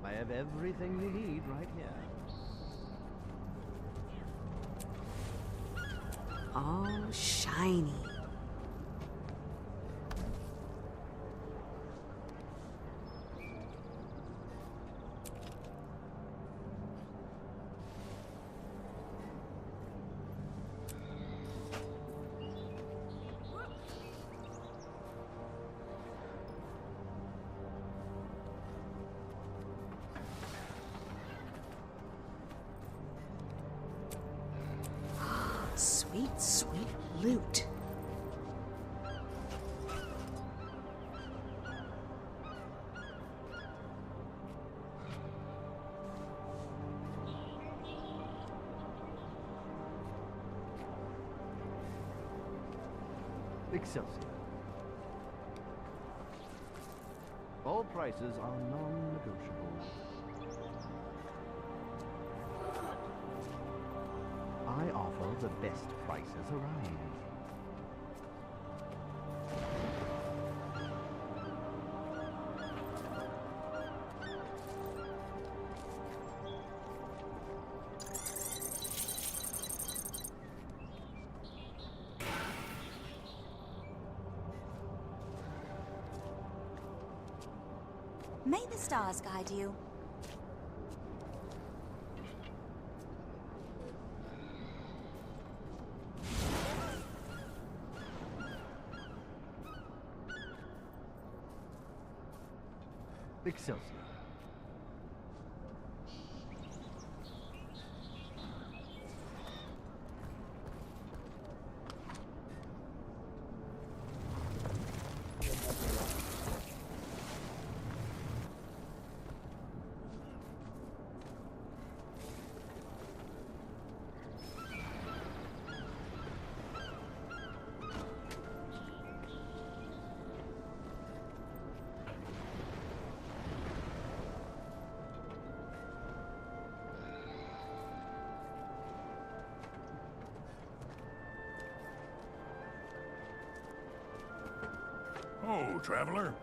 I have everything you need right here. All shiny. Sweet, sweet loot. Excelsior. All prices are non-negotiable. I offer the best prices around. May the stars guide you. Excelsior. Oh, traveler.